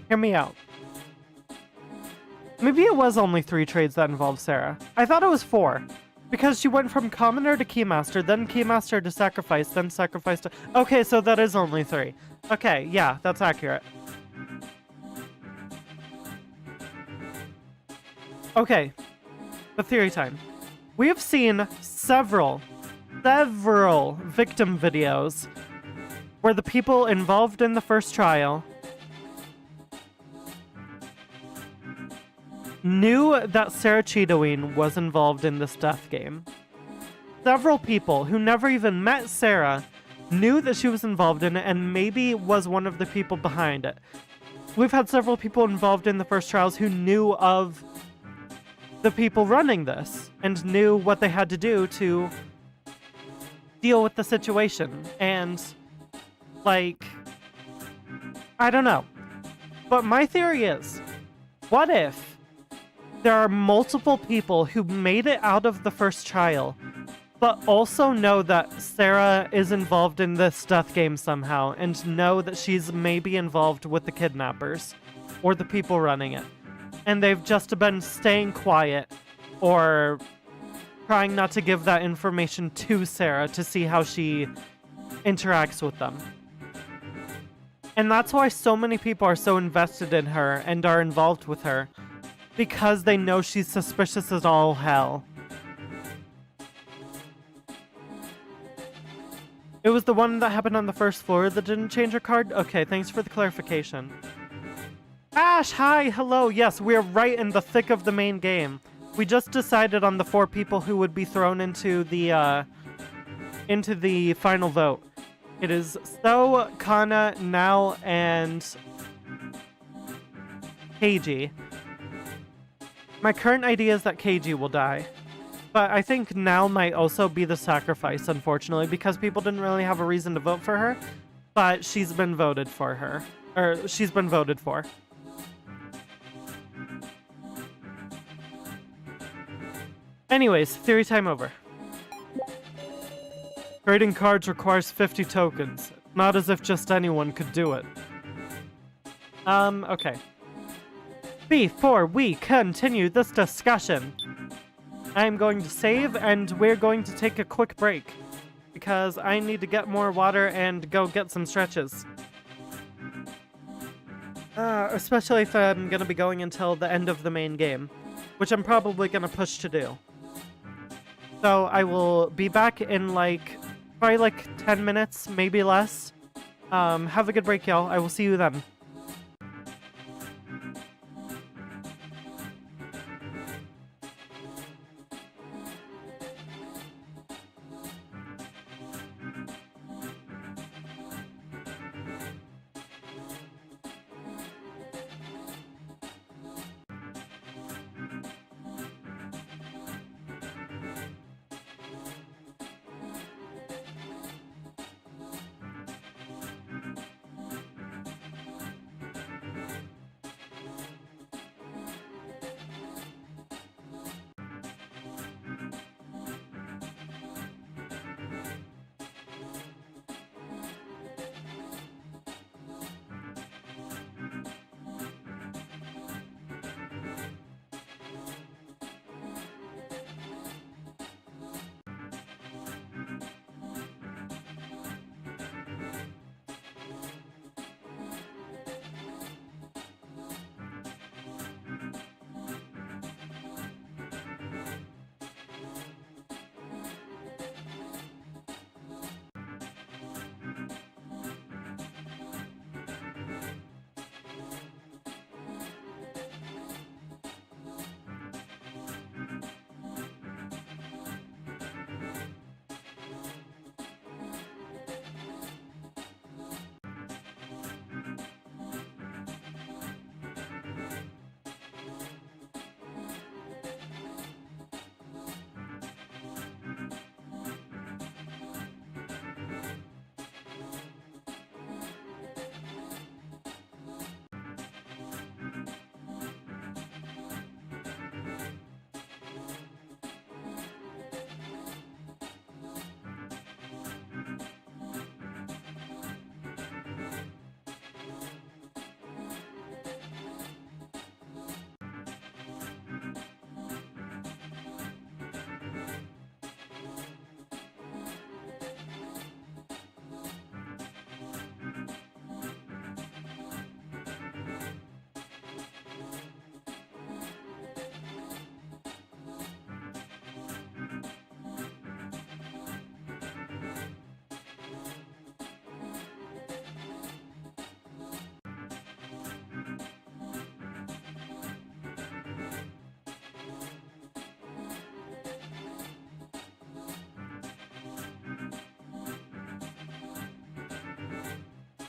Hear me out. Maybe it was only 3 trades that involved Sara. I thought it was 4. Because she went from Commoner to Keymaster, then Keymaster to Sacrifice, then Sacrifice to... Okay, so that is only 3. Okay, yeah, that's accurate. Okay, the theory time. We have seen several victim videos where the people involved in the first trial knew that Sara Cheetaween was involved in this death game. Several people who never even met Sara knew that she was involved in it and maybe was one of the people behind it. We've had several people involved in the first trials who knew of the people running this and knew what they had to do to deal with the situation. And, like, I don't know. But my theory is, what if there are multiple people who made it out of the first trial, but also know that Sara is involved in this death game somehow, and know that she's maybe involved with the kidnappers, or the people running it. And they've just been staying quiet, or trying not to give that information to Sara to see how she interacts with them. And that's why so many people are so invested in her and are involved with her. Because they know she's suspicious as all hell. It was the one that happened on the first floor that didn't change her card? Okay, thanks for the clarification. Ash, hi, hello. Yes, we're right in the thick of the main game. We just decided on the 4 people who would be thrown into the final vote. It is So, Kana, Now, and Keiji. My current idea is that Keiji will die. But I think now might also be the sacrifice, unfortunately, because people didn't really have a reason to vote for her. But she's been voted for her. Or, she's been voted for. Anyways, theory time over. Trading cards requires 50 tokens. Not as if just anyone could do it. Okay. Before we continue this discussion, I'm going to save and we're going to take a quick break. Because I need to get more water and go get some stretches. Especially if I'm gonna be going until the end of the main game. Which I'm probably gonna push to do. So I will be back in probably 10 minutes, maybe less. Have a good break, y'all. I will see you then.